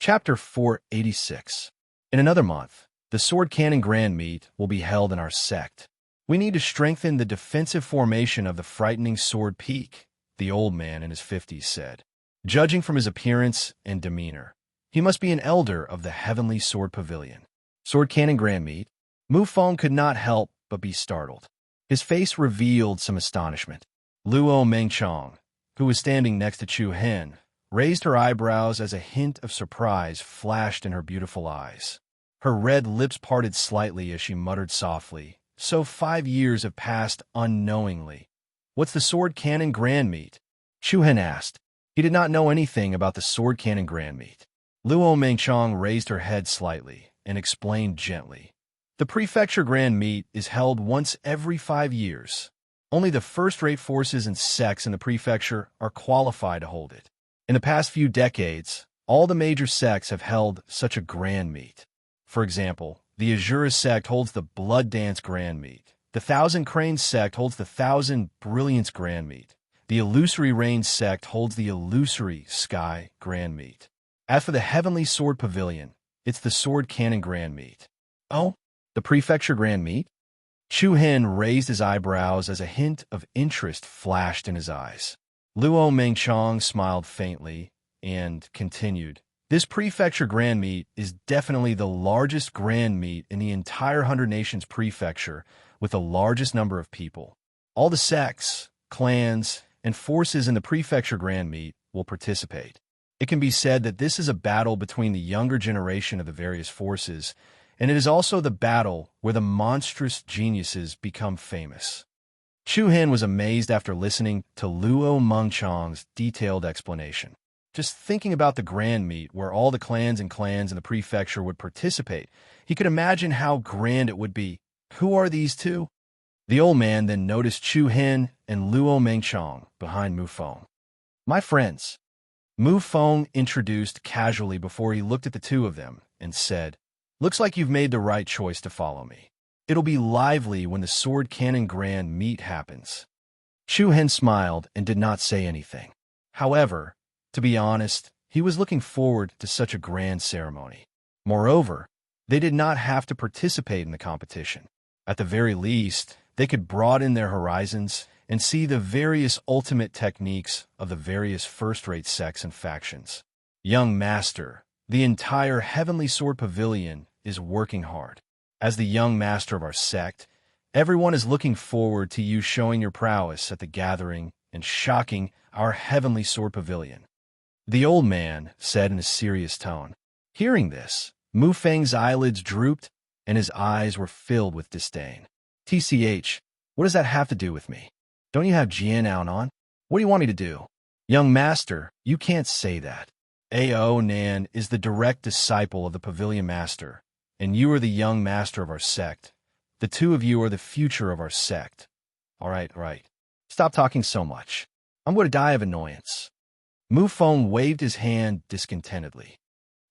Chapter 486. In another month, the Sword Cannon Grand Meet will be held in our sect. We need to strengthen the defensive formation of the frightening Sword Peak, the old man in his 50s said. Judging from his appearance and demeanor, he must be an elder of the Heavenly Sword Pavilion. Sword Cannon Grand Meet. Mufeng could not help but be startled. His face revealed some astonishment. Luo Mengchong, who was standing next to Chu Hen, raised her eyebrows as a hint of surprise flashed in her beautiful eyes. Her red lips parted slightly as she muttered softly, "So 5 years have passed unknowingly. What's the Sword Cannon Grand Meet?" Chu Hen asked. He did not know anything about the Sword Cannon Grand Meet. Luo Mengchong raised her head slightly and explained gently. The Prefecture Grand Meet is held once every 5 years. Only the first-rate forces and sects in the prefecture are qualified to hold it. In the past few decades, all the major sects have held such a grand meet. For example, the Azura sect holds the Blood Dance Grand Meet. The Thousand Cranes sect holds the Thousand Brilliance Grand Meet. The Illusory Rain sect holds the Illusory Sky Grand Meet. As for the Heavenly Sword Pavilion, it's the Sword Cannon Grand Meet. Oh, the Prefecture Grand Meet? Chu Hen raised his eyebrows as a hint of interest flashed in his eyes. Luo Mengchong smiled faintly and continued, "This Prefecture Grand Meet is definitely the largest Grand Meet in the entire 100 Nations Prefecture with the largest number of people. All the sects, clans, and forces in the Prefecture Grand Meet will participate. It can be said that this is a battle between the younger generation of the various forces, and it is also the battle where the monstrous geniuses become famous." Chu Hen was amazed after listening to Luo Mengchong's detailed explanation. Just thinking about the Grand Meet where all the clans in the prefecture would participate, he could imagine how grand it would be. Who are these two? The old man then noticed Chu Hen and Luo Mengchong behind Mufeng. "My friends," Mufeng introduced casually before he looked at the two of them and said, "Looks like you've made the right choice to follow me. It'll be lively when the Sword Cannon Grand Meet happens." Chu Hen smiled and did not say anything. However, to be honest, he was looking forward to such a grand ceremony. Moreover, they did not have to participate in the competition. At the very least, they could broaden their horizons and see the various ultimate techniques of the various first-rate sects and factions. Young Master, the entire Heavenly Sword Pavilion is working hard. As the young master of our sect, everyone is looking forward to you showing your prowess at the gathering and shocking our Heavenly Sword Pavilion," the old man said in a serious tone. Hearing this, Mufeng's eyelids drooped and his eyes were filled with disdain. "TCH, what does that have to do with me? Don't you have Jian out on? What do you want me to do?" "Young master, you can't say that. Ao Nan is the direct disciple of the Pavilion Master, and you are the young master of our sect. The two of you are the future of our sect. All right. Stop talking so much. I'm going to die of annoyance." Mufeng waved his hand discontentedly.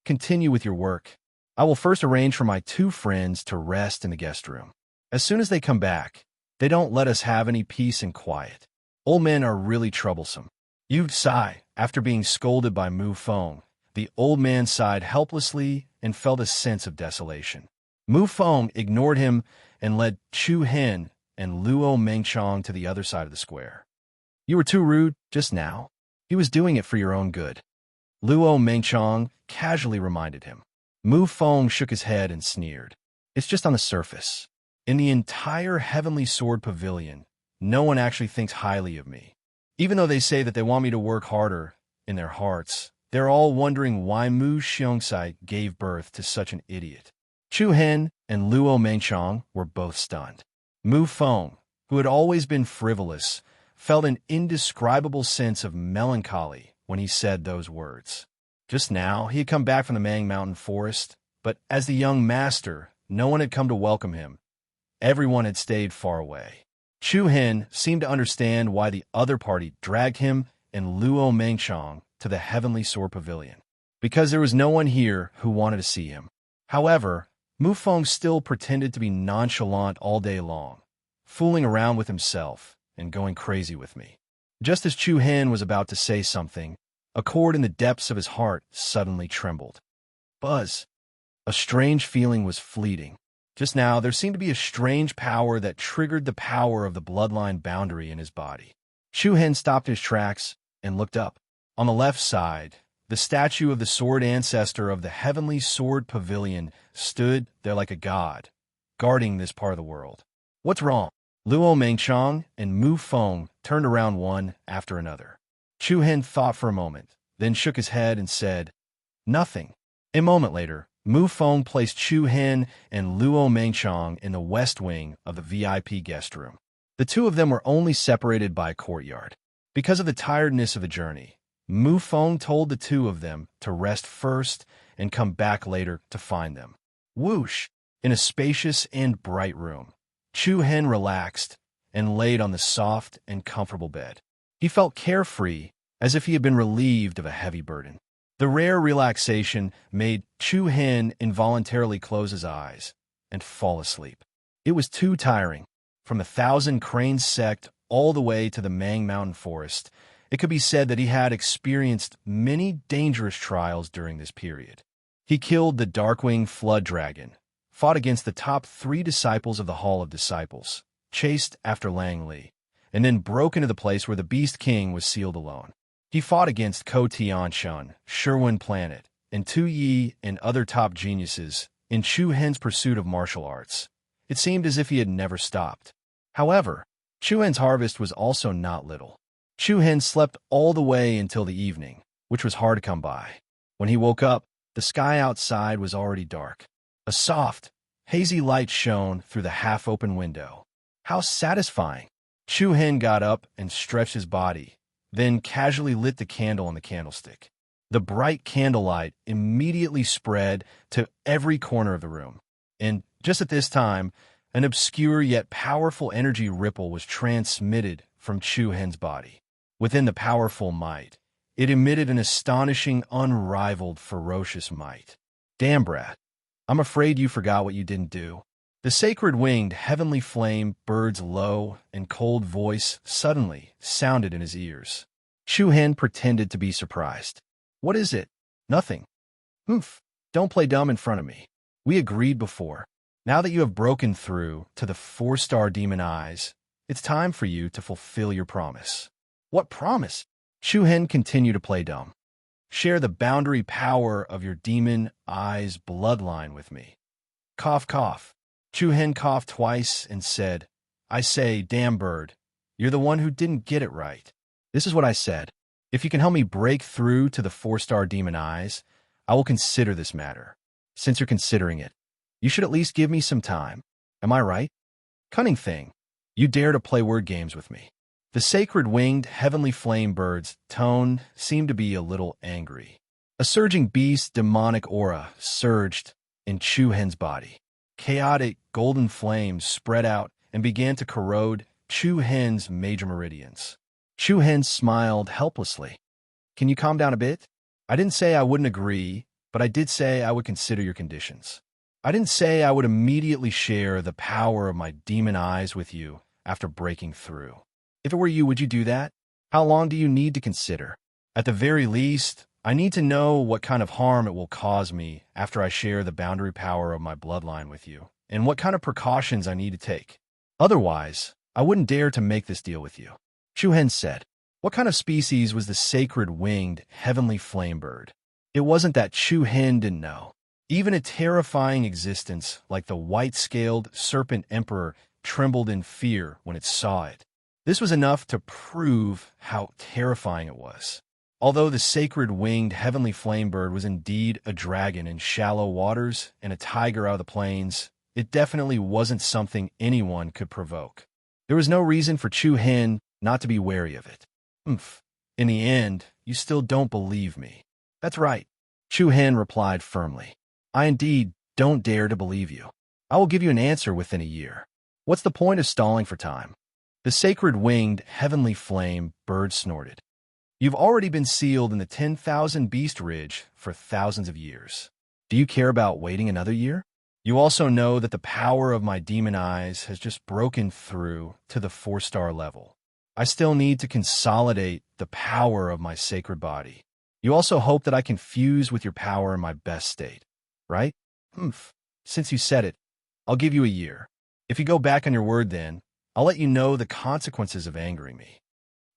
"Continue with your work. I will first arrange for my two friends to rest in the guest room. As soon as they come back, they don't let us have any peace and quiet. Old men are really troublesome." Yu sighed after being scolded by Mufeng. The old man sighed helplessly and felt a sense of desolation. Mufeng ignored him and led Chu Hen and Luo Mengchong to the other side of the square. "You were too rude just now. He was doing it for your own good," Luo Mengchong casually reminded him. Mufeng shook his head and sneered. "It's just on the surface. In the entire Heavenly Sword Pavilion, no one actually thinks highly of me. Even though they say that they want me to work harder, in their hearts, they're all wondering why Mu Xiongxai gave birth to such an idiot." Chu Hen and Luo Mengchong were both stunned. Mufeng, who had always been frivolous, felt an indescribable sense of melancholy when he said those words. Just now, he had come back from the Mang Mountain Forest, but as the young master, no one had come to welcome him. Everyone had stayed far away. Chu Hen seemed to understand why the other party dragged him and Luo Mengchong to the Heavenly Sword Pavilion, because there was no one here who wanted to see him. However, Mufeng still pretended to be nonchalant all day long, fooling around with himself and going crazy with me. Just as Chu Hen was about to say something, a chord in the depths of his heart suddenly trembled. Buzz. A strange feeling was fleeting. Just now, there seemed to be a strange power that triggered the power of the bloodline boundary in his body. Chu-Hen stopped his tracks and looked up. On the left side, the statue of the sword ancestor of the heavenly sword pavilion stood there like a god, guarding this part of the world. What's wrong? Luo Mengchong and Mu Feng turned around one after another. Chu-Hen thought for a moment, then shook his head and said, "Nothing." A moment later, Mu Feng placed Chu-Hen and Luo Mengchong in the west wing of the VIP guest room. The two of them were only separated by a courtyard. Because of the tiredness of the journey, Mu Feng told the two of them to rest first and come back later to find them. Whoosh! In a spacious and bright room, Chu-Hen relaxed and laid on the soft and comfortable bed. He felt carefree, as if he had been relieved of a heavy burden. The rare relaxation made Chu-Hen involuntarily close his eyes and fall asleep. It was too tiring. From the Thousand Cranes sect all the way to the Mang Mountain Forest, it could be said that he had experienced many dangerous trials during this period. He killed the Darkwing Flood Dragon, fought against the top 3 disciples of the Hall of Disciples, chased after Lang Li, and then broke into the place where the Beast King was sealed alone. He fought against Ko Tianshun, Sherwin Planet, and Tu Yi and other top geniuses in Chu-Hen's pursuit of martial arts. It seemed as if he had never stopped. However, Chu-Hen's harvest was also not little. Chu-Hen slept all the way until the evening, which was hard to come by. When he woke up, the sky outside was already dark. A soft, hazy light shone through the half-open window. How satisfying! Chu-Hen got up and stretched his body, then casually lit the candle on the candlestick. The bright candlelight immediately spread to every corner of the room, and just at this time, an obscure yet powerful energy ripple was transmitted from Chu-Hen's body. Within the powerful might, it emitted an astonishing, unrivaled, ferocious might. "Damn, Brat, I'm afraid you forgot what you didn't do." The sacred-winged heavenly flame bird's low and cold voice suddenly sounded in his ears. Chu-Hen pretended to be surprised. "What is it?" "Nothing." "Humph, don't play dumb in front of me. We agreed before. Now that you have broken through to the 4-star demon eyes, it's time for you to fulfill your promise." "What promise?" Chu-Hen continued to play dumb. "Share the boundary power of your demon eyes bloodline with me." Cough, cough. Chu-Hen coughed twice and said, "I say, damn bird, you're the one who didn't get it right. This is what I said. If you can help me break through to the 4-star demon eyes, I will consider this matter. Since you're considering it, you should at least give me some time. Am I right? Cunning thing, you dare to play word games with me." The sacred-winged heavenly flame bird's tone seemed to be a little angry. A surging beast demonic aura surged in Chu-Hen's body. Chaotic golden flames spread out and began to corrode Chu-Hen's major meridians. Chu-Hen smiled helplessly. "Can you calm down a bit? I didn't say I wouldn't agree, but I did say I would consider your conditions. I didn't say I would immediately share the power of my demon eyes with you after breaking through. If it were you, would you do that? How long do you need to consider? At the very least, I need to know what kind of harm it will cause me after I share the boundary power of my bloodline with you, and what kind of precautions I need to take. Otherwise, I wouldn't dare to make this deal with you." Chu-Hen said. What kind of species was the sacred-winged heavenly flame bird? It wasn't that Chu-Hen didn't know. Even a terrifying existence like the white-scaled serpent emperor trembled in fear when it saw it. This was enough to prove how terrifying it was. Although the sacred-winged heavenly flame bird was indeed a dragon in shallow waters and a tiger out of the plains, it definitely wasn't something anyone could provoke. There was no reason for Chu-Hen not to be wary of it. "Humph. In the end, you still don't believe me." "That's right," Chu-Hen replied firmly. "I indeed don't dare to believe you. I will give you an answer within a year. What's the point of stalling for time?" The sacred-winged heavenly flame bird snorted. "You've already been sealed in the 10,000 Beast Ridge for thousands of years. Do you care about waiting another year? You also know that the power of my demon eyes has just broken through to the 4-star level. I still need to consolidate the power of my sacred body. You also hope that I can fuse with your power in my best state. right? Humph. Since you said it, I'll give you a year. If you go back on your word then, I'll let you know the consequences of angering me.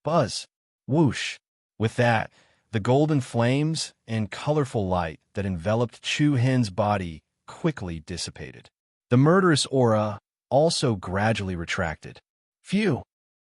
Buzz. Whoosh. With that, the golden flames and colorful light that enveloped Chu Hen's body quickly dissipated. The murderous aura also gradually retracted. Phew!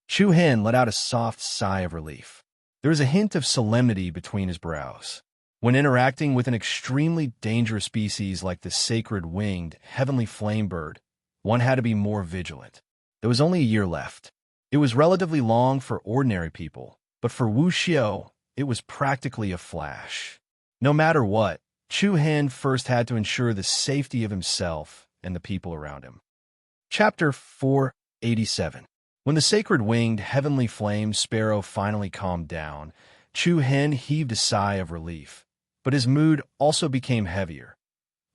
Chu Hen let out a soft sigh of relief. There was a hint of solemnity between his brows. When interacting with an extremely dangerous species like the sacred winged heavenly flame bird, one had to be more vigilant. There was only a year left. It was relatively long for ordinary people, but for Wu Xiao, it was practically a flash. No matter what, Chu Hen first had to ensure the safety of himself and the people around him. Chapter 487. When the sacred winged heavenly flame sparrow finally calmed down, Chu Hen heaved a sigh of relief, but his mood also became heavier.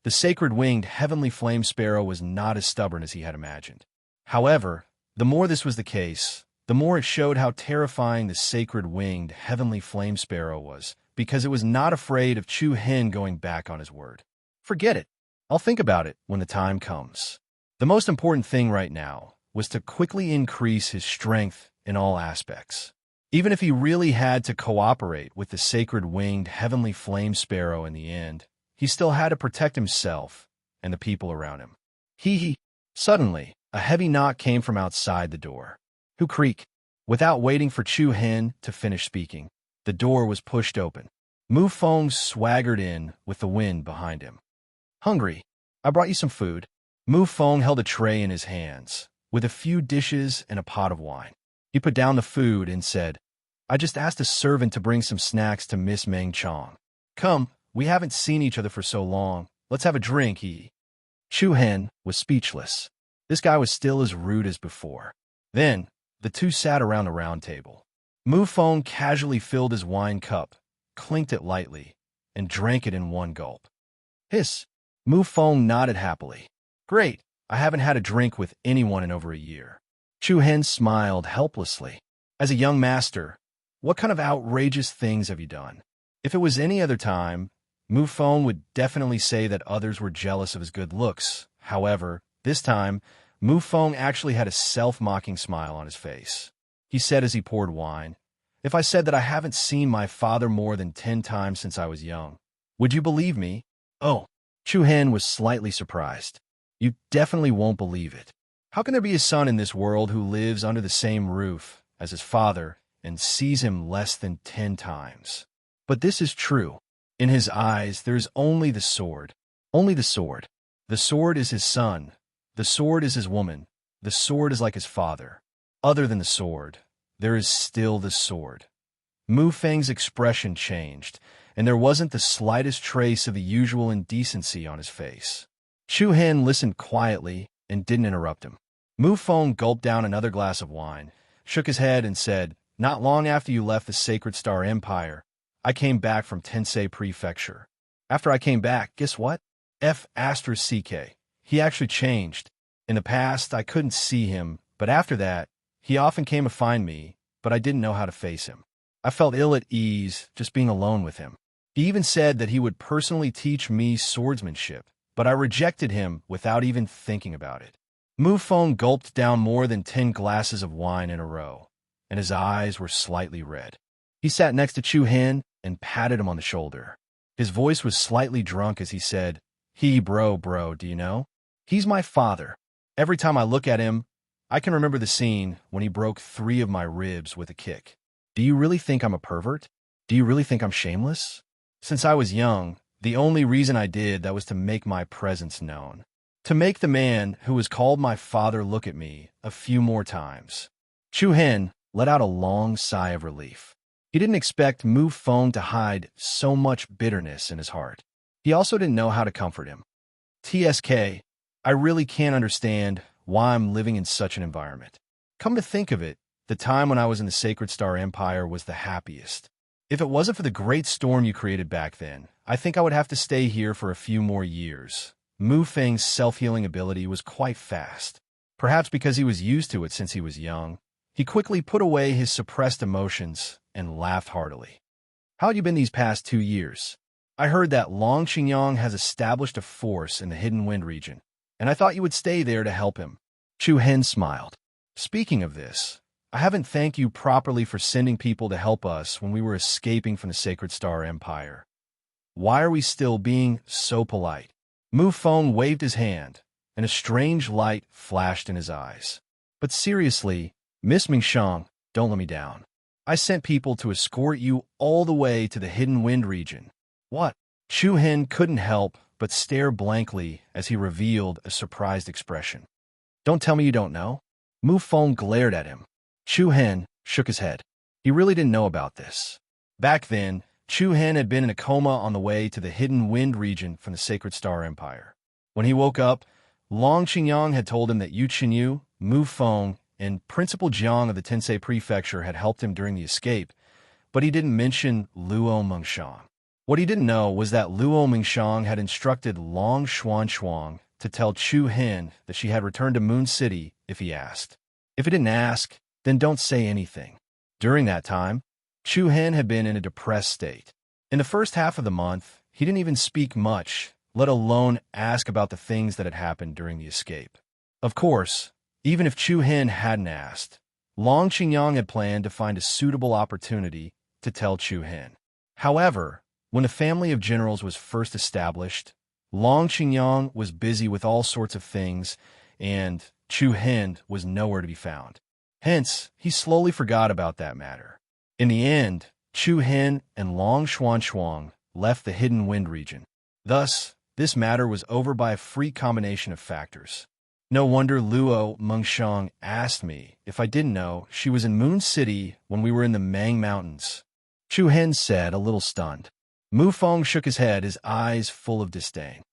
The sacred winged heavenly flame sparrow was not as stubborn as he had imagined. However, the more this was the case, the more it showed how terrifying the sacred winged heavenly flame sparrow was, because it was not afraid of Chu Hen going back on his word. Forget it. I'll think about it when the time comes. The most important thing right now was to quickly increase his strength in all aspects. Even if he really had to cooperate with the sacred winged heavenly flame sparrow in the end, he still had to protect himself and the people around him. Suddenly, a heavy knock came from outside the door. Who creak? Without waiting for Chu Hen to finish speaking, the door was pushed open. Mu Feng swaggered in with the wind behind him. Hungry? I brought you some food. Mu Feng held a tray in his hands, with a few dishes and a pot of wine. He put down the food and said, I just asked a servant to bring some snacks to Miss Meng Chong. Come, we haven't seen each other for so long. Let's have a drink, Chu Hen was speechless. This guy was still as rude as before. Then, the two sat around the round table. Mu Feng casually filled his wine cup, clinked it lightly, and drank it in one gulp. Hiss! Mu Feng nodded happily. Great, I haven't had a drink with anyone in over a year. Chu Hen smiled helplessly. As a young master, what kind of outrageous things have you done? If it was any other time, Mu Feng would definitely say that others were jealous of his good looks. However, this time, Mu Feng actually had a self-mocking smile on his face. He said as he poured wine, If I said that I haven't seen my father more than 10 times since I was young, would you believe me? Oh, Chu Hen was slightly surprised. You definitely won't believe it. How can there be a son in this world who lives under the same roof as his father and sees him less than 10 times? But this is true. In his eyes, there is only the sword. Only the sword. The sword is his son. The sword is his woman. The sword is like his father. Other than the sword, there is still the sword. Mu Feng's expression changed, and there wasn't the slightest trace of the usual indecency on his face. Chu Hen listened quietly and didn't interrupt him. Mu Feng gulped down another glass of wine, shook his head, and said, Not long after you left the Sacred Star Empire, I came back from Tensei Prefecture. After I came back, guess what? CK. He actually changed. In the past, I couldn't see him, but after that, he often came to find me, but I didn't know how to face him. I felt ill at ease just being alone with him. He even said that he would personally teach me swordsmanship, but I rejected him without even thinking about it. Mu Feng gulped down more than 10 glasses of wine in a row, and his eyes were slightly red. He sat next to Chu Hen and patted him on the shoulder. His voice was slightly drunk as he said, bro, do you know? He's my father. Every time I look at him, I can remember the scene when he broke 3 of my ribs with a kick. Do you really think I'm a pervert? Do you really think I'm shameless? Since I was young, the only reason I did that was to make my presence known. To make the man who was called my father look at me a few more times. Chu Hen let out a long sigh of relief. He didn't expect Mu Feng to hide so much bitterness in his heart. He also didn't know how to comfort him. TSK, I really can't understand why I'm living in such an environment. Come to think of it, the time when I was in the Sacred Star Empire was the happiest. If it wasn't for the great storm you created back then, I think I would have to stay here for a few more years. Mu Feng's self-healing ability was quite fast. Perhaps because he was used to it since he was young, he quickly put away his suppressed emotions and laughed heartily. How had you been these past 2 years? I heard that Long Qingyang has established a force in the Hidden Wind region, and I thought you would stay there to help him. Chu Hen smiled. Speaking of this, I haven't thanked you properly for sending people to help us when we were escaping from the Sacred Star Empire. Why are we still being so polite? Mu Feng waved his hand, and a strange light flashed in his eyes. But seriously, Miss Mingxiang, don't let me down. I sent people to escort you all the way to the Hidden Wind region. What? Chu Hen couldn't help but stare blankly as he revealed a surprised expression. Don't tell me you don't know? Mu Feng glared at him. Chu Hen shook his head. He really didn't know about this. Back then, Chu Hen had been in a coma on the way to the Hidden Wind region from the Sacred Star Empire. When he woke up, Long Qingyang had told him that Yu Qinyu, Mu Feng, and Principal Jiang of the Tensei Prefecture had helped him during the escape, but he didn't mention Luo Mengxiang. What he didn't know was that Luo Mengxiang had instructed Long Xuanchuang to tell Chu Hen that she had returned to Moon City if he asked. If he didn't ask, then don't say anything. During that time, Chu Hen had been in a depressed state. In the first half of the month, he didn't even speak much, let alone ask about the things that had happened during the escape. Of course, even if Chu Hen hadn't asked, Long Qingyang had planned to find a suitable opportunity to tell Chu Hen. However, when the family of generals was first established, Long Qingyang was busy with all sorts of things, and Chu Hen was nowhere to be found. Hence, he slowly forgot about that matter. In the end, Chu Hen and Long Xuanchuang left the Hidden Wind region. Thus, this matter was over by a freak combination of factors. No wonder Luo Mengxiang asked me if I didn't know she was in Moon City when we were in the Mang Mountains. Chu Hen said, a little stunned. Mu Feng shook his head, his eyes full of disdain.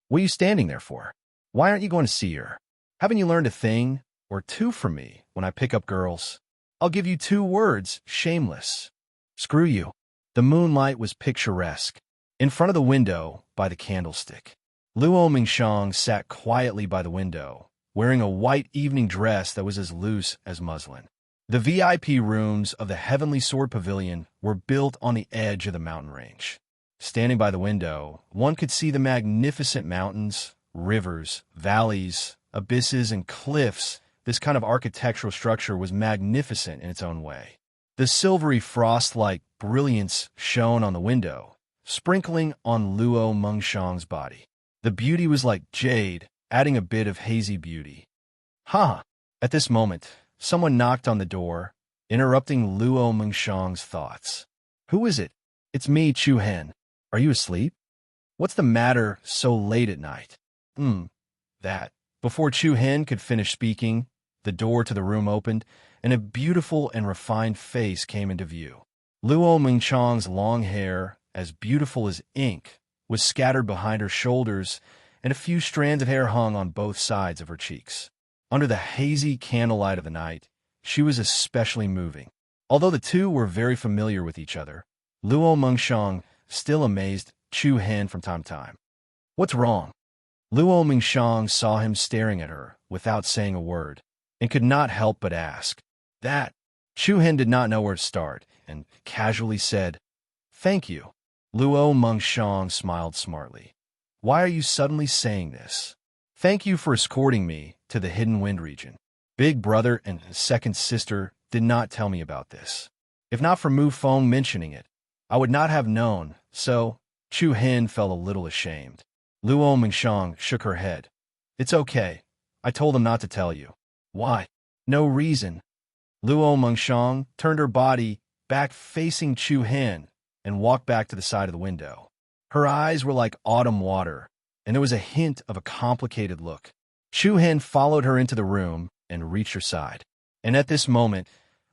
What are you standing there for? Why aren't you going to see her? Haven't you learned a thing or two from me when I pick up girls? I'll give you 2 words, shameless. Screw you. The moonlight was picturesque. In front of the window, by the candlestick, Luo Mengxiang sat quietly by the window, wearing a white evening dress that was as loose as muslin. The VIP rooms of the Heavenly Sword Pavilion were built on the edge of the mountain range. Standing by the window, one could see the magnificent mountains, rivers, valleys, abysses, and cliffs. This kind of architectural structure was magnificent in its own way. The silvery frost-like brilliance shone on the window, sprinkling on Luo Mengxiang's body. The beauty was like jade, adding a bit of hazy beauty. Ha! At this moment, someone knocked on the door, interrupting Luo Mengxiang's thoughts. Who is it? It's me, Chu Hen. Are you asleep? What's the matter so late at night? That. Before Chu Hen could finish speaking, the door to the room opened, and a beautiful and refined face came into view. Luo Mengxiang's long hair, as beautiful as ink, was scattered behind her shoulders, and a few strands of hair hung on both sides of her cheeks. Under the hazy candlelight of the night, she was especially moving. Although the two were very familiar with each other, Luo Mengxiang still amazed Chu Hen from time to time. What's wrong? Luo Mengxiang saw him staring at her without saying a word, and could not help but ask. That. Chu Hen did not know where to start, and casually said, Thank you. Luo Mengxiang smiled smartly. Why are you suddenly saying this? Thank you for escorting me to the Hidden Wind region. Big brother and second sister did not tell me about this. If not for Mu Feng mentioning it, I would not have known, so Chu Hen felt a little ashamed. Luo Mengxiang shook her head. It's okay. I told them not to tell you. Why? No reason. Luo Mengxiang turned her body back facing Chu Hen and walked back to the side of the window. Her eyes were like autumn water, and there was a hint of a complicated look. Chu Hen followed her into the room and reached her side. And at this moment,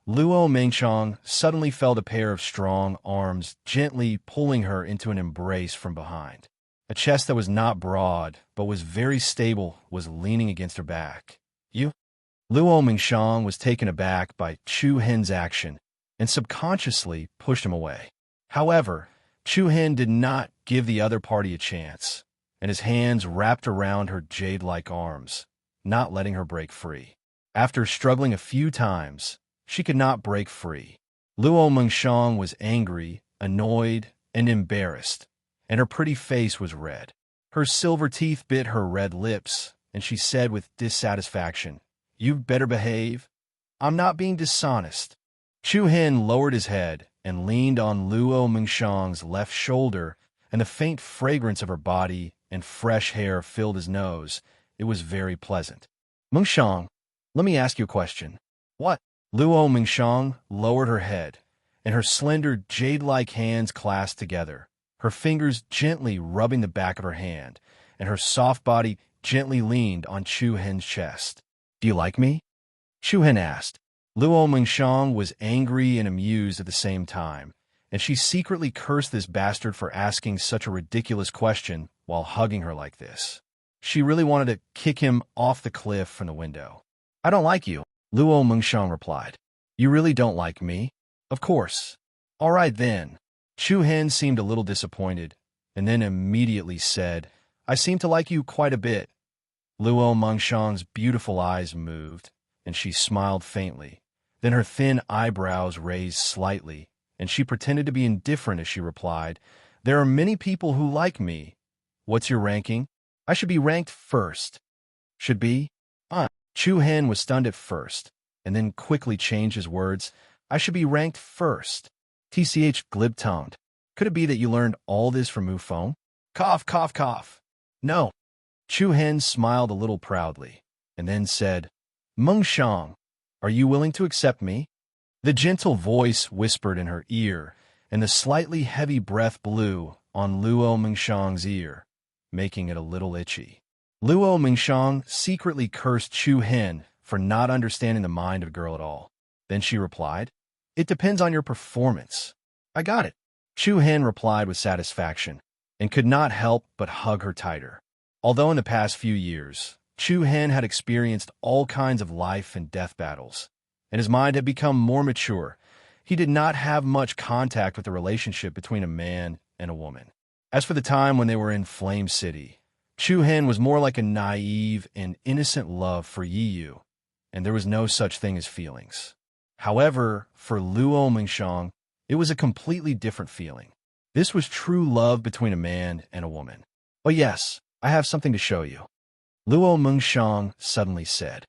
Luo Mengxiang suddenly felt a pair of strong arms gently pulling her into an embrace from behind. A chest that was not broad, but was very stable, was leaning against her back. You? Luo Mengxiang was taken aback by Chu Hen's action and subconsciously pushed him away. However, Chu Hen did not give the other party a chance, and his hands wrapped around her jade-like arms, not letting her break free. After struggling a few times, she could not break free. Luo Mengxiang was angry, annoyed, and embarrassed, and her pretty face was red. Her silver teeth bit her red lips, and she said with dissatisfaction, "You'd better behave. I'm not being dishonest." Chu Hen lowered his head and leaned on Luo Mengshang's left shoulder, and the faint fragrance of her body and fresh hair filled his nose. It was very pleasant. "Mengshang, let me ask you a question." "What?" Luo Mengshang lowered her head, and her slender, jade-like hands clasped together, her fingers gently rubbing the back of her hand, and her soft body gently leaned on Chu Hen's chest. "Do you like me?" Chu Hen asked. Luo Mengshang was angry and amused at the same time, and she secretly cursed this bastard for asking such a ridiculous question while hugging her like this. She really wanted to kick him off the cliff from the window. "I don't like you," Luo Mengshang replied. "You really don't like me?" "Of course." "All right then." Chu Hen seemed a little disappointed, and then immediately said, "I seem to like you quite a bit." Luo Mengshang's beautiful eyes moved, and she smiled faintly. Then her thin eyebrows raised slightly, and she pretended to be indifferent as she replied, "There are many people who like me. What's your ranking?" "I should be ranked first." "Should be?" Chu Hen was stunned at first, and then quickly changed his words. "I should be ranked first." TCH glib-tongued. "Could it be that you learned all this from Mufeng?" Cough, cough, cough. "No." Chu Hen smiled a little proudly, and then said, "Mengshang, are you willing to accept me?" The gentle voice whispered in her ear, and the slightly heavy breath blew on Luo Mengshang's ear, making it a little itchy. Luo Mengshang secretly cursed Chu Hen for not understanding the mind of a girl at all. Then she replied, "It depends on your performance." "I got it." Chu Hen replied with satisfaction, and could not help but hug her tighter. Although in the past few years, Chu Hen had experienced all kinds of life and death battles, and his mind had become more mature, he did not have much contact with the relationship between a man and a woman. As for the time when they were in Flame City, Chu Hen was more like a naive and innocent love for Yi Yu, and there was no such thing as feelings. However, for Luo Mengshang, it was a completely different feeling. This was true love between a man and a woman. "Oh yes, I have something to show you," Luo Mengshang suddenly said.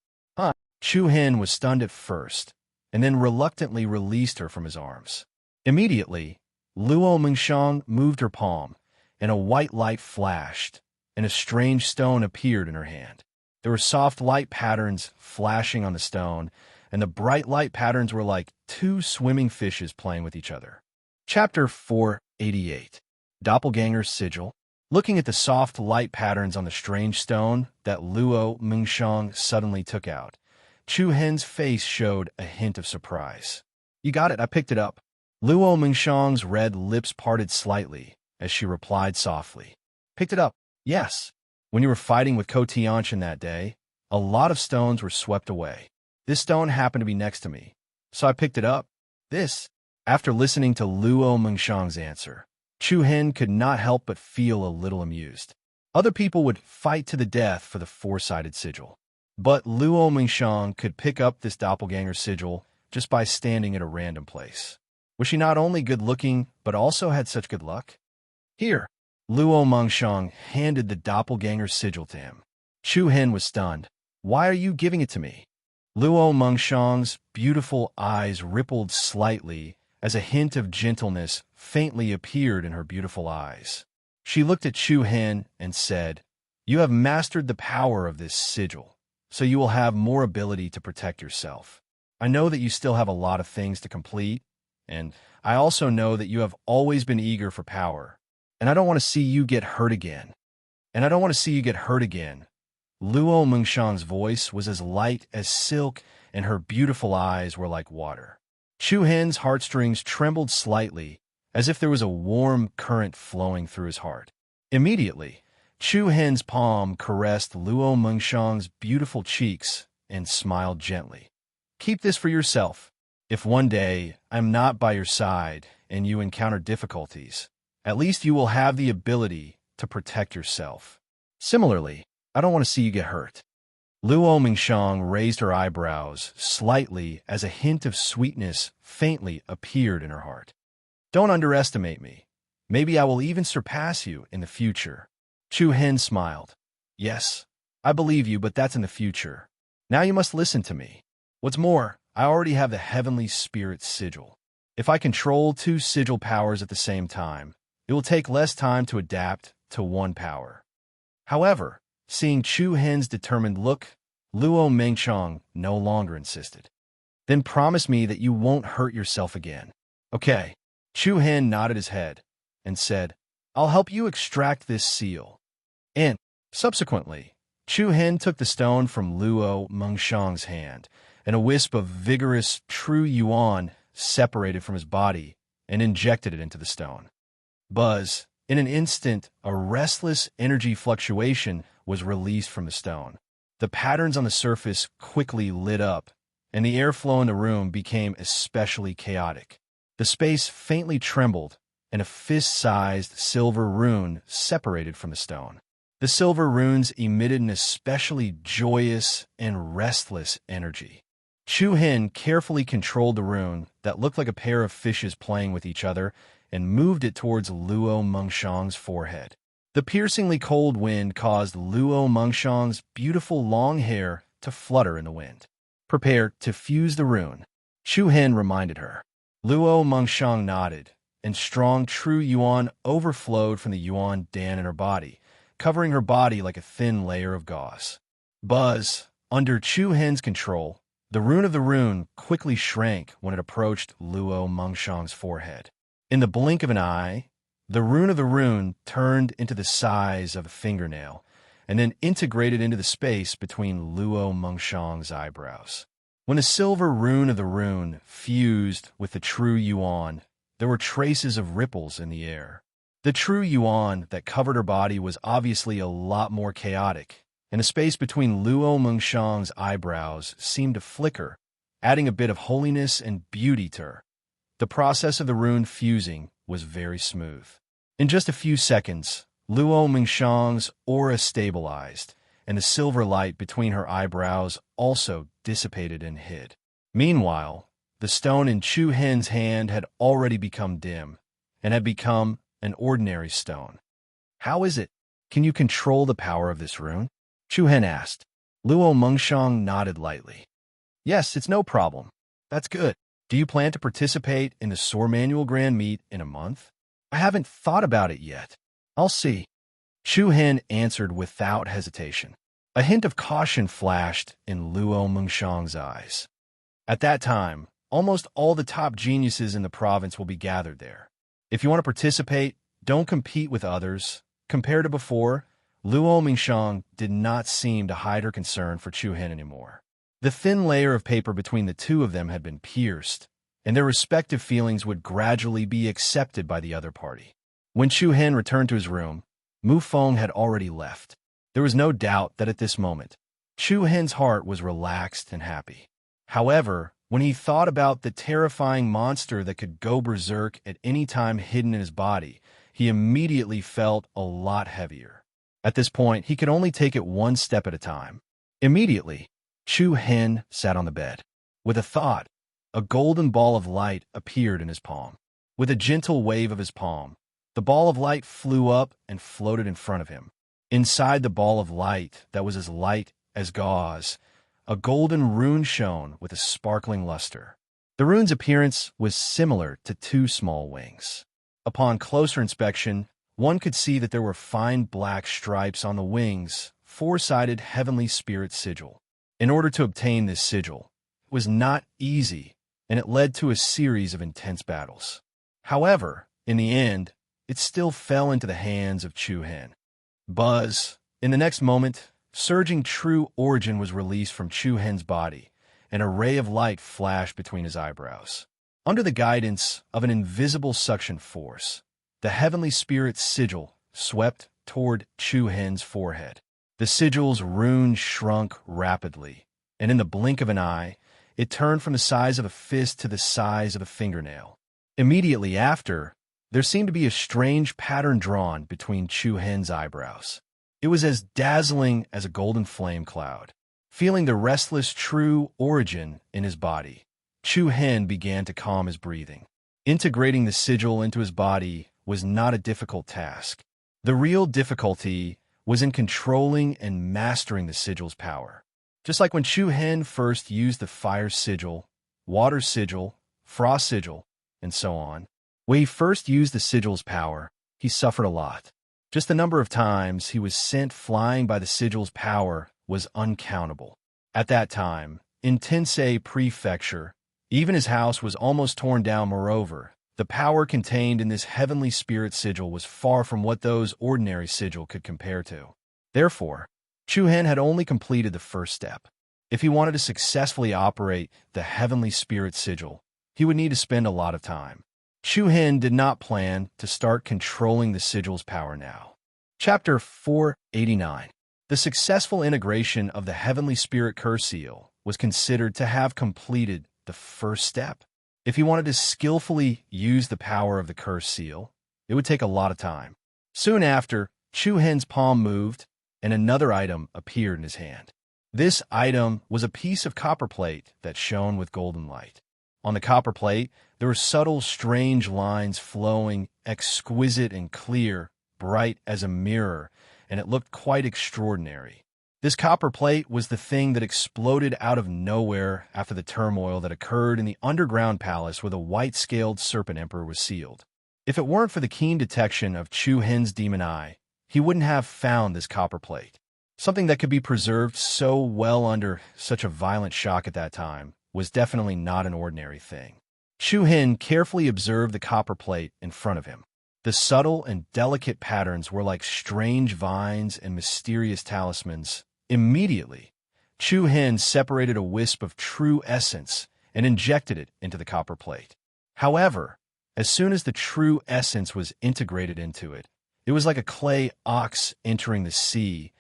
Chu Hen was stunned at first, and then reluctantly released her from his arms. Immediately, Luo Mengshang moved her palm, and a white light flashed, and a strange stone appeared in her hand. There were soft light patterns flashing on the stone, and the bright light patterns were like two swimming fishes playing with each other. Chapter 488. Doppelganger Sigil. Looking at the soft light patterns on the strange stone that Luo Mengshang suddenly took out, Chu Hen's face showed a hint of surprise. "You got it, I picked it up." Luo Mengshang's red lips parted slightly as she replied softly, "Picked it up, yes. When you were fighting with Ko Tianchen that day, a lot of stones were swept away. This stone happened to be next to me, so I picked it up." This, after listening to Luo Mengshang's answer, Chu Hen could not help but feel a little amused. Other people would fight to the death for the four-sided sigil, but Luo Mengshang could pick up this doppelganger sigil just by standing at a random place. Was she not only good-looking, but also had such good luck? "Here." Luo Mengshang handed the doppelganger sigil to him. Chu Hen was stunned. "Why are you giving it to me?" Luo Mengshang's beautiful eyes rippled slightly as a hint of gentleness faintly appeared in her beautiful eyes. She looked at Chu Hen and said, "You have mastered the power of this sigil, so you will have more ability to protect yourself. I know that you still have a lot of things to complete, and I also know that you have always been eager for power, and I don't want to see you get hurt again. Luo Mengshang's voice was as light as silk, and her beautiful eyes were like water. Chu Hen's heartstrings trembled slightly, as if there was a warm current flowing through his heart. Immediately, Chu Hen's palm caressed Luo Mengshang's beautiful cheeks and smiled gently. "Keep this for yourself. If one day I'm not by your side and you encounter difficulties, at least you will have the ability to protect yourself. Similarly, I don't want to see you get hurt." Luo Mengshang raised her eyebrows slightly as a hint of sweetness faintly appeared in her heart. "Don't underestimate me. Maybe I will even surpass you in the future. Chu Hen smiled. Yes, I believe you, but that's in the future. Now you must listen to me. What's more, I already have the heavenly spirit sigil. If I control two sigil powers at the same time, it will take less time to adapt to one power. However, seeing Chu Hen's determined look, Luo Mengchong no longer insisted. Then promise me that you won't hurt yourself again. Okay. Chu Hen nodded his head and said, I'll help you extract this seal. And, subsequently, Chu Hen took the stone from Luo Mengshang's hand, and a wisp of vigorous true yuan separated from his body and injected it into the stone. Buzz, in an instant, a restless energy fluctuation was released from the stone. The patterns on the surface quickly lit up, and the airflow in the room became especially chaotic. The space faintly trembled, and a fist-sized silver rune separated from the stone. The silver runes emitted an especially joyous and restless energy. Chu Hen carefully controlled the rune that looked like a pair of fishes playing with each other and moved it towards Luo Mengshang's forehead. The piercingly cold wind caused Luo Mengshang's beautiful long hair to flutter in the wind. Prepare to fuse the rune, Chu Hen reminded her. Luo Mengshang nodded, and strong true yuan overflowed from the yuan dan in her body, covering her body like a thin layer of gauze. Buzz, under Chu Hen's control, the rune of the rune quickly shrank when it approached Luo Mengshang's forehead. In the blink of an eye, the rune of the rune turned into the size of a fingernail, and then integrated into the space between Luo Mengshang's eyebrows. When the silver rune of the rune fused with the true yuan, there were traces of ripples in the air. The true yuan that covered her body was obviously a lot more chaotic, and the space between Luo Mengshang's eyebrows seemed to flicker, adding a bit of holiness and beauty to her. The process of the rune fusing was very smooth. In just a few seconds, Luo Mengshang's aura stabilized, and the silver light between her eyebrows also dissipated and hid. Meanwhile, the stone in Chu Hen's hand had already become dim, and had become an ordinary stone. How is it? Can you control the power of this rune? Chu Hen asked. Luo Mengshang nodded lightly. Yes, it's no problem. That's good. Do you plan to participate in the Sword Manual Grand Meet in a month? I haven't thought about it yet. I'll see. Chu Hen answered without hesitation. A hint of caution flashed in Luo Mengshang's eyes. At that time, almost all the top geniuses in the province will be gathered there. If you want to participate, don't compete with others. Compared to before, Luo Mengshang did not seem to hide her concern for Chu Hen anymore. The thin layer of paper between the two of them had been pierced, and their respective feelings would gradually be accepted by the other party. When Chu Hen returned to his room, Mu Feng had already left. There was no doubt that at this moment, Chu Hen's heart was relaxed and happy. However, when he thought about the terrifying monster that could go berserk at any time hidden in his body, he immediately felt a lot heavier. At this point, he could only take it one step at a time. Immediately, Chu Hen sat on the bed. With a thought, a golden ball of light appeared in his palm. With a gentle wave of his palm, the ball of light flew up and floated in front of him. Inside the ball of light that was as light as gauze, a golden rune shone with a sparkling luster. The rune's appearance was similar to two small wings. Upon closer inspection, one could see that there were fine black stripes on the wings, four-sided heavenly spirit sigil. In order to obtain this sigil, it was not easy, and it led to a series of intense battles. However, in the end, it still fell into the hands of Chu Hen. Buzz. In the next moment, surging true origin was released from Chu Hen's body, and a ray of light flashed between his eyebrows. Under the guidance of an invisible suction force, the heavenly spirit sigil swept toward Chu Hen's forehead. The sigil's rune shrunk rapidly, and in the blink of an eye, it turned from the size of a fist to the size of a fingernail. Immediately after, there seemed to be a strange pattern drawn between Chu Hen's eyebrows. It was as dazzling as a golden flame cloud. Feeling the restless true origin in his body, Chu Hen began to calm his breathing. Integrating the sigil into his body was not a difficult task. The real difficulty was in controlling and mastering the sigil's power. Just like when Chu Hen first used the fire sigil, water sigil, frost sigil, and so on. When he first used the sigil's power, he suffered a lot. Just the number of times he was sent flying by the sigil's power was uncountable. At that time, in Tensei Prefecture, even his house was almost torn down. Moreover, the power contained in this heavenly spirit sigil was far from what those ordinary sigil could compare to. Therefore, Chu Hen had only completed the first step. If he wanted to successfully operate the heavenly spirit sigil, he would need to spend a lot of time. Chu Hen did not plan to start controlling the sigil's power now. Chapter 489. The successful integration of the heavenly spirit curse seal was considered to have completed the first step. If he wanted to skillfully use the power of the curse seal, it would take a lot of time. Soon after, Chu Hen's palm moved, and another item appeared in his hand. This item was a piece of copper plate that shone with golden light. On the copper plate, there were subtle, strange lines flowing, exquisite and clear, bright as a mirror, and it looked quite extraordinary. This copper plate was the thing that exploded out of nowhere after the turmoil that occurred in the underground palace where the white-scaled serpent emperor was sealed. If it weren't for the keen detection of Chu Hen's demon eye, he wouldn't have found this copper plate. Something that could be preserved so well under such a violent shock at that time was definitely not an ordinary thing. Chu Hen carefully observed the copper plate in front of him. The subtle and delicate patterns were like strange vines and mysterious talismans. Immediately, Chu Hen separated a wisp of true essence and injected it into the copper plate. However, as soon as the true essence was integrated into it, it was like a clay ox entering the sea,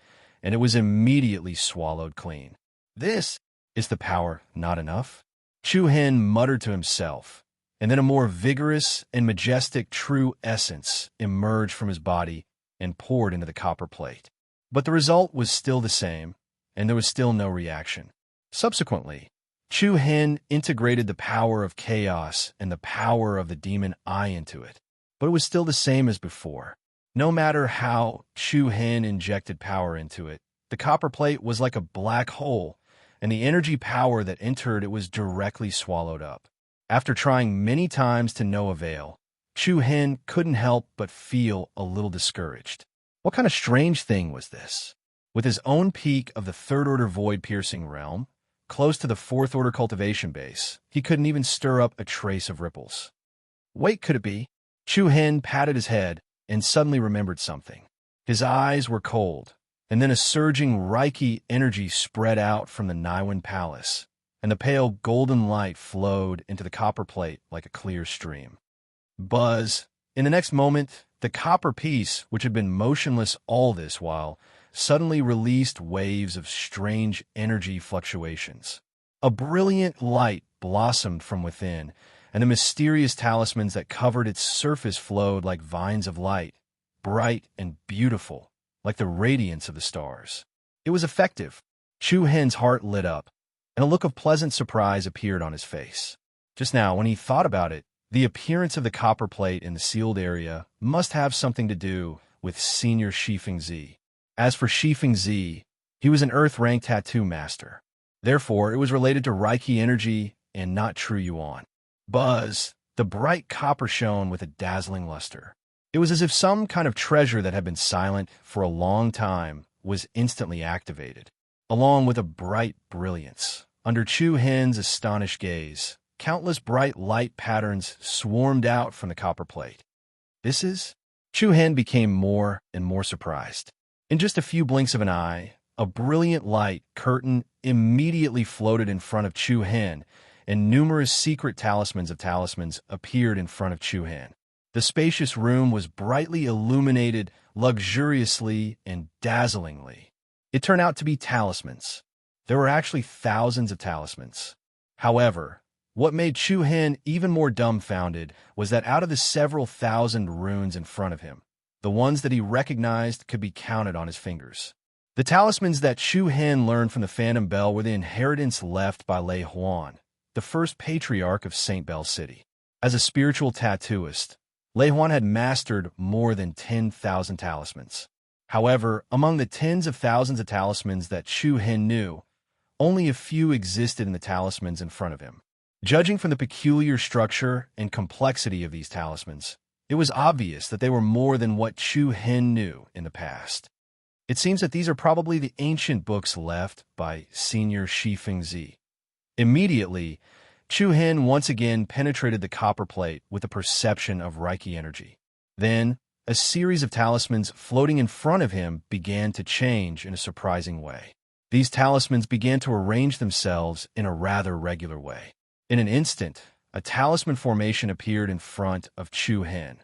and it was immediately swallowed clean. This is the power not enough? Chu Hen muttered to himself, and then a more vigorous and majestic true essence emerged from his body and poured into the copper plate. But the result was still the same, and there was still no reaction. Subsequently, Chu Hen integrated the power of chaos and the power of the demon eye into it, but it was still the same as before. No matter how Chu Hen injected power into it, the copper plate was like a black hole, and the energy power that entered it was directly swallowed up. After trying many times to no avail, Chu Hen couldn't help but feel a little discouraged. What kind of strange thing was this? With his own peak of the third-order void-piercing realm, close to the fourth-order cultivation base, he couldn't even stir up a trace of ripples. Wait, could it be? Chu Hen patted his head and suddenly remembered something. His eyes were cold, and then a surging Reiki energy spread out from the Naiwan Palace, and the pale golden light flowed into the copper plate like a clear stream. Buzz! In the next moment, the copper piece, which had been motionless all this while, suddenly released waves of strange energy fluctuations. A brilliant light blossomed from within, and the mysterious talismans that covered its surface flowed like vines of light, bright and beautiful, like the radiance of the stars. It was effective. Chu Hen's heart lit up, and a look of pleasant surprise appeared on his face. Just now, when he thought about it, the appearance of the copper plate in the sealed area must have something to do with Senior Shifeng Zi. As for Shifeng Zi, he was an Earth-rank tattoo master. Therefore, it was related to Reiki energy and not true Yuan. Buzz! The bright copper shone with a dazzling luster. It was as if some kind of treasure that had been silent for a long time was instantly activated, along with a bright brilliance. Under Chu Hen's astonished gaze, countless bright light patterns swarmed out from the copper plate. This is? Chu Hen became more and more surprised. In just a few blinks of an eye, a brilliant light curtain immediately floated in front of Chu Hen, and numerous secret talismans of talismans appeared in front of Chu Hen. The spacious room was brightly illuminated, luxuriously and dazzlingly. It turned out to be talismans. There were actually thousands of talismans. However, what made Chu Hen even more dumbfounded was that out of the several thousand runes in front of him, the ones that he recognized could be counted on his fingers. The talismans that Chu Hen learned from the Phantom Bell were the inheritance left by Lei Huan, the first patriarch of St. Bell City. As a spiritual tattooist, Lei Huan had mastered more than 10,000 talismans. However, among the tens of thousands of talismans that Chu Hen knew, only a few existed in the talismans in front of him. Judging from the peculiar structure and complexity of these talismans, it was obvious that they were more than what Chu Hen knew in the past. It seems that these are probably the ancient books left by Senior Shi Fengzi. Immediately, Chu Hen once again penetrated the copper plate with a perception of Reiki energy. Then, a series of talismans floating in front of him began to change in a surprising way. These talismans began to arrange themselves in a rather regular way. In an instant, a talisman formation appeared in front of Chu Hen.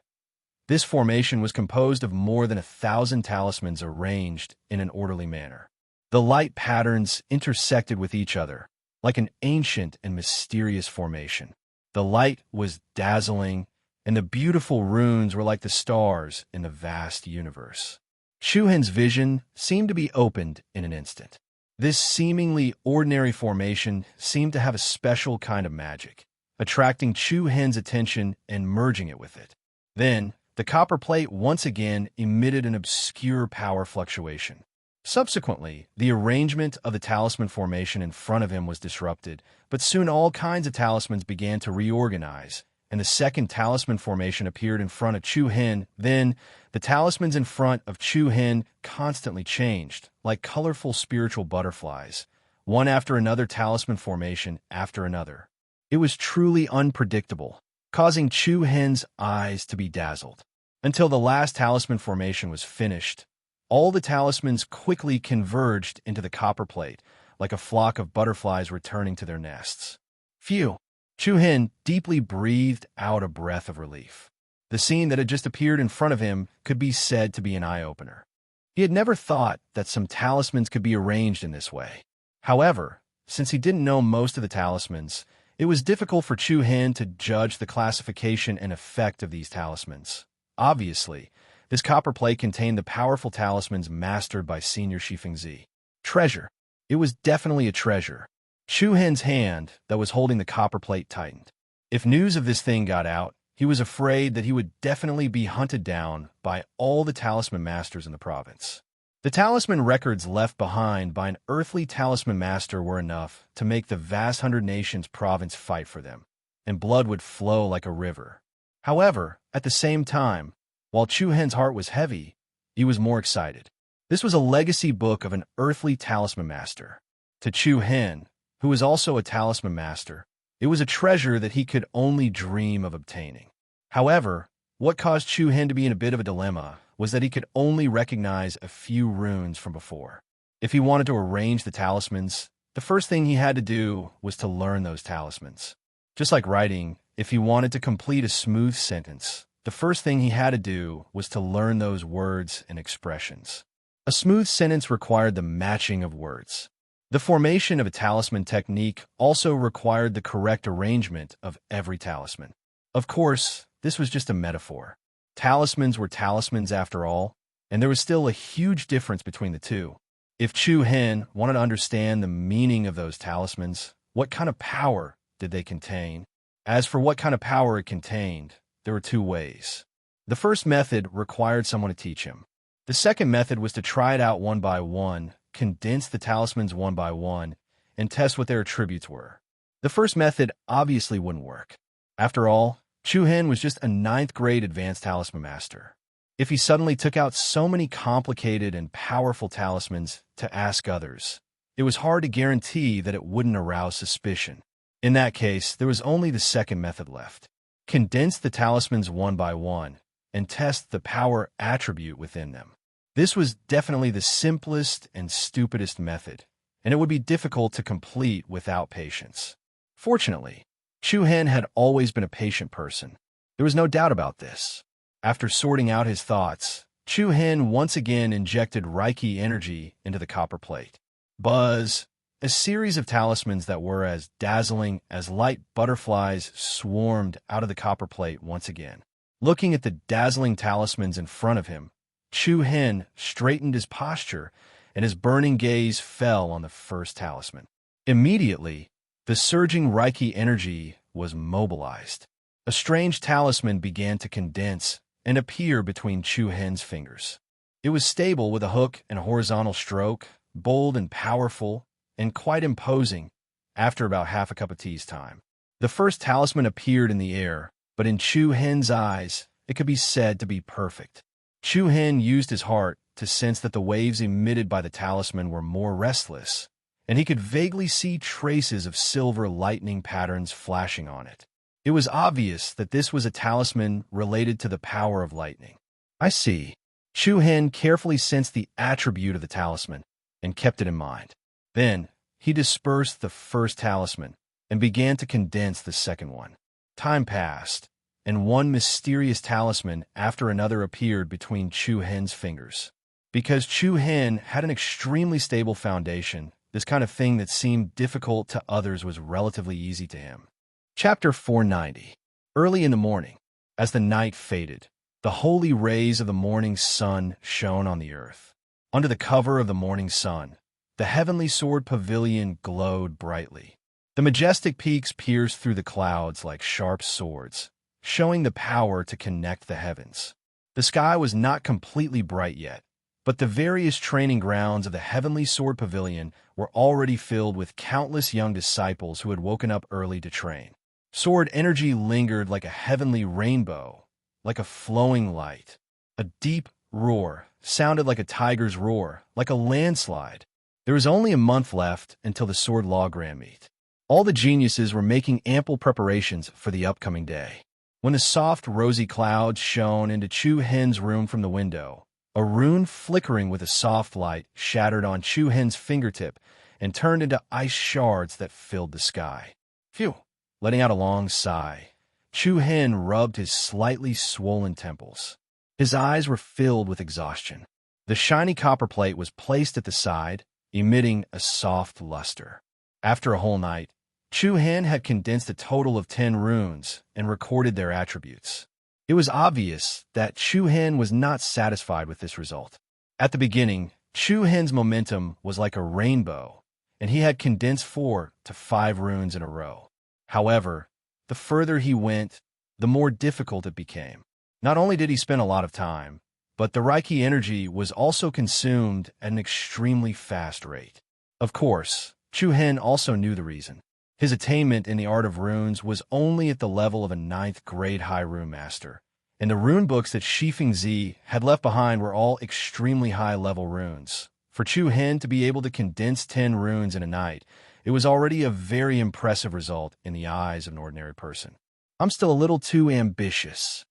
This formation was composed of more than 1,000 talismans arranged in an orderly manner. The light patterns intersected with each other, like an ancient and mysterious formation. The light was dazzling, and the beautiful runes were like the stars in the vast universe. Chu Hen's vision seemed to be opened in an instant. This seemingly ordinary formation seemed to have a special kind of magic, attracting Chu Hen's attention and merging it with it. Then, the copper plate once again emitted an obscure power fluctuation. Subsequently, the arrangement of the talisman formation in front of him was disrupted, but soon all kinds of talismans began to reorganize, and the second talisman formation appeared in front of Chu Hen. Then, the talismans in front of Chu Hen constantly changed, like colorful spiritual butterflies, one after another talisman formation after another. It was truly unpredictable, causing Chu Hen's eyes to be dazzled. Until the last talisman formation was finished, all the talismans quickly converged into the copper plate, like a flock of butterflies returning to their nests. Phew! Chu Hen deeply breathed out a breath of relief. The scene that had just appeared in front of him could be said to be an eye-opener. He had never thought that some talismans could be arranged in this way. However, since he didn't know most of the talismans, it was difficult for Chu Hen to judge the classification and effect of these talismans. Obviously, this copper plate contained the powerful talismans mastered by Senior Shi Fengzi. Treasure. It was definitely a treasure. Chu Hen's hand that was holding the copper plate tightened. If news of this thing got out, he was afraid that he would definitely be hunted down by all the talisman masters in the province. The talisman records left behind by an earthly talisman master were enough to make the vast 100 Nations province fight for them, and blood would flow like a river. However, at the same time, while Chu Hen's heart was heavy, he was more excited. This was a legacy book of an earthly talisman master. To Chu Hen, who was also a talisman master, it was a treasure that he could only dream of obtaining. However, what caused Chu Hen to be in a bit of a dilemma was that he could only recognize a few runes from before. If he wanted to arrange the talismans, the first thing he had to do was to learn those talismans. Just like writing, if he wanted to complete a smooth sentence, the first thing he had to do was to learn those words and expressions. A smooth sentence required the matching of words. The formation of a talisman technique also required the correct arrangement of every talisman. Of course, this was just a metaphor. Talismans were talismans after all, and there was still a huge difference between the two. If Chu Hen wanted to understand the meaning of those talismans, what kind of power did they contain? As for what kind of power it contained, there were two ways. The first method required someone to teach him. The second method was to try it out one by one, condense the talismans one by one, and test what their attributes were. The first method obviously wouldn't work. After all, Chu Hen was just a 9th grade advanced talisman master. If he suddenly took out so many complicated and powerful talismans to ask others, it was hard to guarantee that it wouldn't arouse suspicion. In that case, there was only the second method left. Condense the talismans one by one, and test the power attribute within them. This was definitely the simplest and stupidest method, and it would be difficult to complete without patience. Fortunately, Chu Hen had always been a patient person. There was no doubt about this. After sorting out his thoughts, Chu Hen once again injected Reiki energy into the copper plate. Buzz! A series of talismans that were as dazzling as light butterflies swarmed out of the copper plate once again. Looking at the dazzling talismans in front of him, Chu Hen straightened his posture, and his burning gaze fell on the first talisman. Immediately, the surging Reiki energy was mobilized. A strange talisman began to condense and appear between Chu Hen's fingers. It was stable with a hook and a horizontal stroke, bold and powerful, and quite imposing after about half a cup of tea's time. The first talisman appeared in the air, but in Chu Hen's eyes, it could be said to be perfect. Chu Hen used his heart to sense that the waves emitted by the talisman were more restless, and he could vaguely see traces of silver lightning patterns flashing on it. It was obvious that this was a talisman related to the power of lightning. I see. Chu Hen carefully sensed the attribute of the talisman and kept it in mind. Then, he dispersed the first talisman and began to condense the second one. Time passed, and one mysterious talisman after another appeared between Chu Hen's fingers. Because Chu Hen had an extremely stable foundation, this kind of thing that seemed difficult to others was relatively easy to him. Chapter 490. Early in the morning, as the night faded, the holy rays of the morning sun shone on the earth. Under the cover of the morning sun, the heavenly sword pavilion glowed brightly. The majestic peaks pierced through the clouds like sharp swords, showing the power to connect the heavens. The sky was not completely bright yet, but the various training grounds of the heavenly sword pavilion were already filled with countless young disciples who had woken up early to train. Sword energy lingered like a heavenly rainbow, like a flowing light. A deep roar sounded like a tiger's roar, like a landslide. There was only a month left until the sword law grand meet. All the geniuses were making ample preparations for the upcoming day. When the soft, rosy clouds shone into Chu Hen's room from the window, a rune flickering with a soft light shattered on Chu Hen's fingertip and turned into ice shards that filled the sky. Phew! Letting out a long sigh, Chu Hen rubbed his slightly swollen temples. His eyes were filled with exhaustion. The shiny copper plate was placed at the side, emitting a soft luster. After a whole night, Chu Hen had condensed a total of 10 runes and recorded their attributes. It was obvious that Chu Hen was not satisfied with this result. At the beginning, Chu Hen's momentum was like a rainbow, and he had condensed 4 to 5 runes in a row. However, the further he went, the more difficult it became. Not only did he spend a lot of time, but the Reiki energy was also consumed at an extremely fast rate. Of course, Chu Hen also knew the reason. His attainment in the art of runes was only at the level of a 9th grade high rune master, and the rune books that Shifeng Zi had left behind were all extremely high-level runes. For Chu Hen to be able to condense 10 runes in a night, it was already a very impressive result in the eyes of an ordinary person. I'm still a little too ambitious.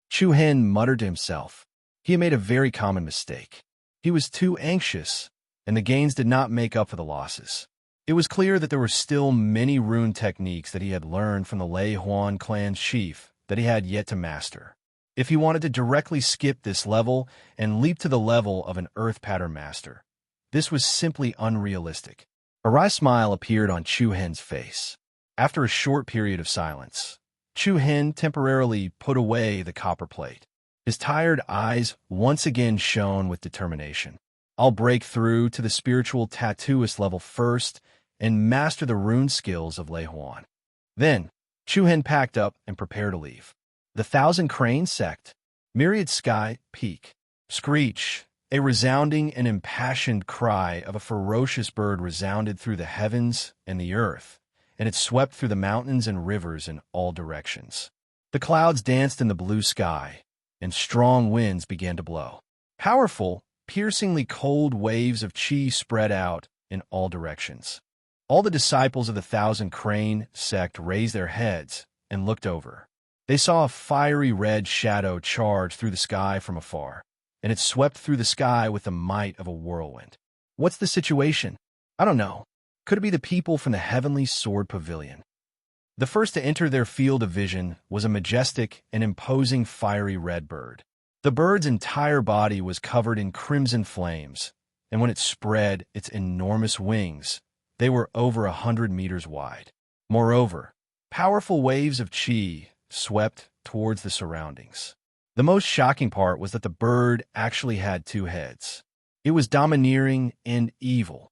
Chu Hen muttered to himself. He had made a very common mistake. He was too anxious, and the gains did not make up for the losses. It was clear that there were still many rune techniques that he had learned from the Lei Huan clan's chief that he had yet to master. If he wanted to directly skip this level and leap to the level of an earth pattern master, this was simply unrealistic. A wry smile appeared on Chu Hen's face. After a short period of silence, Chu Hen temporarily put away the copper plate. His tired eyes once again shone with determination. I'll break through to the spiritual tattooist level first and master the rune skills of Lei Huan. Then, Chu Hen packed up and prepared to leave. The Thousand Crane Sect, Myriad Sky Peak, Screech, a resounding and impassioned cry of a ferocious bird resounded through the heavens and the earth, and it swept through the mountains and rivers in all directions. The clouds danced in the blue sky, and strong winds began to blow. Powerful, piercingly cold waves of chi spread out in all directions. All the disciples of the Thousand Crane sect raised their heads and looked over. They saw a fiery red shadow charge through the sky from afar, and it swept through the sky with the might of a whirlwind. What's the situation? I don't know. Could it be the people from the Heavenly Sword Pavilion? The first to enter their field of vision was a majestic and imposing fiery red bird. The bird's entire body was covered in crimson flames, and when it spread its enormous wings, they were over 100 meters wide. Moreover, powerful waves of chi swept towards the surroundings. The most shocking part was that the bird actually had 2 heads. It was domineering and evil.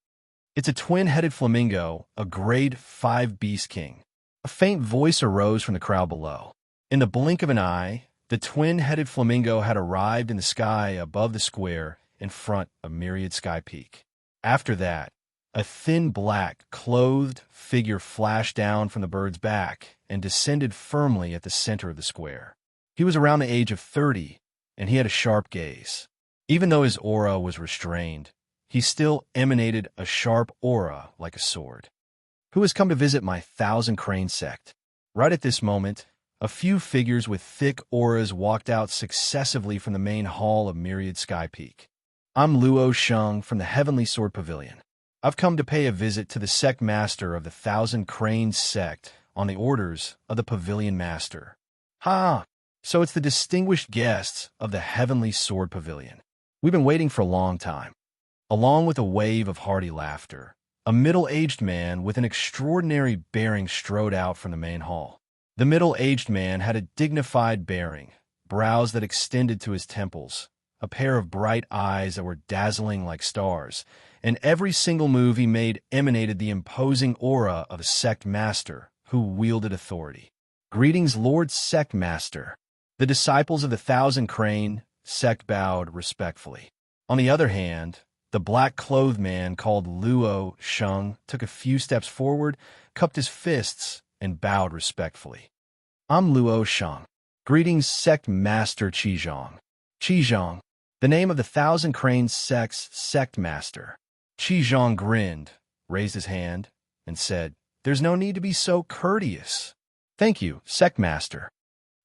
It's a twin-headed flamingo, a grade 5 beast king. A faint voice arose from the crowd below. In the blink of an eye, the twin-headed flamingo had arrived in the sky above the square in front of Myriad Sky Peak. After that, a thin black, clothed figure flashed down from the bird's back and descended firmly at the center of the square. He was around the age of 30, and he had a sharp gaze. Even though his aura was restrained, he still emanated a sharp aura like a sword. Who has come to visit my Thousand Crane sect? Right at this moment, a few figures with thick auras walked out successively from the main hall of Myriad Sky Peak. I'm Luo Sheng from the Heavenly Sword Pavilion. I've come to pay a visit to the sect master of the Thousand Cranes sect on the orders of the Pavilion Master. Ha! So it's the distinguished guests of the Heavenly Sword Pavilion. We've been waiting for a long time. Along with a wave of hearty laughter, a middle-aged man with an extraordinary bearing strode out from the main hall. The middle-aged man had a dignified bearing, brows that extended to his temples, a pair of bright eyes that were dazzling like stars, and every single move he made emanated the imposing aura of a sect master who wielded authority. Greetings, Lord Sect Master. The disciples of the Thousand Crane sect bowed respectfully. On the other hand, the black-clothed man called Luo Sheng took a few steps forward, cupped his fists, and bowed respectfully. I'm Luo Sheng. Greetings, Sect Master Qizhong. Qizhong, the name of the Thousand Cranes sect's sect master. Qizhong grinned, raised his hand, and said, "There's no need to be so courteous." "Thank you, sect master."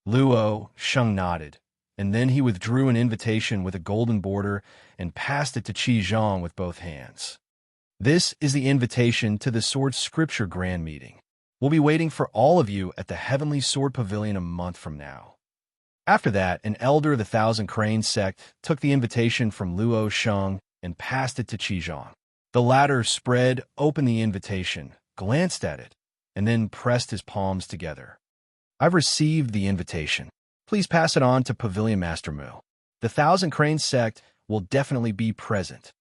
Luo Sheng nodded, and then he withdrew an invitation with a golden border and passed it to Qizhong with both hands. "This is the invitation to the Sword Scripture Grand Meeting. We'll be waiting for all of you at the Heavenly Sword Pavilion a month from now." After that, an elder of the Thousand Cranes sect took the invitation from Luo Sheng and passed it to Qizhong. The latter spread open the invitation, glanced at it, and then pressed his palms together. "I've received the invitation. Please pass it on to Pavilion Master Mu. The Thousand Cranes sect will definitely be present."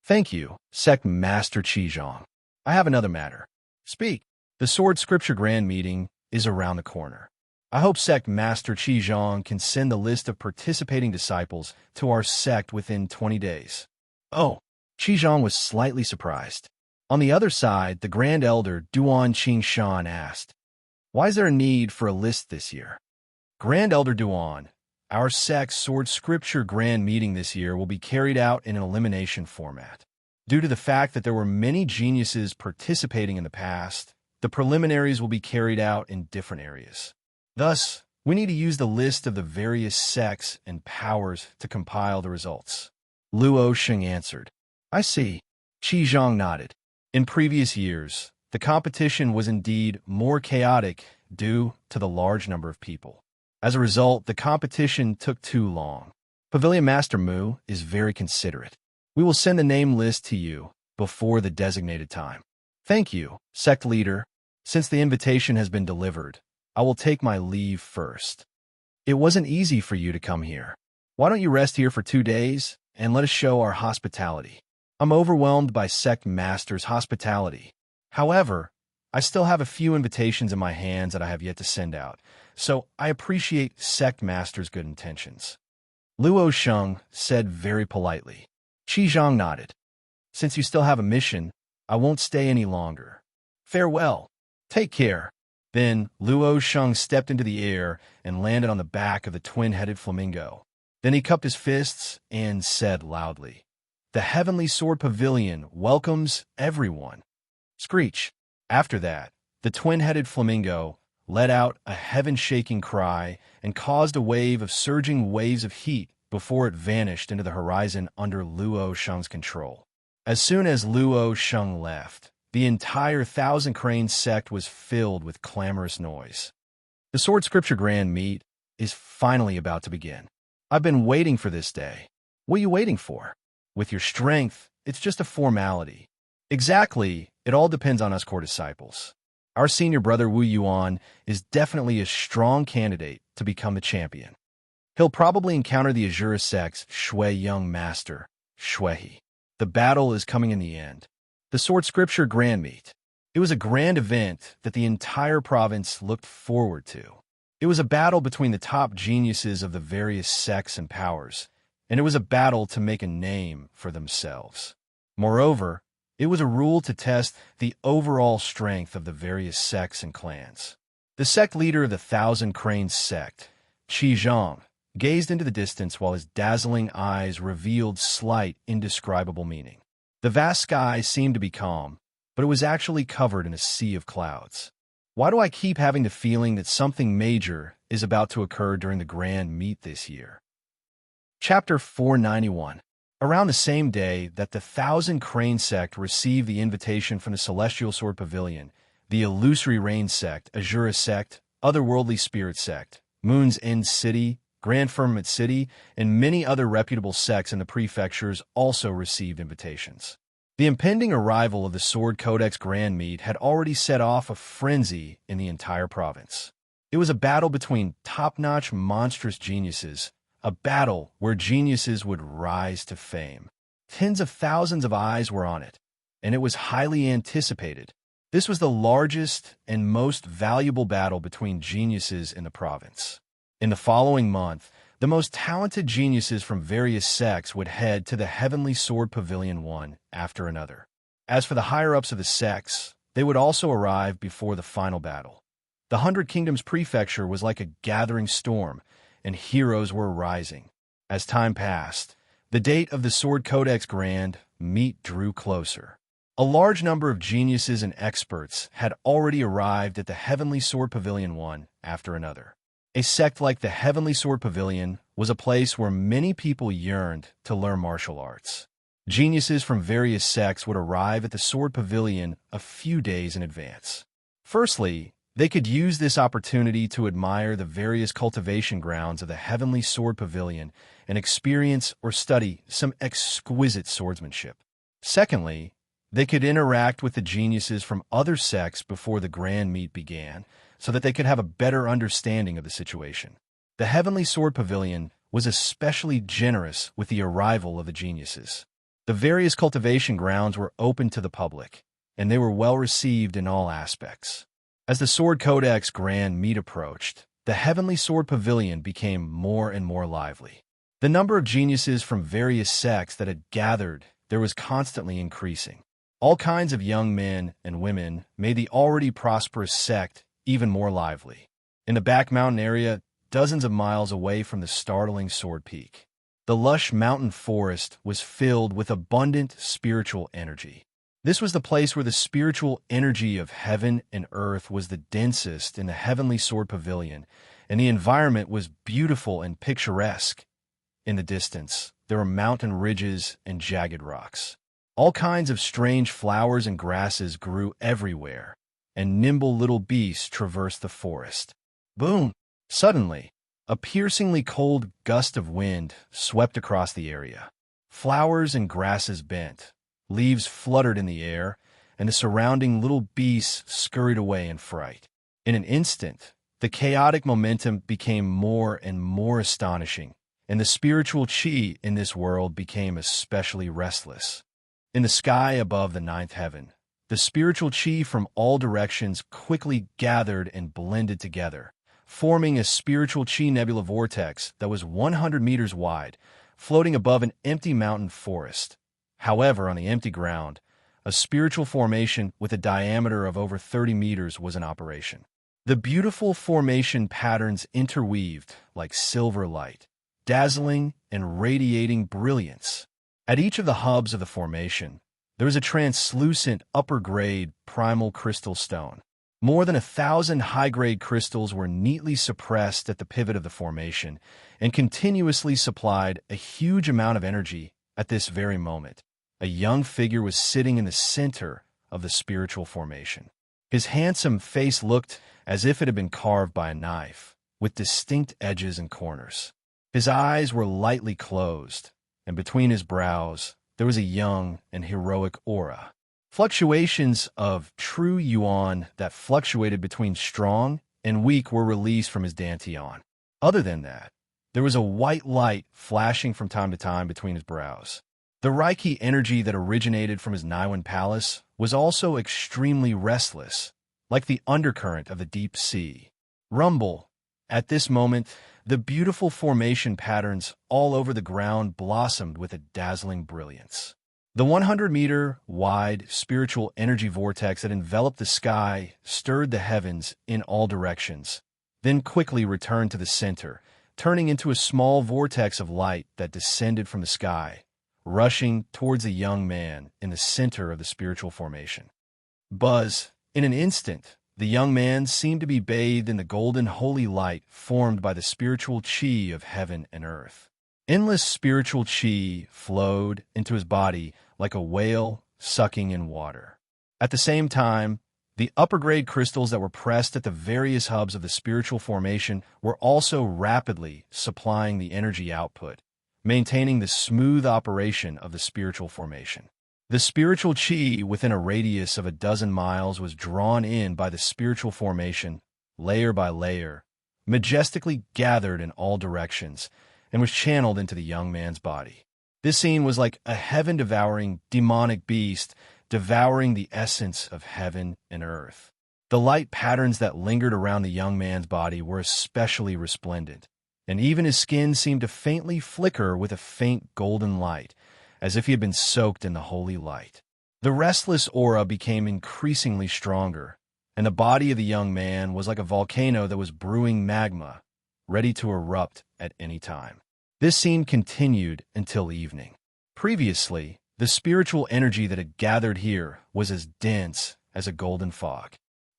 "Thank you, Sect Master Qizhong. I have another matter." "Speak." "The Sword Scripture Grand Meeting is around the corner. I hope Sect Master Qizhong can send the list of participating disciples to our sect within 20 days. "Oh." Qizhong was slightly surprised. On the other side, the Grand Elder Duan Qingshan asked, "Why is there a need for a list this year?" "Grand Elder Duan, our sect's Sword Scripture Grand Meeting this year will be carried out in an elimination format. Due to the fact that there were many geniuses participating in the past, the preliminaries will be carried out in different areas. Thus, we need to use the list of the various sects and powers to compile the results." Luo Sheng answered. "I see." Qizhong nodded. In previous years, the competition was indeed more chaotic due to the large number of people. As a result, the competition took too long. Pavilion Master Mu is very considerate. We will send the name list to you before the designated time. "Thank you, sect leader. Since the invitation has been delivered, I will take my leave first. It wasn't easy for you to come here. Why don't you rest here for 2 days and let us show our hospitality? I'm overwhelmed by Sect Master's hospitality. However, I still have a few invitations in my hands that I have yet to send out, so I appreciate Sect Master's good intentions." Luo Sheng said very politely. Qizhong nodded. "Since you still have a mission, I won't stay any longer. Farewell. Take care." Then Luo Sheng stepped into the air and landed on the back of the twin-headed flamingo. Then he cupped his fists and said loudly, "The Heavenly Sword Pavilion welcomes everyone." Screech. After that, the twin-headed flamingo let out a heaven-shaking cry and caused a wave of surging waves of heat before it vanished into the horizon under Luo Sheng's control. As soon as Luo Sheng left, the entire Thousand Crane sect was filled with clamorous noise. The Sword Scripture Grand Meet is finally about to begin. I've been waiting for this day. What are you waiting for? With your strength, it's just a formality. Exactly, it all depends on us core disciples. Our senior brother Wu Yuan is definitely a strong candidate to become the champion. He'll probably encounter the Azura sect's Shui Young Master, Shui. The battle is coming in the end. The Sword Scripture Grand Meet. It was a grand event that the entire province looked forward to. It was a battle between the top geniuses of the various sects and powers, and it was a battle to make a name for themselves. Moreover, it was a rule to test the overall strength of the various sects and clans. The sect leader of the Thousand Cranes sect, Qi Zhang, gazed into the distance while his dazzling eyes revealed slight, indescribable meaning. The vast sky seemed to be calm, but it was actually covered in a sea of clouds. Why do I keep having the feeling that something major is about to occur during the Grand Meet this year? Chapter 491. Around the same day that the Thousand Crane sect received the invitation from the Celestial Sword Pavilion, the Illusory Rain sect, Azura sect, Otherworldly Spirit sect, Moon's End City, Grand Firmament City, and many other reputable sects in the prefectures also received invitations. The impending arrival of the Sword Codex Grand Meet had already set off a frenzy in the entire province. It was a battle between top-notch monstrous geniuses, a battle where geniuses would rise to fame. Tens of thousands of eyes were on it, and it was highly anticipated. This was the largest and most valuable battle between geniuses in the province. In the following month, the most talented geniuses from various sects would head to the Heavenly Sword Pavilion one after another. As for the higher-ups of the sects, they would also arrive before the final battle. The 100 Kingdoms Prefecture was like a gathering storm, and heroes were rising. As time passed, the date of the Sword Codex Grand Meet drew closer. A large number of geniuses and experts had already arrived at the Heavenly Sword Pavilion one after another. A sect like the Heavenly Sword Pavilion was a place where many people yearned to learn martial arts. Geniuses from various sects would arrive at the Sword Pavilion a few days in advance. Firstly, they could use this opportunity to admire the various cultivation grounds of the Heavenly Sword Pavilion and experience or study some exquisite swordsmanship. Secondly, they could interact with the geniuses from other sects before the Grand Meet began, so that they could have a better understanding of the situation. The Heavenly Sword Pavilion was especially generous with the arrival of the geniuses. The various cultivation grounds were open to the public, and they were well received in all aspects. As the Sword Codex Grand Meet approached, the Heavenly Sword Pavilion became more and more lively. The number of geniuses from various sects that had gathered there was constantly increasing. All kinds of young men and women made the already prosperous sect even more lively. In the back mountain area, dozens of miles away from the startling Sword Peak, the lush mountain forest was filled with abundant spiritual energy. This was the place where the spiritual energy of heaven and earth was the densest in the Heavenly Sword Pavilion, and the environment was beautiful and picturesque. In the distance, there were mountain ridges and jagged rocks. All kinds of strange flowers and grasses grew everywhere, and nimble little beasts traversed the forest. Boom! Suddenly, a piercingly cold gust of wind swept across the area. Flowers and grasses bent, leaves fluttered in the air, and the surrounding little beasts scurried away in fright. In an instant, the chaotic momentum became more and more astonishing, and the spiritual chi in this world became especially restless. In the sky above the ninth heaven, the spiritual chi from all directions quickly gathered and blended together, forming a spiritual chi nebula vortex that was 100 meters wide, floating above an empty mountain forest. However, on the empty ground, a spiritual formation with a diameter of over 30 meters was in operation. The beautiful formation patterns interweaved like silver light, dazzling and radiating brilliance. At each of the hubs of the formation, there was a translucent upper-grade primal crystal stone. More than 1,000 high-grade crystals were neatly suppressed at the pivot of the formation and continuously supplied a huge amount of energy at this very moment. A young figure was sitting in the center of the spiritual formation. His handsome face looked as if it had been carved by a knife, with distinct edges and corners. His eyes were lightly closed, and between his brows there was a young and heroic aura. Fluctuations of true yuan that fluctuated between strong and weak were released from his dantian. Other than that, there was a white light flashing from time to time between his brows. The Reiki energy that originated from his Niwen palace was also extremely restless, like the undercurrent of the deep sea. Rumble, At this moment, the beautiful formation patterns all over the ground blossomed with a dazzling brilliance. The 100-meter wide spiritual energy vortex that enveloped the sky stirred the heavens in all directions, then quickly returned to the center, turning into a small vortex of light that descended from the sky, rushing towards a young man in the center of the spiritual formation. Buzz, in an instant, the young man seemed to be bathed in the golden holy light formed by the spiritual chi of heaven and earth. Endless spiritual chi flowed into his body like a whale sucking in water. At the same time, the upper-grade crystals that were pressed at the various hubs of the spiritual formation were also rapidly supplying the energy output, maintaining the smooth operation of the spiritual formation. The spiritual chi within a radius of a dozen miles was drawn in by the spiritual formation, layer by layer, majestically gathered in all directions, and was channeled into the young man's body. This scene was like a heaven-devouring demonic beast devouring the essence of heaven and earth. The light patterns that lingered around the young man's body were especially resplendent, and even his skin seemed to faintly flicker with a faint golden light, as if he had been soaked in the holy light. The restless aura became increasingly stronger, and the body of the young man was like a volcano that was brewing magma, ready to erupt at any time. This scene continued until evening. Previously, the spiritual energy that had gathered here was as dense as a golden fog,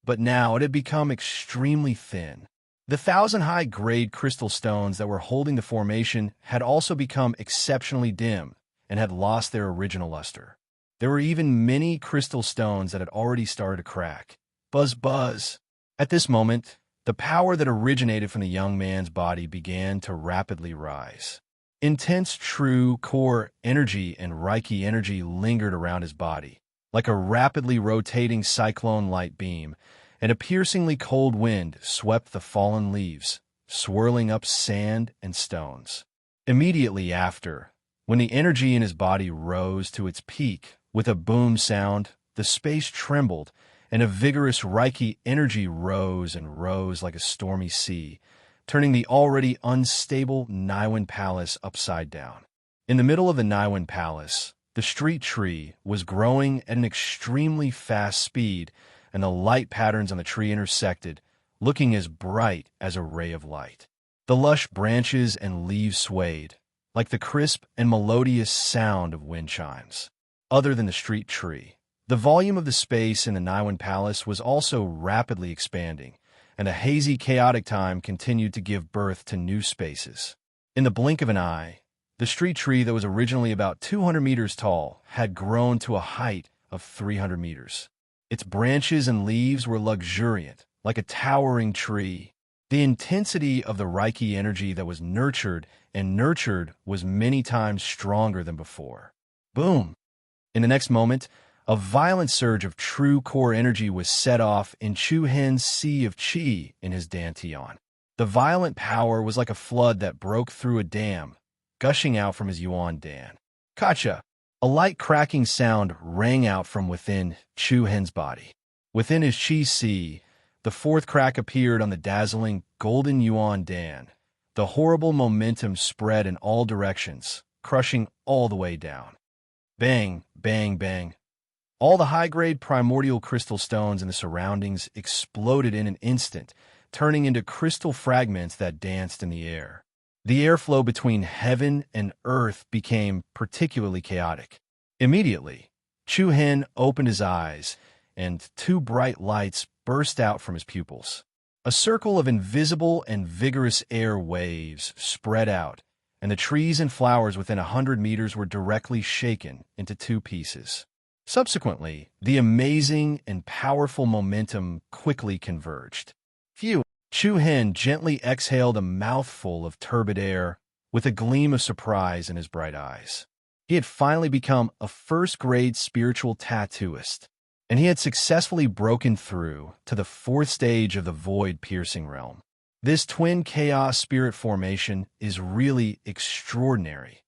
but now it had become extremely thin. The 1,000-high-grade crystal stones that were holding the formation had also become exceptionally dim and had lost their original luster. There were even many crystal stones that had already started to crack. Buzz, buzz. At this moment, the power that originated from the young man's body began to rapidly rise. Intense true core energy and Reiki energy lingered around his body, like a rapidly rotating cyclone light beam, and a piercingly cold wind swept the fallen leaves, swirling up sand and stones. Immediately after, when the energy in his body rose to its peak with a boom sound, the space trembled, and a vigorous Reiki energy rose and rose like a stormy sea, turning the already unstable Niwen Palace upside down. In the middle of the Niwen Palace, the street tree was growing at an extremely fast speed, and the light patterns on the tree intersected, looking as bright as a ray of light. The lush branches and leaves swayed, like the crisp and melodious sound of wind chimes. Other than the street tree, the volume of the space in the Niwen Palace was also rapidly expanding, and a hazy, chaotic time continued to give birth to new spaces. In the blink of an eye, the street tree that was originally about 200 meters tall had grown to a height of 300 meters. Its branches and leaves were luxuriant, like a towering tree. The intensity of the Reiki energy that was nurtured was many times stronger than before. Boom! In the next moment, a violent surge of true core energy was set off in Chu Hen's sea of chi in his dantian. The violent power was like a flood that broke through a dam, gushing out from his yuan dan. Kacha! A light cracking sound rang out from within Chu Hen's body. Within his chi sea, the fourth crack appeared on the dazzling golden yuan dan. The horrible momentum spread in all directions, crushing all the way down. Bang, bang, bang. All the high-grade primordial crystal stones in the surroundings exploded in an instant, turning into crystal fragments that danced in the air. The airflow between heaven and earth became particularly chaotic. Immediately, Chu Hen opened his eyes, and two bright lights burst out from his pupils. A circle of invisible and vigorous air waves spread out, and the trees and flowers within 100 meters were directly shaken into two pieces. Subsequently, the amazing and powerful momentum quickly converged. Phew! Chu Hen gently exhaled a mouthful of turbid air with a gleam of surprise in his bright eyes. He had finally become a first-grade spiritual tattooist, and he had successfully broken through to the fourth stage of the void-piercing realm. This twin chaos spirit formation is really extraordinary.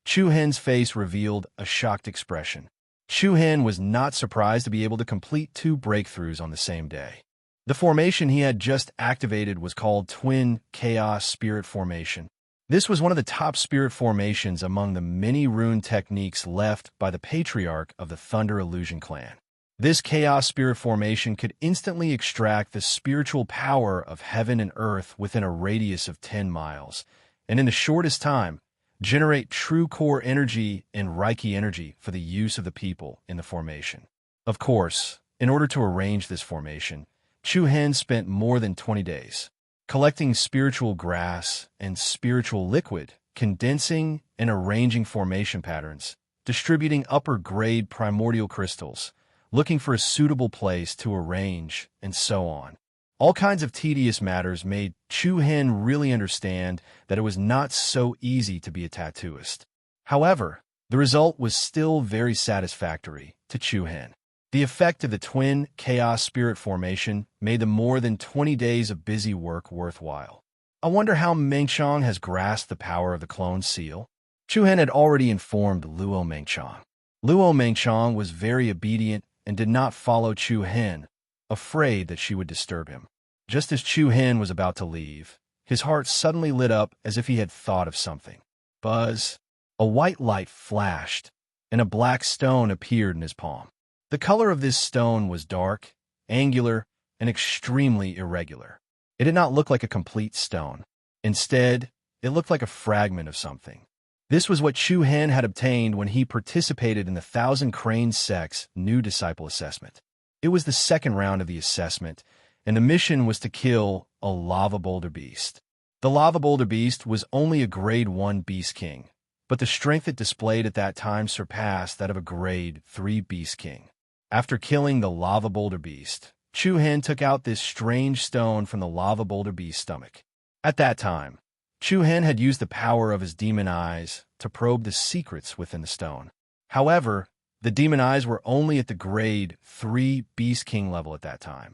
Chu Hen's face revealed a shocked expression. Chu Hen was not surprised to be able to complete two breakthroughs on the same day. The formation he had just activated was called Twin Chaos Spirit Formation. This was one of the top spirit formations among the many rune techniques left by the patriarch of the Thunder Illusion clan. This Chaos Spirit Formation could instantly extract the spiritual power of heaven and earth within a radius of 10 miles, and in the shortest time, generate true core energy and Reiki energy for the use of the people in the formation. Of course, in order to arrange this formation, Chu Hen spent more than 20 days collecting spiritual grass and spiritual liquid, condensing and arranging formation patterns, distributing upper-grade primordial crystals, looking for a suitable place to arrange, and so on. All kinds of tedious matters made Chu Hen really understand that it was not so easy to be a tattooist. However, the result was still very satisfactory to Chu Hen. The effect of the Twin Chaos Spirit Formation made the more than 20 days of busy work worthwhile. I wonder how Mengchong has grasped the power of the clone seal. Chu Hen had already informed Luo Mengchong. Luo Mengchong was very obedient and did not follow Chu Hen, afraid that she would disturb him. Just as Chu Hen was about to leave, his heart suddenly lit up as if he had thought of something. Buzz! A white light flashed, and a black stone appeared in his palm. The color of this stone was dark, angular, and extremely irregular. It did not look like a complete stone. Instead, it looked like a fragment of something. This was what Chu Hen had obtained when he participated in the Thousand Cranes Sect's new disciple assessment. It was the second round of the assessment, and the mission was to kill a lava boulder beast. The lava boulder beast was only a grade 1 beast king, but the strength it displayed at that time surpassed that of a grade 3 beast king. After killing the lava boulder beast, Chu Hen took out this strange stone from the lava boulder beast's stomach. At that time, Chu Hen had used the power of his demon eyes to probe the secrets within the stone. However, the demon eyes were only at the grade 3 beast king level at that time.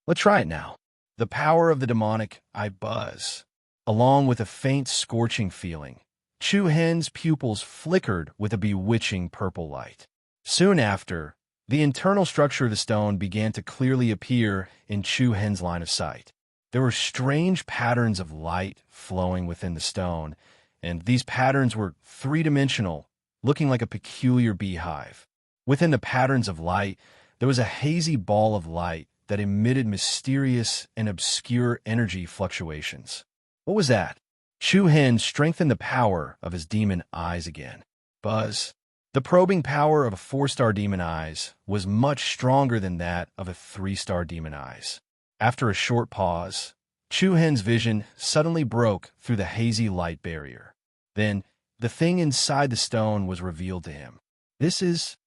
Let's try it now. The power of the demonic eye buzz. Along with a faint scorching feeling, Chu Hen's pupils flickered with a bewitching purple light. Soon after, the internal structure of the stone began to clearly appear in Chu Hen's line of sight. There were strange patterns of light flowing within the stone, and these patterns were three-dimensional, looking like a peculiar beehive. Within the patterns of light, there was a hazy ball of light that emitted mysterious and obscure energy fluctuations. What was that? Chu Hen strengthened the power of his demon eyes again. Buzz. The probing power of a 4-star demon eyes was much stronger than that of a 3-star demon eyes. After a short pause, Chu Hen's vision suddenly broke through the hazy light barrier. Then, the thing inside the stone was revealed to him. This is...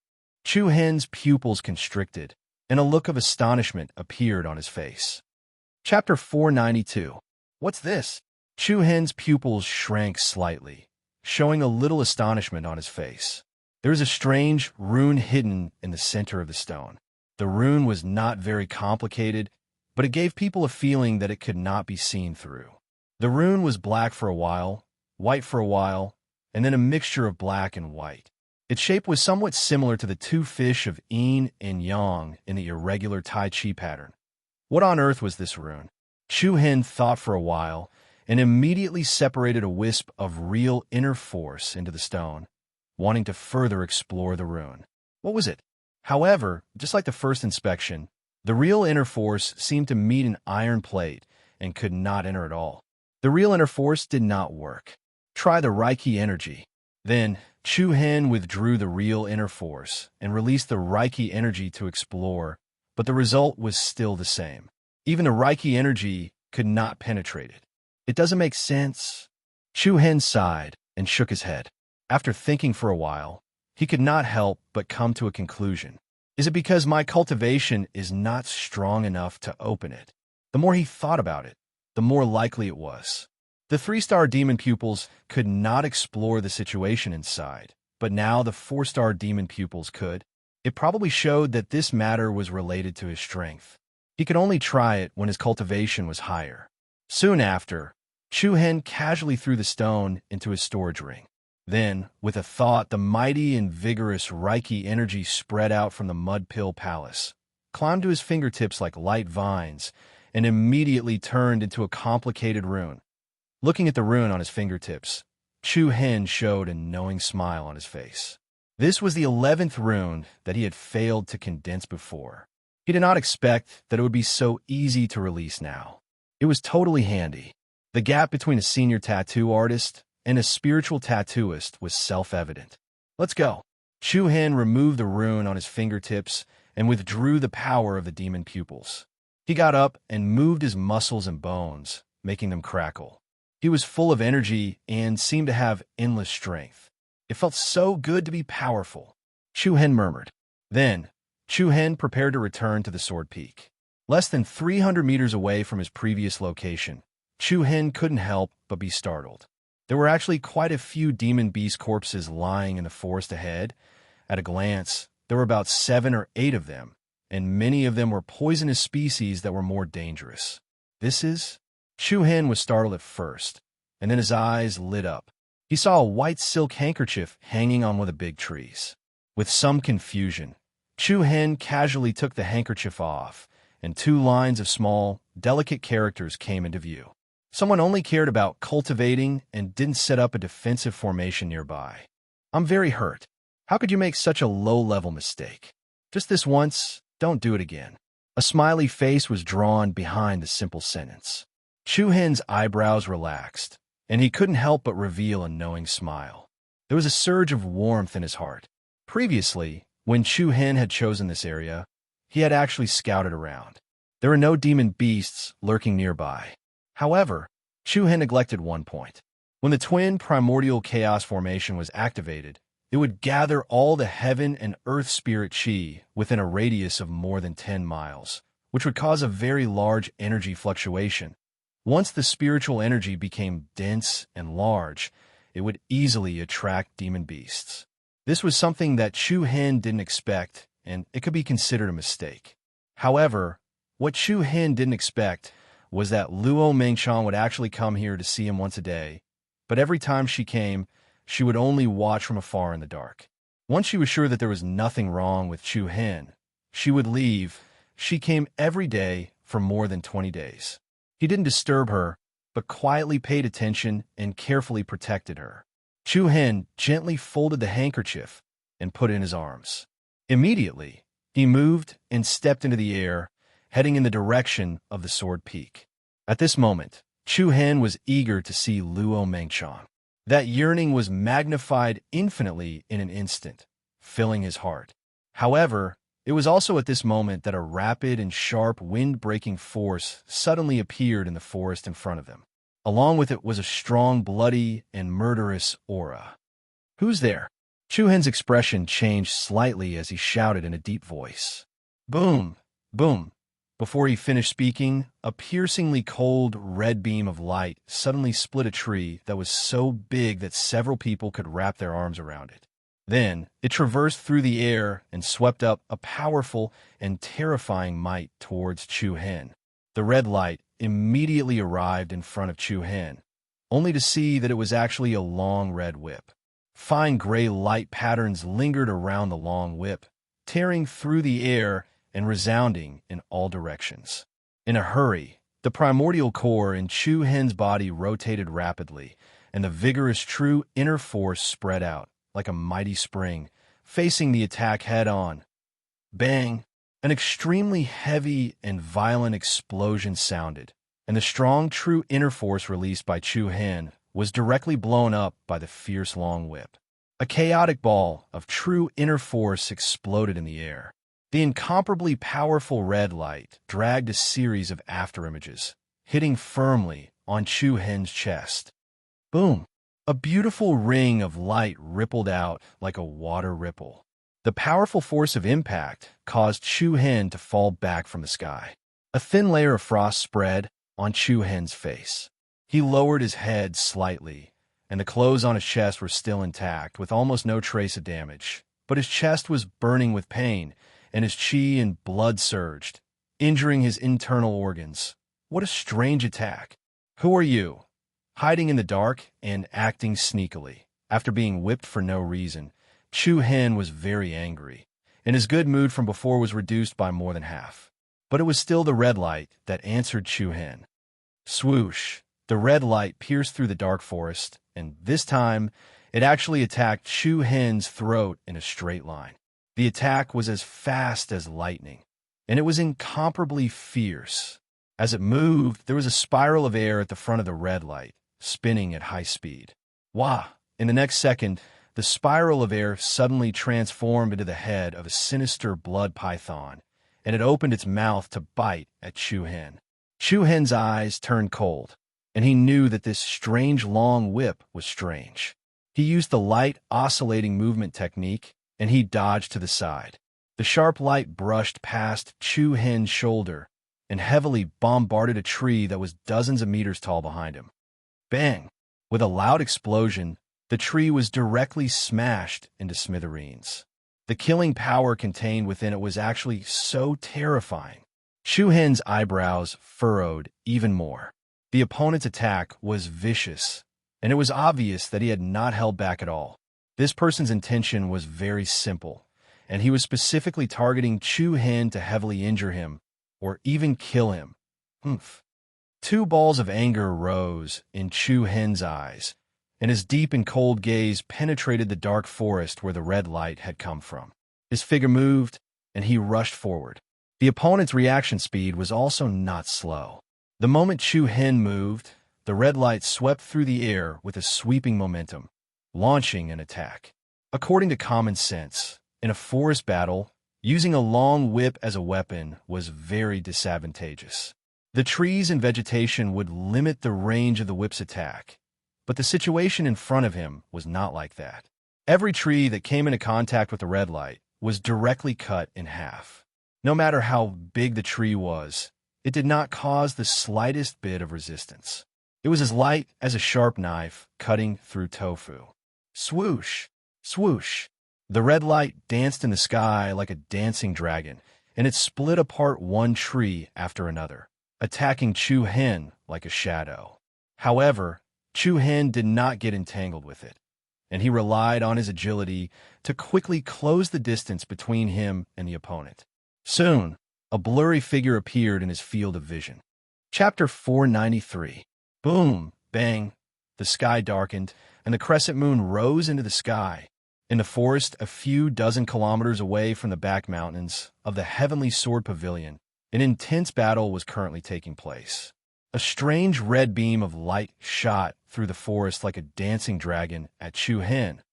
Chu Hen's pupils constricted, and a look of astonishment appeared on his face. Chapter 492. What's this? Chu Hen's pupils shrank slightly, showing a little astonishment on his face. There was a strange rune hidden in the center of the stone. The rune was not very complicated, but it gave people a feeling that it could not be seen through. The rune was black for a while, white for a while, and then a mixture of black and white. Its shape was somewhat similar to the two fish of yin and yang in the irregular Tai Chi pattern. What on earth was this rune? Chu Hen thought for a while and immediately separated a wisp of real inner force into the stone, wanting to further explore the rune. What was it? However, just like the first inspection, the real inner force seemed to meet an iron plate and could not enter at all. The real inner force did not work. Try the Reiki energy. Then, Chu Hen withdrew the real inner force and released the Reiki energy to explore, but the result was still the same. Even the Reiki energy could not penetrate it. It doesn't make sense. Chu Hen sighed and shook his head. After thinking for a while, he could not help but come to a conclusion. Is it because my cultivation is not strong enough to open it? The more he thought about it, the more likely it was. The 3-star demon pupils could not explore the situation inside, but now the 4-star demon pupils could. It probably showed that this matter was related to his strength. He could only try it when his cultivation was higher. Soon after, Chu Hen casually threw the stone into his storage ring. Then, with a thought, the mighty and vigorous Reiki energy spread out from the Mud Pill Palace, climbed to his fingertips like light vines, and immediately turned into a complicated rune. Looking at the rune on his fingertips, Chu Hen showed a knowing smile on his face. This was the 11th rune that he had failed to condense before. He did not expect that it would be so easy to release now. It was totally handy. The gap between a senior tattoo artist and a spiritual tattooist was self-evident. Let's go. Chu Hen removed the rune on his fingertips and withdrew the power of the demon pupils. He got up and moved his muscles and bones, making them crackle. He was full of energy and seemed to have endless strength. It felt so good to be powerful, Chu Hen murmured. Then, Chu Hen prepared to return to the Sword Peak. Less than 300 meters away from his previous location, Chu Hen couldn't help but be startled. There were actually quite a few demon beast corpses lying in the forest ahead. At a glance, there were about 7 or 8 of them, and many of them were poisonous species that were more dangerous. Chu Hen was startled at first, and then his eyes lit up. He saw a white silk handkerchief hanging on one of the big trees. With some confusion, Chu Hen casually took the handkerchief off, and 2 lines of small, delicate characters came into view. Someone only cared about cultivating and didn't set up a defensive formation nearby. I'm very hurt. How could you make such a low-level mistake? Just this once, don't do it again. A smiley face was drawn behind the simple sentence. Chu Hen's eyebrows relaxed, and he couldn't help but reveal a knowing smile. There was a surge of warmth in his heart. Previously, when Chu Hen had chosen this area, he had actually scouted around. There were no demon beasts lurking nearby. However, Chu Hen neglected one point. When the twin primordial chaos formation was activated, it would gather all the heaven and earth spirit chi within a radius of more than 10 miles, which would cause a very large energy fluctuation. Once the spiritual energy became dense and large, it would easily attract demon beasts. This was something that Chu Hen didn't expect, and it could be considered a mistake. However, what Chu Hen didn't expect was that Luo Mengchan would actually come here to see him once a day, but every time she came, she would only watch from afar in the dark. Once she was sure that there was nothing wrong with Chu Hen, she would leave. She came every day for more than 20 days. He didn't disturb her, but quietly paid attention and carefully protected her. Chu Hen gently folded the handkerchief and put it in his arms. Immediately, he moved and stepped into the air, heading in the direction of the Sword Peak. At this moment, Chu Hen was eager to see Luo Mengchan. That yearning was magnified infinitely in an instant, filling his heart. However, it was also at this moment that a rapid and sharp wind-breaking force suddenly appeared in the forest in front of them. Along with it was a strong, bloody, and murderous aura. "Who's there?" Chu Hen's expression changed slightly as he shouted in a deep voice. Boom! Boom! Before he finished speaking, a piercingly cold red beam of light suddenly split a tree that was so big that several people could wrap their arms around it. Then, it traversed through the air and swept up a powerful and terrifying might towards Chu Hen. The red light immediately arrived in front of Chu Hen, only to see that it was actually a long red whip. Fine gray light patterns lingered around the long whip, tearing through the air and resounding in all directions. In a hurry, the primordial core in Chu Hen's body rotated rapidly, and the vigorous true inner force spread out like a mighty spring, facing the attack head-on. Bang! An extremely heavy and violent explosion sounded, and the strong true inner force released by Chu Hen was directly blown up by the fierce long whip. A chaotic ball of true inner force exploded in the air. The incomparably powerful red light dragged a series of afterimages, hitting firmly on Chu Hen's chest. Boom! A beautiful ring of light rippled out like a water ripple. The powerful force of impact caused Chu Hen to fall back from the sky. A thin layer of frost spread on Chu Hen's face. He lowered his head slightly, and the clothes on his chest were still intact, with almost no trace of damage. But his chest was burning with pain, and his chi and blood surged, injuring his internal organs. What a strange attack. Who are you? Hiding in the dark and acting sneakily. After being whipped for no reason, Chu Hen was very angry, and his good mood from before was reduced by more than half. But it was still the red light that answered Chu Hen. Swoosh! The red light pierced through the dark forest, and this time, it actually attacked Chu Hen's throat in a straight line. The attack was as fast as lightning, and it was incomparably fierce. As it moved, there was a spiral of air at the front of the red light, spinning at high speed. Wah! In the next second, the spiral of air suddenly transformed into the head of a sinister blood python, and it opened its mouth to bite at Chu Hen. Chu Hen's eyes turned cold, and he knew that this strange long whip was strange. He used the light oscillating movement technique, and he dodged to the side. The sharp light brushed past Chu Hen's shoulder and heavily bombarded a tree that was dozens of meters tall behind him. Bang! With a loud explosion, the tree was directly smashed into smithereens. The killing power contained within it was actually so terrifying. Chu Hen's eyebrows furrowed even more. The opponent's attack was vicious, and it was obvious that he had not held back at all. This person's intention was very simple, and he was specifically targeting Chu Hen to heavily injure him, or even kill him. Humph. Two balls of anger rose in Chu Hen's eyes, and his deep and cold gaze penetrated the dark forest where the red light had come from. His figure moved, and he rushed forward. The opponent's reaction speed was also not slow. The moment Chu Hen moved, the red light swept through the air with a sweeping momentum, launching an attack. According to common sense, in a forest battle, using a long whip as a weapon was very disadvantageous. The trees and vegetation would limit the range of the whip's attack, but the situation in front of him was not like that. Every tree that came into contact with the red light was directly cut in half. No matter how big the tree was, it did not cause the slightest bit of resistance. It was as light as a sharp knife cutting through tofu. Swoosh! Swoosh! The red light danced in the sky like a dancing dragon, and it split apart one tree after another, attacking Chu Hen like a shadow. However, Chu Hen did not get entangled with it, and he relied on his agility to quickly close the distance between him and the opponent. Soon, a blurry figure appeared in his field of vision. Chapter 493. Boom! Bang! The sky darkened, and the crescent moon rose into the sky. In the forest, a few dozen kilometers away from the back mountains of the Heavenly Sword Pavilion, an intense battle was currently taking place. A strange red beam of light shot through the forest like a dancing dragon at Chu Hen.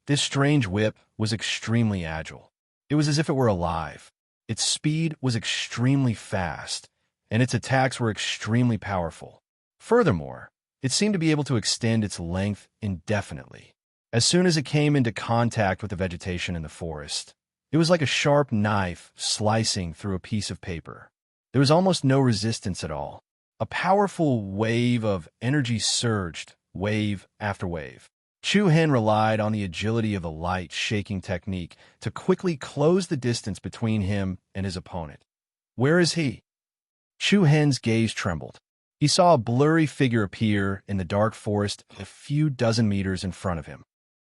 This strange whip was extremely agile. It was as if it were alive. Its speed was extremely fast, and its attacks were extremely powerful. Furthermore, it seemed to be able to extend its length indefinitely. As soon as it came into contact with the vegetation in the forest, it was like a sharp knife slicing through a piece of paper. There was almost no resistance at all. A powerful wave of energy surged, wave after wave. Chu Hen relied on the agility of the light shaking technique to quickly close the distance between him and his opponent. Where is he? Chu Hen's gaze trembled. He saw a blurry figure appear in the dark forest a few dozen meters in front of him.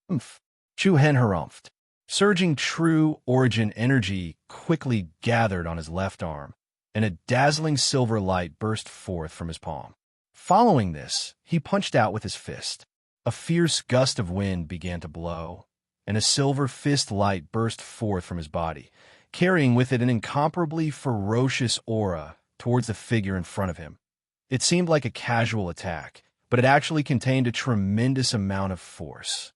Humph! Chu Hen harumphed. Surging true origin energy quickly gathered on his left arm, and a dazzling silver light burst forth from his palm. Following this, he punched out with his fist. A fierce gust of wind began to blow, and a silver fist light burst forth from his body, carrying with it an incomparably ferocious aura towards the figure in front of him. It seemed like a casual attack, but it actually contained a tremendous amount of force.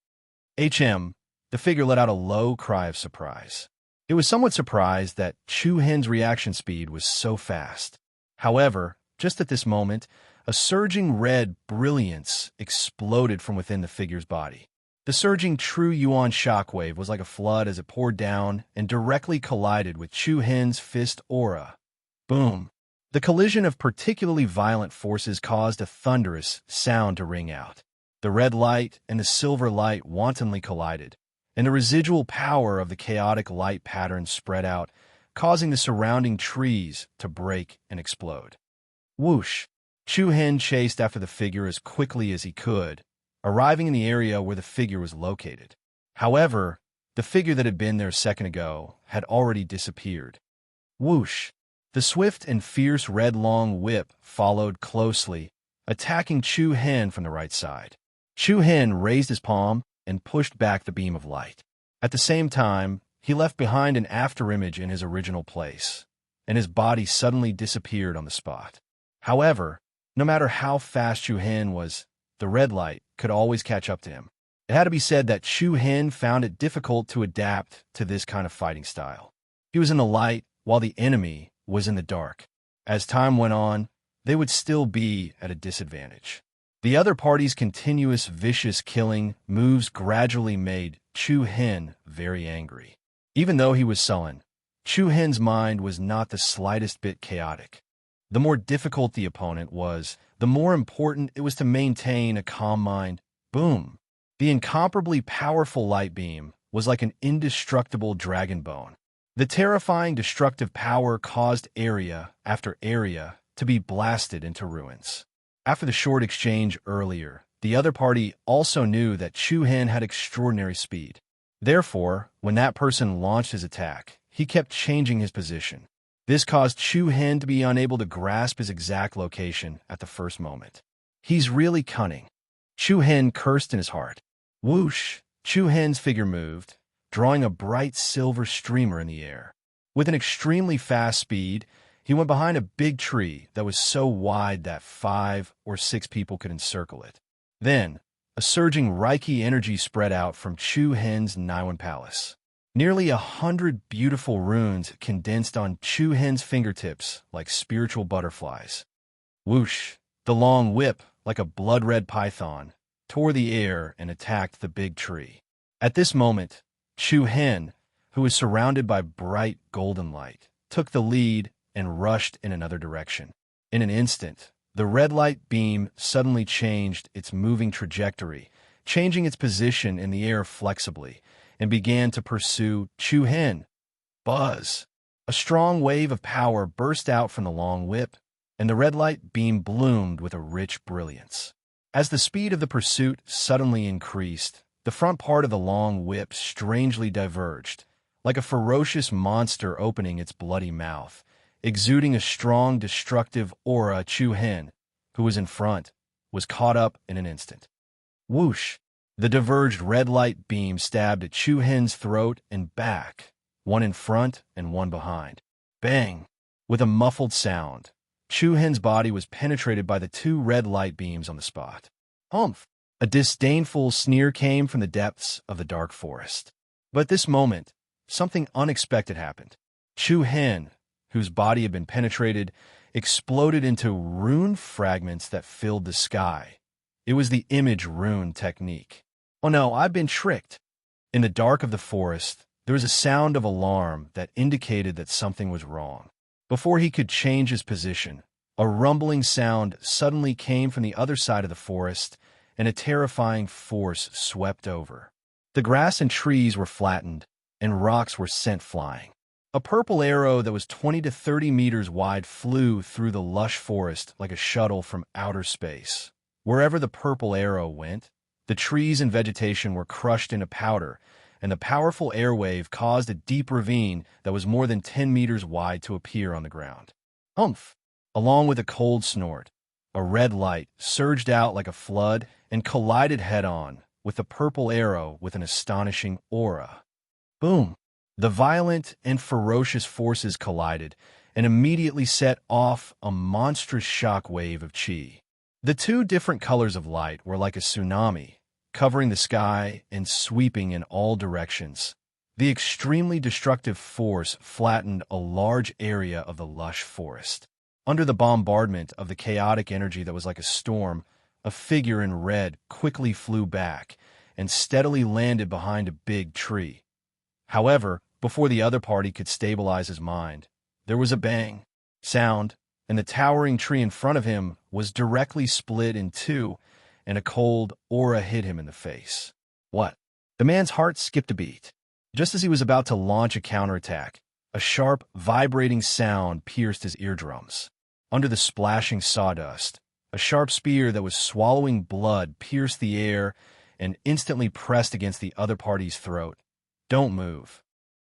The figure let out a low cry of surprise. It was somewhat surprised that Chu Hen's reaction speed was so fast. However, just at this moment, a surging red brilliance exploded from within the figure's body. The surging true yuan shockwave was like a flood as it poured down and directly collided with Chu Hen's fist aura. Boom! The collision of particularly violent forces caused a thunderous sound to ring out. The red light and the silver light wantonly collided, and the residual power of the chaotic light pattern spread out, causing the surrounding trees to break and explode. Whoosh! Chu Hen chased after the figure as quickly as he could, arriving in the area where the figure was located. However, The figure that had been there a second ago had already disappeared. Whoosh! The swift and fierce red long whip followed closely, attacking Chu Hen from the right side. Chu Hen raised his palm and pushed back the beam of light. At the same time, he left behind an afterimage in his original place, and his body suddenly disappeared on the spot. However, no matter how fast Chu Hen was, the red light could always catch up to him. It had to be said that Chu Hen found it difficult to adapt to this kind of fighting style. He was in the light while the enemy was in the dark. As time went on, they would still be at a disadvantage. The other party's continuous vicious killing moves gradually made Chu Hen very angry. Even though he was sullen, Chu Hen's mind was not the slightest bit chaotic. The more difficult the opponent was, the more important it was to maintain a calm mind. Boom! The incomparably powerful light beam was like an indestructible dragon bone. The terrifying destructive power caused area after area to be blasted into ruins. After the short exchange earlier, the other party also knew that Chu Hen had extraordinary speed. Therefore, when that person launched his attack, he kept changing his position. This caused Chu Hen to be unable to grasp his exact location at the first moment. He's really cunning. Chu Hen cursed in his heart. Whoosh! Chu Hen's figure moved, drawing a bright silver streamer in the air. With an extremely fast speed, he went behind a big tree that was so wide that 5 or 6 people could encircle it. Then, a surging Reiki energy spread out from Chu Hen's Niwen Palace. Nearly 100 beautiful runes condensed on Chu Hen's fingertips like spiritual butterflies. Whoosh! The long whip, like a blood-red python, tore the air and attacked the big tree. At this moment, Chu Hen, who was surrounded by bright golden light, took the lead and rushed in another direction. In an instant, the red light beam suddenly changed its moving trajectory, changing its position in the air flexibly, and began to pursue Chu Hen. Buzz! A strong wave of power burst out from the long whip, and the red light beam bloomed with a rich brilliance. As the speed of the pursuit suddenly increased, the front part of the long whip strangely diverged, like a ferocious monster opening its bloody mouth, exuding a strong destructive aura. Chu Hen, who was in front, was caught up in an instant. Whoosh! The diverged red light beam stabbed at Chu Hen's throat and back, one in front and one behind. Bang! With a muffled sound, Chu Hen's body was penetrated by the 2 red light beams on the spot. Humph! A disdainful sneer came from the depths of the dark forest. But at this moment, something unexpected happened. Chu Hen, whose body had been penetrated, exploded into rune fragments that filled the sky. It was the image rune technique. Oh no, I've been tricked. In the dark of the forest, there was a sound of alarm that indicated that something was wrong. Before he could change his position, a rumbling sound suddenly came from the other side of the forest, and a terrifying force swept over. The grass and trees were flattened, and rocks were sent flying. A purple arrow that was 20 to 30 meters wide flew through the lush forest like a shuttle from outer space. Wherever the purple arrow went, the trees and vegetation were crushed into powder, and the powerful airwave caused a deep ravine that was more than 10 meters wide to appear on the ground. Humph! Along with a cold snort, a red light surged out like a flood and collided head-on with the purple arrow with an astonishing aura. Boom! The violent and ferocious forces collided and immediately set off a monstrous shock wave of chi. The 2 different colors of light were like a tsunami, covering the sky and sweeping in all directions. The extremely destructive force flattened a large area of the lush forest. Under the bombardment of the chaotic energy that was like a storm, a figure in red quickly flew back and steadily landed behind a big tree. However, before the other party could stabilize his mind, there was a bang sound, and the towering tree in front of him was directly split in 2, and a cold aura hit him in the face. What? The man's heart skipped a beat. Just as he was about to launch a counterattack, a sharp, vibrating sound pierced his eardrums. Under the splashing sawdust, a sharp spear that was swallowing blood pierced the air and instantly pressed against the other party's throat. Don't move.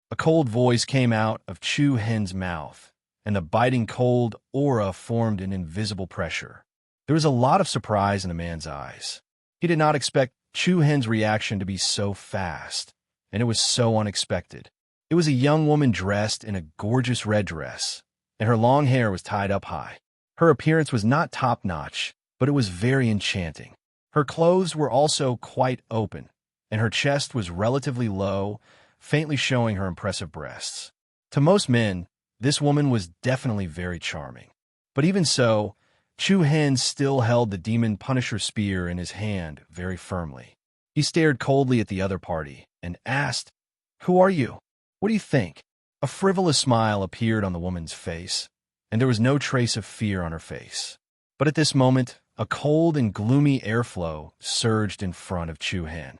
A cold voice came out of Chu Hen's mouth, and the biting cold aura formed an invisible pressure. There was a lot of surprise in the man's eyes. He did not expect Chu Hen's reaction to be so fast, and it was so unexpected. It was a young woman dressed in a gorgeous red dress, and her long hair was tied up high. Her appearance was not top-notch, but it was very enchanting. Her clothes were also quite open, and her chest was relatively low, faintly showing her impressive breasts. To most men, this woman was definitely very charming. But even so, Chu Hen still held the demon Punisher spear in his hand very firmly. He stared coldly at the other party and asked, "Who are you? What do you think?" A frivolous smile appeared on the woman's face, and there was no trace of fear on her face. But at this moment, a cold and gloomy airflow surged in front of Chu Hen.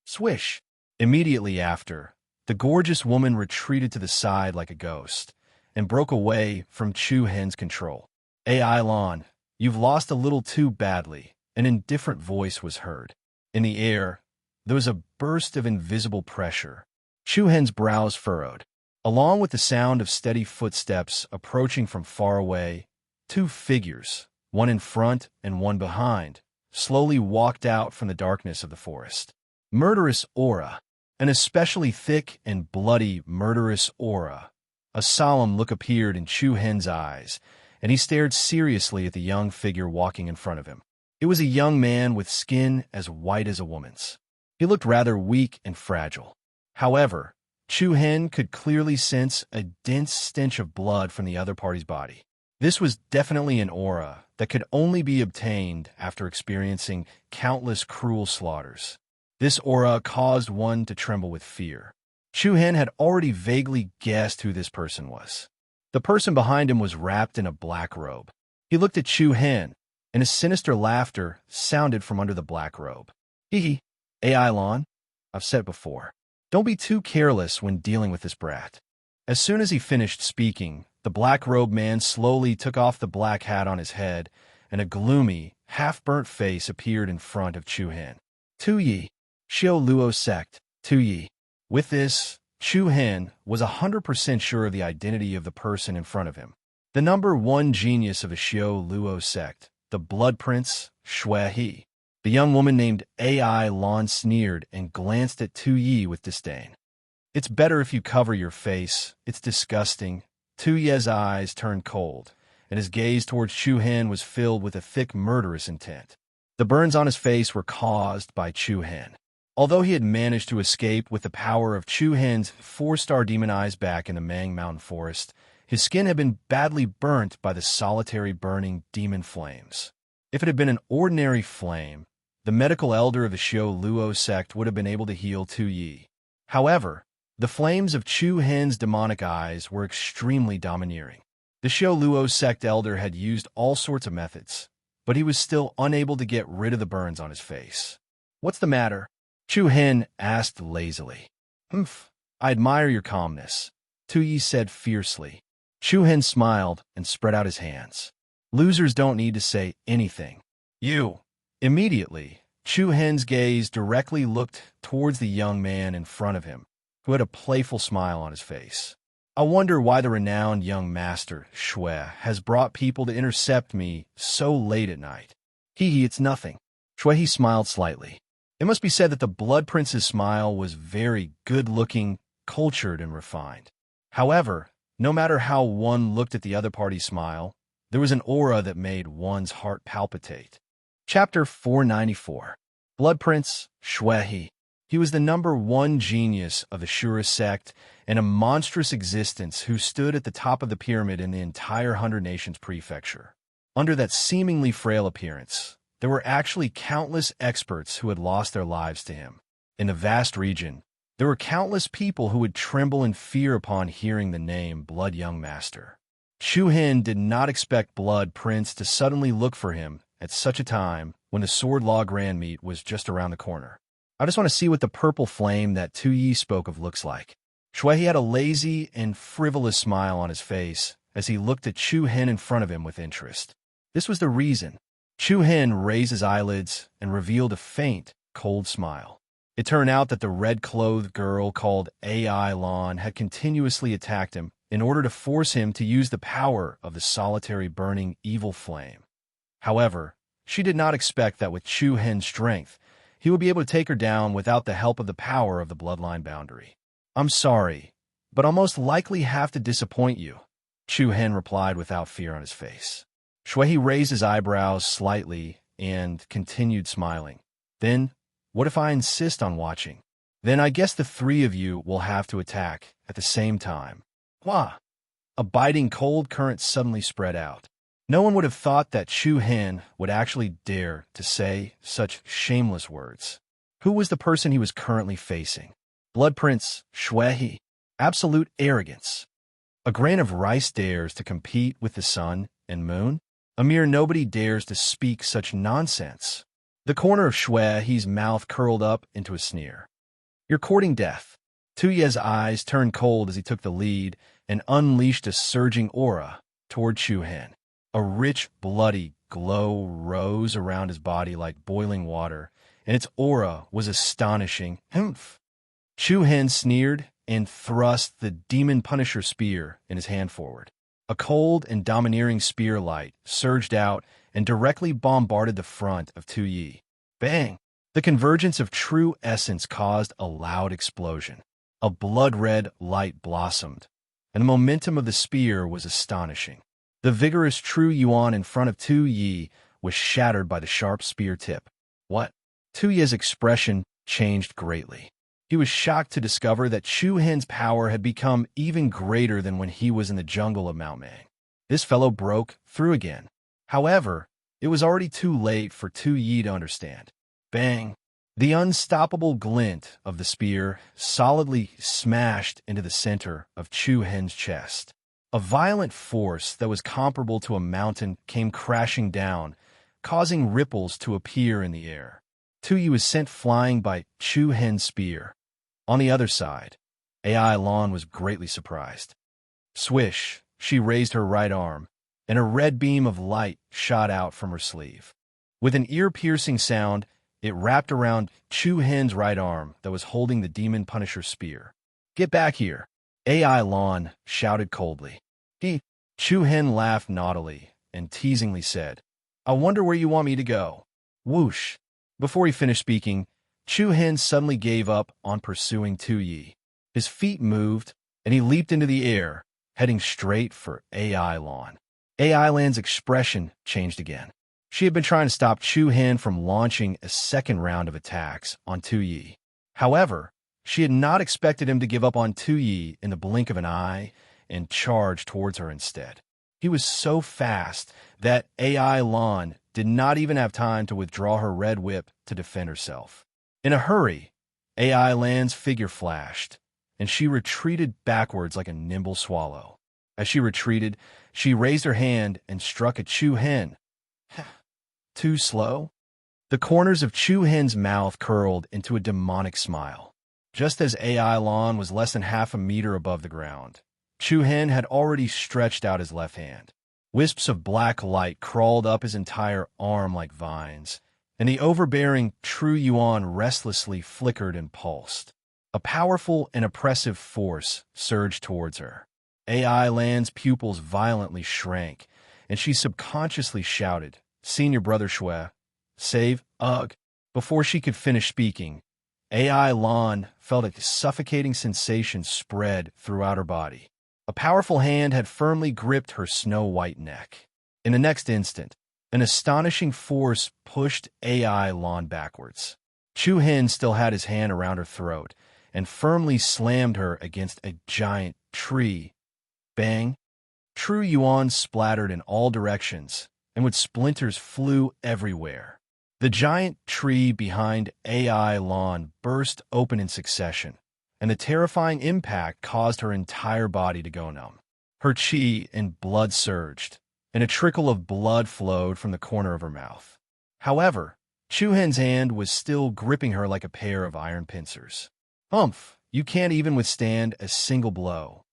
Swish! Immediately after, the gorgeous woman retreated to the side like a ghost and broke away from Chu Hen's control. "AI Lon, you've lost a little too badly," an indifferent voice was heard. In the air, there was a burst of invisible pressure. Chu Hen's brows furrowed. Along with the sound of steady footsteps approaching from far away, two figures, one in front and one behind, slowly walked out from the darkness of the forest. Murderous aura, an especially thick and bloody murderous aura. A solemn look appeared in Chu Hen's eyes, and he stared seriously at the young figure walking in front of him. It was a young man with skin as white as a woman's. He looked rather weak and fragile. However, Chu Hen could clearly sense a dense stench of blood from the other party's body. This was definitely an aura that could only be obtained after experiencing countless cruel slaughters. This aura caused one to tremble with fear. Chu Hen had already vaguely guessed who this person was. The person behind him was wrapped in a black robe. He looked at Chu Hen, and a sinister laughter sounded from under the black robe. "Hee hee, AI Lon, I've said it before. Don't be too careless when dealing with this brat." As soon as he finished speaking, the black-robed man slowly took off the black hat on his head, and a gloomy, half-burnt face appeared in front of Chu Hen. "Tu Yi, Xiao Luo sect, Tu Yi." With this, Chu Hen was 100% sure of the identity of the person in front of him. The number one genius of the Xiao Luo sect, the Blood Prince, Shui He. The young woman named AI Lon sneered and glanced at Tu Yi with disdain. "It's better if you cover your face. It's disgusting." Tu Yi's eyes turned cold, and his gaze towards Chu Hen was filled with a thick murderous intent. The burns on his face were caused by Chu Hen. Although he had managed to escape with the power of Chu Hen's 4-star demon eyes back in the Mang Mountain Forest, his skin had been badly burnt by the solitary burning demon flames. If it had been an ordinary flame, the medical elder of the Xiao Luo sect would have been able to heal Tu Yi. However, the flames of Chu Hen's demonic eyes were extremely domineering. The Xiao Luo sect elder had used all sorts of methods, but he was still unable to get rid of the burns on his face. "What's the matter?" Chu Hen asked lazily. "Humph, I admire your calmness," Tu Yi said fiercely. Chu Hen smiled and spread out his hands. "Losers don't need to say anything. You." Immediately, Chu Hen's gaze directly looked towards the young man in front of him, who had a playful smile on his face. "I wonder why the renowned young master, Shui, has brought people to intercept me so late at night." "Hee, it's nothing." Shui smiled slightly. It must be said that the Blood Prince's smile was very good-looking, cultured, and refined. However, no matter how one looked at the other party's smile, there was an aura that made one's heart palpitate. Chapter 494. Blood Prince, Shui He. He was the number one genius of the Shura sect and a monstrous existence who stood at the top of the pyramid in the entire 100 Nations prefecture. Under that seemingly frail appearance, there were actually countless experts who had lost their lives to him. In the vast region, there were countless people who would tremble in fear upon hearing the name Blood Young Master. Chu Hen did not expect Blood Prince to suddenly look for him at such a time when the Sword Law Grand Meet was just around the corner. "I just want to see what the purple flame that Tu Yi spoke of looks like." Shui had a lazy and frivolous smile on his face as he looked at Chu Hen in front of him with interest. This was the reason. Chu Hen raised his eyelids and revealed a faint, cold smile. It turned out that the red-clothed girl called AI Lon had continuously attacked him in order to force him to use the power of the solitary burning evil flame. However, she did not expect that with Chu Hen's strength, he would be able to take her down without the help of the power of the bloodline boundary. "I'm sorry, but I'll most likely have to disappoint you," Chu Hen replied without fear on his face. Shui raised his eyebrows slightly and continued smiling. "Then, what if I insist on watching? Then I guess the three of you will have to attack at the same time." Wah! A biting cold current suddenly spread out. No one would have thought that Chu Hen would actually dare to say such shameless words. Who was the person he was currently facing? Blood Prince Shui. Absolute arrogance. A grain of rice dares to compete with the sun and moon? A mere nobody dares to speak such nonsense. The corner of Shui's mouth curled up into a sneer. "You're courting death." Tuye's eyes turned cold as he took the lead and unleashed a surging aura toward Chu Hen. A rich, bloody glow rose around his body like boiling water, and its aura was astonishing. Humph! Chu Hen sneered and thrust the Demon Punisher spear in his hand forward. A cold and domineering spear light surged out and directly bombarded the front of Tuyi. Bang! The convergence of true essence caused a loud explosion. A blood-red light blossomed, and the momentum of the spear was astonishing. The vigorous True Yuan in front of Tu Yi was shattered by the sharp spear tip. What? Tu Yi's expression changed greatly. He was shocked to discover that Chu Hen's power had become even greater than when he was in the jungle of Mount Mang. This fellow broke through again. However, it was already too late for Tu Yi to understand. Bang! The unstoppable glint of the spear solidly smashed into the center of Chu Hen's chest. A violent force that was comparable to a mountain came crashing down, causing ripples to appear in the air. Tu Yi was sent flying by Chu Hen's spear. On the other side, AI Lon was greatly surprised. Swish, she raised her right arm, and a red beam of light shot out from her sleeve. With an ear-piercing sound, it wrapped around Chu Hen's right arm that was holding the Demon Punisher spear. "Get back here!" AI Lon shouted coldly. Chu Hen laughed naughtily and teasingly said, "I wonder where you want me to go." Whoosh! Before he finished speaking, Chu Hen suddenly gave up on pursuing Tu Yi. His feet moved, and he leaped into the air, heading straight for AI Lon. AI Lan's expression changed again. She had been trying to stop Chu Hen from launching a second round of attacks on Tu Yi. However, she had not expected him to give up on Tu Yi in the blink of an eye and charge towards her instead. He was so fast that AI Lon did not even have time to withdraw her red whip to defend herself. In a hurry, AI Lan's figure flashed, and she retreated backwards like a nimble swallow. As she retreated, she raised her hand and struck at Chu Hen. Too slow? The corners of Chu Hen's mouth curled into a demonic smile. Just as AI Lon was less than half a meter above the ground, Chu Hen had already stretched out his left hand. Wisps of black light crawled up his entire arm like vines, and the overbearing True Yuan restlessly flickered and pulsed. A powerful and oppressive force surged towards her. AI Lan's pupils violently shrank, and she subconsciously shouted, "Senior Brother Shui, save, ugh." Before she could finish speaking, AI Lon felt a suffocating sensation spread throughout her body. A powerful hand had firmly gripped her snow-white neck. In the next instant, an astonishing force pushed AI Lon backwards. Chu Hen still had his hand around her throat and firmly slammed her against a giant tree. Bang! True Yuan splattered in all directions, and with splinters flew everywhere. The giant tree behind AI Lon burst open in succession, and the terrifying impact caused her entire body to go numb. Her chi and blood surged, and a trickle of blood flowed from the corner of her mouth. However, Chu Hen's hand was still gripping her like a pair of iron pincers. "Humph, you can't even withstand a single blow."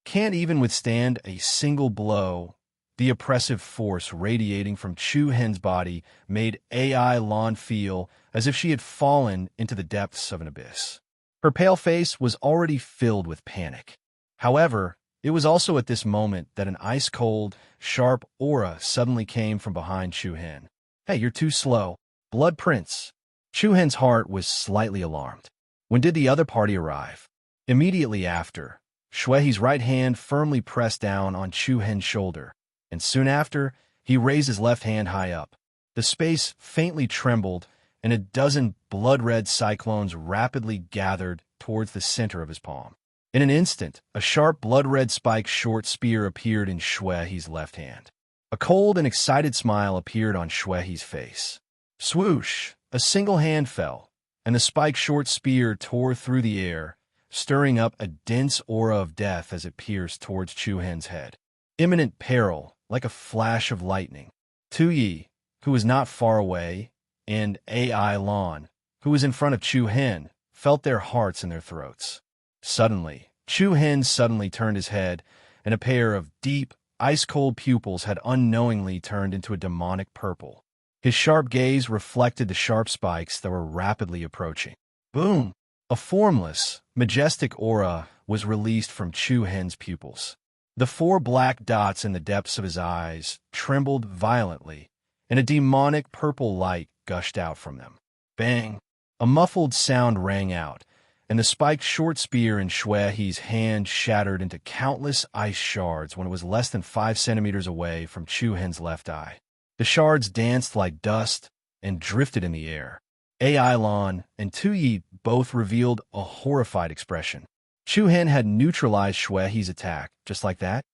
"Can't even withstand a single blow," The oppressive force radiating from Chu Hen's body made AI Lan feel as if she had fallen into the depths of an abyss. Her pale face was already filled with panic. However, it was also at this moment that an ice-cold, sharp aura suddenly came from behind Chu Hen. "Hey, you're too slow. Blood Prince." Chu Hen's heart was slightly alarmed. When did the other party arrive? Immediately after, Shuehi's right hand firmly pressed down on Chu Hen's shoulder, and soon after, he raised his left hand high up. The space faintly trembled, and a dozen blood-red cyclones rapidly gathered towards the center of his palm. In an instant, a sharp blood-red spiked short spear appeared in Shuehi's left hand. A cold and excited smile appeared on Shuehi's face. Swoosh! A single hand fell, and the spiked short spear tore through the air, stirring up a dense aura of death as it pierced towards Chu Hen's head. Imminent peril, like a flash of lightning. Tu Yi, who was not far away, and AI Lan, who was in front of Chu Hen, felt their hearts in their throats. Suddenly, Chu Hen suddenly turned his head, and a pair of deep, ice-cold pupils had unknowingly turned into a demonic purple. His sharp gaze reflected the sharp spikes that were rapidly approaching. Boom! A formless, majestic aura was released from Chu Hen's pupils. The 4 black dots in the depths of his eyes trembled violently, and a demonic purple light gushed out from them. Bang! A muffled sound rang out, and the spiked short spear in Shuehi's hand shattered into countless ice shards when it was less than 5 centimeters away from Chu Hen's left eye. The shards danced like dust and drifted in the air. AI Lan and Tu Yi both revealed a horrified expression. Chu Hen had neutralized Shuehi's attack, just like that.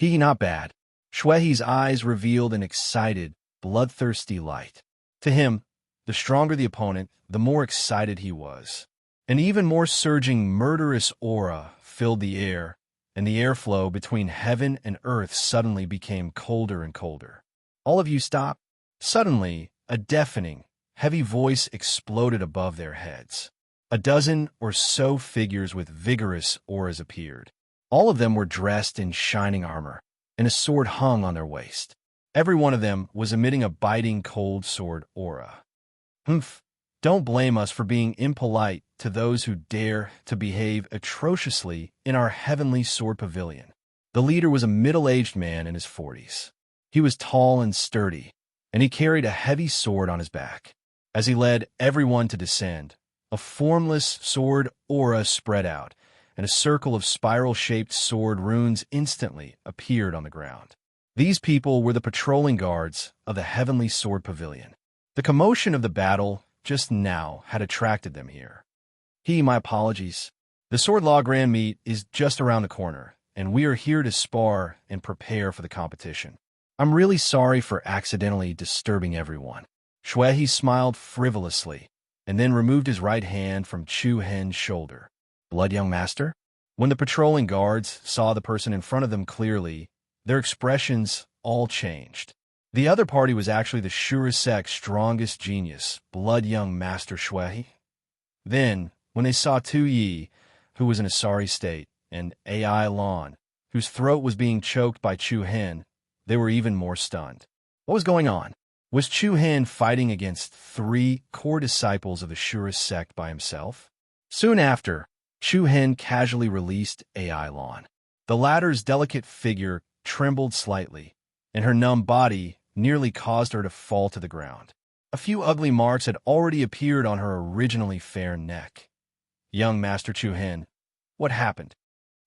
Not bad. Shuehi's eyes revealed an excited, bloodthirsty light. To him, the stronger the opponent, the more excited he was. An even more surging, murderous aura filled the air, and the airflow between heaven and earth suddenly became colder and colder. "All of you stop." Suddenly, a deafening, heavy voice exploded above their heads. A dozen or so figures with vigorous auras appeared. All of them were dressed in shining armor, and a sword hung on their waist. Every one of them was emitting a biting cold sword aura. "Humph! Don't blame us for being impolite to those who dare to behave atrociously in our heavenly sword pavilion." The leader was a middle-aged man in his 40s. He was tall and sturdy, and he carried a heavy sword on his back. As he led everyone to descend, a formless sword aura spread out, and a circle of spiral-shaped sword runes instantly appeared on the ground. These people were the patrolling guards of the Heavenly Sword Pavilion. The commotion of the battle just now had attracted them here. My apologies. The Sword Law Grand Meet is just around the corner, and we are here to spar and prepare for the competition. I'm really sorry for accidentally disturbing everyone. Shuehi smiled frivolously, and then removed his right hand from Chu Hen's shoulder. "Blood, young master?" When the patrolling guards saw the person in front of them clearly, their expressions all changed. The other party was actually the Shurasek's strongest genius, Blood Young Master Shuehi. Then, when they saw Tu Yi, who was in a sorry state, and AI Lan, whose throat was being choked by Chu Hen, they were even more stunned. What was going on? Was Chu Hen fighting against 3 core disciples of the Shura sect by himself? Soon after, Chu Hen casually released AI Lan. The latter's delicate figure trembled slightly, and her numb body nearly caused her to fall to the ground. A few ugly marks had already appeared on her originally fair neck. "Young Master Chu Hen, what happened?"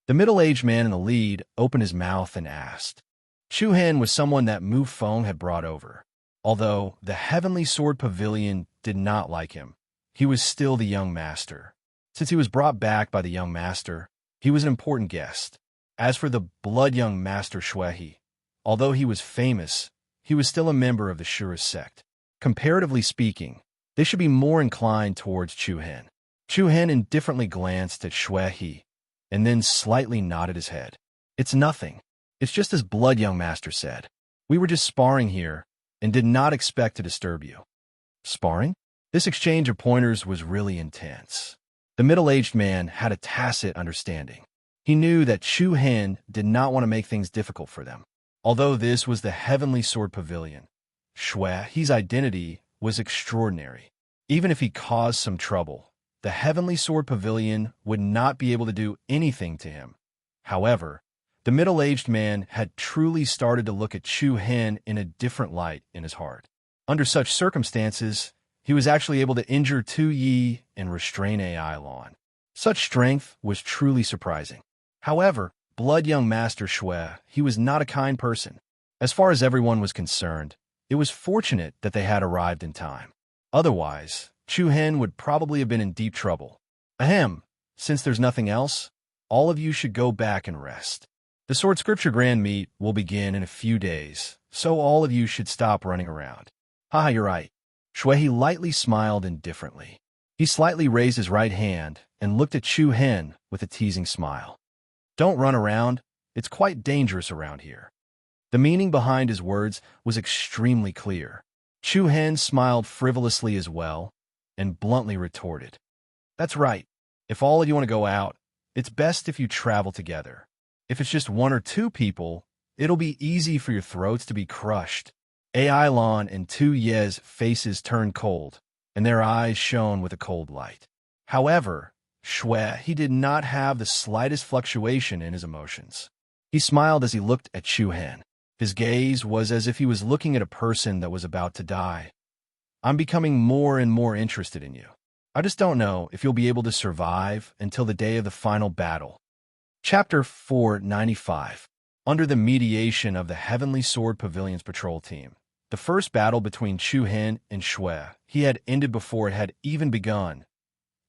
The middle-aged man in the lead opened his mouth and asked. Chu Hen was someone that Mu Feng had brought over. Although the Heavenly Sword Pavilion did not like him, he was still the young master. Since he was brought back by the young master, he was an important guest. As for the Blood Young Master Shuehi, although he was famous, he was still a member of the Shura sect. Comparatively speaking, they should be more inclined towards Chu Hen. Chu Hen indifferently glanced at Shuehi, and then slightly nodded his head. "It's nothing. It's just as Blood Young Master said. We were just sparring here, and did not expect to disturb you." Sparring? This exchange of pointers was really intense. The middle-aged man had a tacit understanding. He knew that Chu Hen did not want to make things difficult for them. Although this was the Heavenly Sword Pavilion, Shue's identity was extraordinary. Even if he caused some trouble, the Heavenly Sword Pavilion would not be able to do anything to him. However, the middle-aged man had truly started to look at Chu Hen in a different light in his heart. Under such circumstances, he was actually able to injure Tu Yi and restrain AI Lon. Such strength was truly surprising. However, Blood Young Master Shui, he was not a kind person. As far as everyone was concerned, it was fortunate that they had arrived in time. Otherwise, Chu Hen would probably have been in deep trouble. Ahem, since there's nothing else, all of you should go back and rest. The Sword Scripture Grand Meet will begin in a few days, so all of you should stop running around. Haha, you're right. Shui lightly smiled indifferently. He slightly raised his right hand and looked at Chu Hen with a teasing smile. Don't run around. It's quite dangerous around here. The meaning behind his words was extremely clear. Chu Hen smiled frivolously as well and bluntly retorted. That's right. If all of you want to go out, it's best if you travel together. If it's just one or two people, it'll be easy for your throats to be crushed. Ai Lon and Tu Ye's faces turned cold, and their eyes shone with a cold light. However, Shui, he did not have the slightest fluctuation in his emotions. He smiled as he looked at Chu Hen. His gaze was as if he was looking at a person that was about to die. I'm becoming more and more interested in you. I just don't know if you'll be able to survive until the day of the final battle. Chapter 495. Under the mediation of the Heavenly Sword Pavilion's patrol team, the first battle between Chu Hen and Shui, he had ended before it had even begun.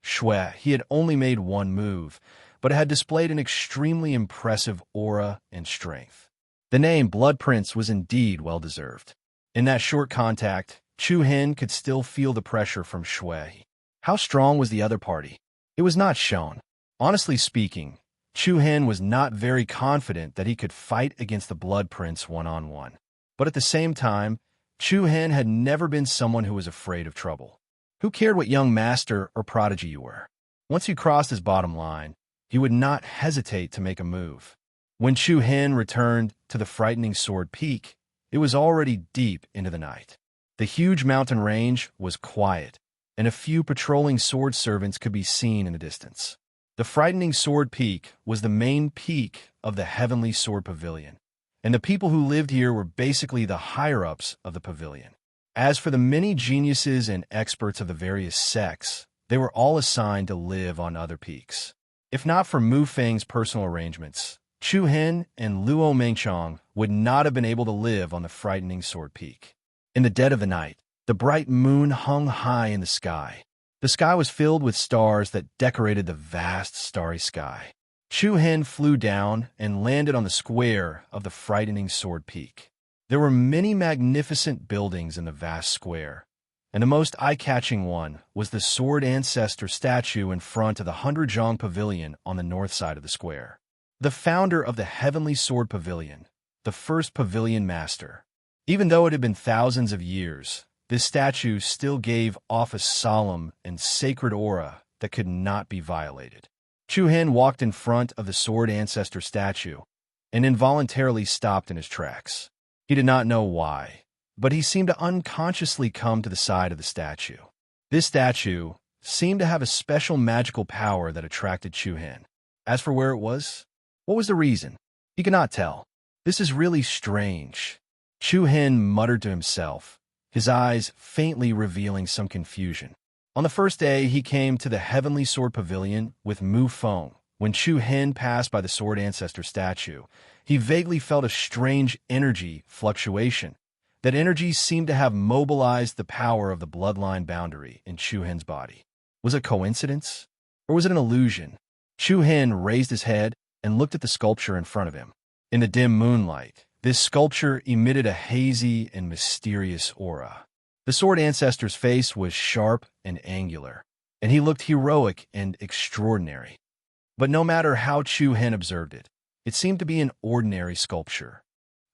Shui, he had only made one move, but had displayed an extremely impressive aura and strength. The name Blood Prince was indeed well-deserved. In that short contact, Chu Hen could still feel the pressure from Shui. How strong was the other party? It was not shown. Honestly speaking, Chu Hen was not very confident that he could fight against the Blood Prince one-on-one. But at the same time, Chu Hen had never been someone who was afraid of trouble. Who cared what young master or prodigy you were? Once you crossed his bottom line, he would not hesitate to make a move. When Chu Hen returned to the frightening Sword Peak, it was already deep into the night. The huge mountain range was quiet, and a few patrolling sword servants could be seen in the distance. The frightening Sword Peak was the main peak of the Heavenly Sword Pavilion, and the people who lived here were basically the higher-ups of the pavilion. As for the many geniuses and experts of the various sects, they were all assigned to live on other peaks. If not for Mu Feng's personal arrangements, Chu Hen and Luo Mengchong would not have been able to live on the frightening Sword Peak. In the dead of the night, the bright moon hung high in the sky. The sky was filled with stars that decorated the vast starry sky. Chu Hen flew down and landed on the square of the frightening Sword Peak. There were many magnificent buildings in the vast square, and the most eye-catching one was the Sword Ancestor statue in front of the 100-Zhong Pavilion on the north side of the square. The founder of the Heavenly Sword Pavilion, the first pavilion master. Even though it had been thousands of years, this statue still gave off a solemn and sacred aura that could not be violated. Chu Hen walked in front of the Sword Ancestor statue and involuntarily stopped in his tracks. He did not know why, but he seemed to unconsciously come to the side of the statue. This statue seemed to have a special magical power that attracted Chu Hen. As for where it was, what was the reason? He could not tell. This is really strange. Chu Hen muttered to himself, his eyes faintly revealing some confusion. On the first day, he came to the Heavenly Sword Pavilion with Mu Feng. When Chu Hen passed by the Sword Ancestor statue, he vaguely felt a strange energy fluctuation. That energy seemed to have mobilized the power of the bloodline boundary in Chu Hen's body. Was it coincidence? Or was it an illusion? Chu Hen raised his head and looked at the sculpture in front of him. In the dim moonlight, this sculpture emitted a hazy and mysterious aura. The Sword Ancestor's face was sharp and angular, and he looked heroic and extraordinary. But no matter how Chu Hen observed it, it seemed to be an ordinary sculpture.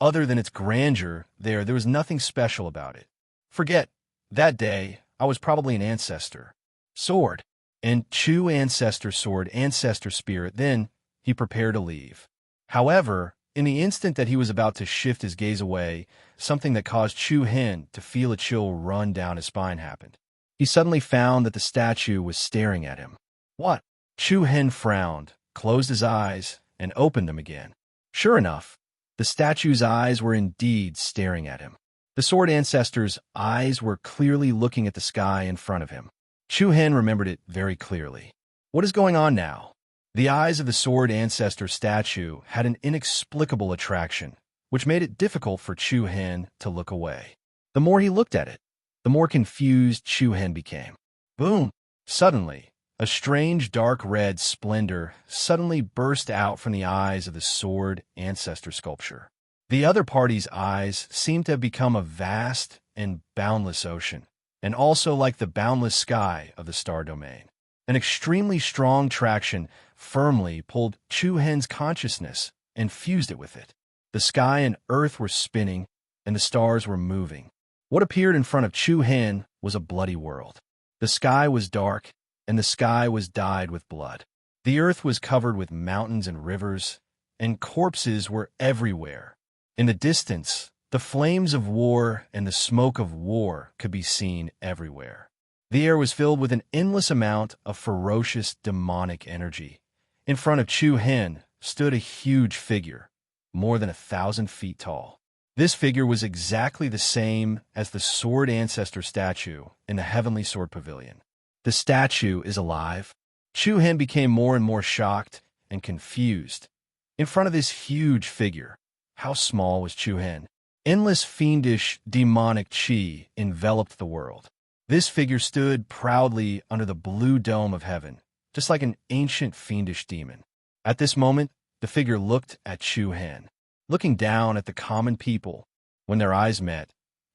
Other than its grandeur, there was nothing special about it. Forget, that day, I was probably an ancestor. Sword. And Chu Ancestor Sword Ancestor Spirit, then he prepared to leave. However, In the instant that he was about to shift his gaze away, something that caused Chu Hen to feel a chill run down his spine happened. He suddenly found that the statue was staring at him. What? Chu Hen frowned, closed his eyes, and opened them again. Sure enough, the statue's eyes were indeed staring at him. The sword ancestor's eyes were clearly looking at the sky in front of him. Chu Hen remembered it very clearly. What is going on now? The eyes of the sword ancestor statue had an inexplicable attraction, which made it difficult for Chu Hen to look away. The more he looked at it, the more confused Chu Hen became. Boom! Suddenly, a strange dark red splendor suddenly burst out from the eyes of the sword ancestor sculpture. The other party's eyes seemed to have become a vast and boundless ocean, and also like the boundless sky of the star domain. An extremely strong traction firmly pulled Chu Hen's consciousness and fused it with it. The sky and earth were spinning, and the stars were moving. What appeared in front of Chu Hen was a bloody world. The sky was dark, and the sky was dyed with blood. The earth was covered with mountains and rivers, and corpses were everywhere. In the distance, the flames of war and the smoke of war could be seen everywhere. The air was filled with an endless amount of ferocious demonic energy. In front of Chu Hen stood a huge figure, more than 1,000 feet tall. This figure was exactly the same as the sword ancestor statue in the Heavenly Sword Pavilion. The statue is alive. Chu Hen became more and more shocked and confused. In front of this huge figure, how small was Chu Hen? Endless fiendish demonic chi enveloped the world. This figure stood proudly under the blue dome of heaven, just like an ancient fiendish demon. At this moment, the figure looked at Chu Hen. Looking down at the common people, when their eyes met,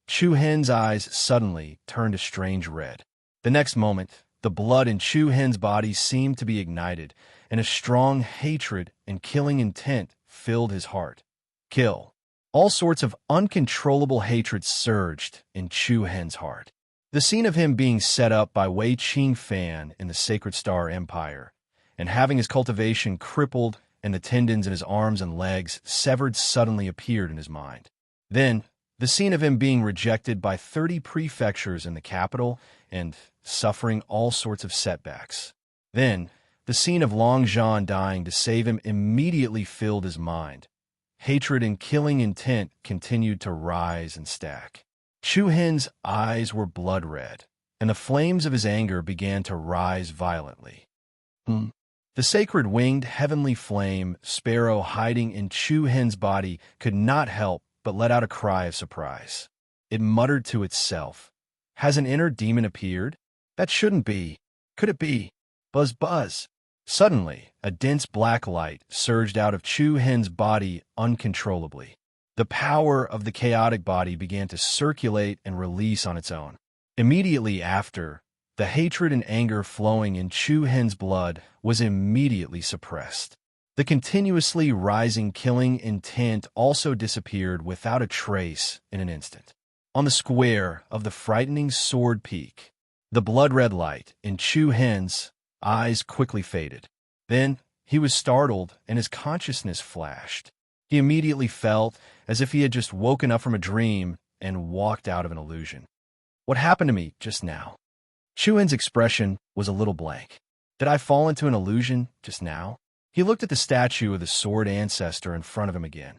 Chu Hen's eyes suddenly turned a strange red. The next moment, the blood in Chu Hen's body seemed to be ignited, and a strong hatred and killing intent filled his heart. Kill. All sorts of uncontrollable hatred surged in Chu Hen's heart. The scene of him being set up by Wei Qing Fan in the Sacred Star Empire, and having his cultivation crippled and the tendons in his arms and legs severed suddenly appeared in his mind. Then, the scene of him being rejected by 30 prefectures in the capital and suffering all sorts of setbacks. Then, the scene of Long Zhan dying to save him immediately filled his mind. Hatred and killing intent continued to rise and stack. Chu Hen's eyes were blood red, and the flames of his anger began to rise violently. The sacred winged heavenly flame sparrow hiding in Chu Hen's body could not help but let out a cry of surprise. It muttered to itself, "Has an inner demon appeared? That shouldn't be. Could it be? Buzz, buzz." Suddenly, a dense black light surged out of Chu Hen's body uncontrollably. The power of the chaotic body began to circulate and release on its own. Immediately after, the hatred and anger flowing in Chu Hen's blood was immediately suppressed. The continuously rising killing intent also disappeared without a trace in an instant. On the square of the frightening sword peak, the blood-red light in Chu Hen's eyes quickly faded. Then he was startled and his consciousness flashed. He immediately felt as if he had just woken up from a dream and walked out of an illusion. What happened to me just now? Chu Hen's expression was a little blank. Did I fall into an illusion just now? He looked at the statue of the sword ancestor in front of him again,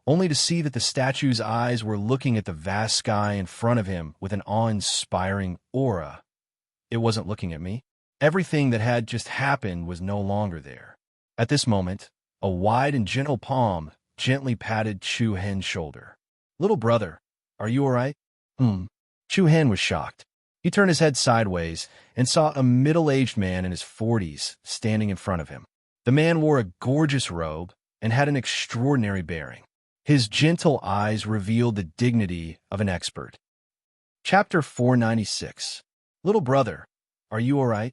only to see that the statue's eyes were looking at the vast sky in front of him with an awe-inspiring aura. It wasn't looking at me. Everything that had just happened was no longer there. At this moment, a wide and gentle palm gently patted Chu Hen's shoulder. "Little brother, are you all right?" Chu Hen was shocked. He turned his head sideways and saw a middle-aged man in his 40s standing in front of him. The man wore a gorgeous robe and had an extraordinary bearing. His gentle eyes revealed the dignity of an expert. Chapter 496. "Little brother, are you all right?"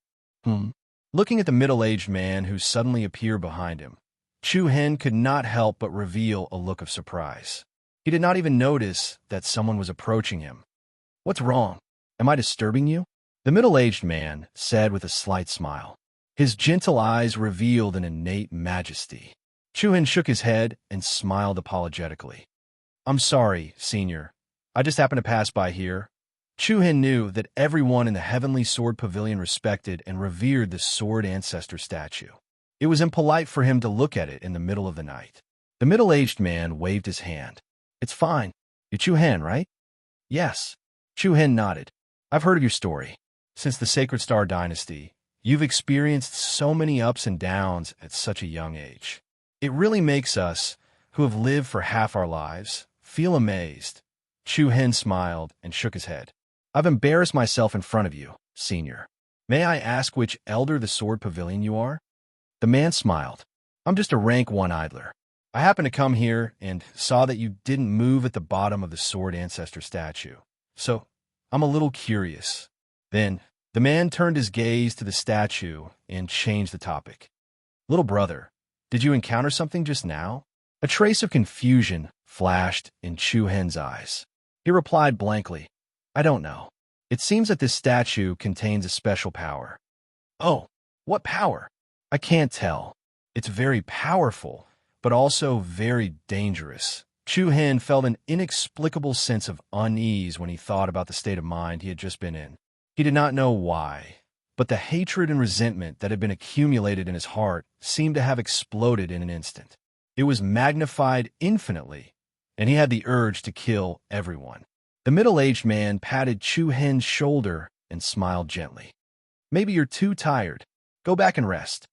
Looking at the middle-aged man who suddenly appeared behind him, Chu Hen could not help but reveal a look of surprise. He did not even notice that someone was approaching him. "What's wrong? Am I disturbing you?" The middle-aged man said with a slight smile. His gentle eyes revealed an innate majesty. Chuhin shook his head and smiled apologetically. I'm sorry, Senior. I just happened to pass by here. Chuhin knew that everyone in the Heavenly Sword Pavilion respected and revered the Sword Ancestor statue. It was impolite for him to look at it in the middle of the night. The middle-aged man waved his hand. It's fine. You're Chuhin, right? Yes. Chuhin nodded. I've heard of your story. Since the Sacred Star Dynasty, you've experienced so many ups and downs at such a young age. It really makes us, who have lived for half our lives, feel amazed. Chuhin smiled and shook his head. I've embarrassed myself in front of you, Senior. May I ask which elder the Sword Pavilion you are? The man smiled. I'm just a rank 1 idler. I happened to come here and saw that you didn't move at the bottom of the Sword Ancestor statue. So, I'm a little curious. Then, the man turned his gaze to the statue and changed the topic. Little brother, did you encounter something just now? A trace of confusion flashed in Chuhin's eyes. He replied blankly, I don't know. It seems that this statue contains a special power. Oh, what power? I can't tell. It's very powerful, but also very dangerous. Chuhin felt an inexplicable sense of unease when he thought about the state of mind he had just been in. He did not know why, but the hatred and resentment that had been accumulated in his heart seemed to have exploded in an instant. It was magnified infinitely, and he had the urge to kill everyone. The middle-aged man patted Chuhin's shoulder and smiled gently. Maybe you're too tired. Go back and rest.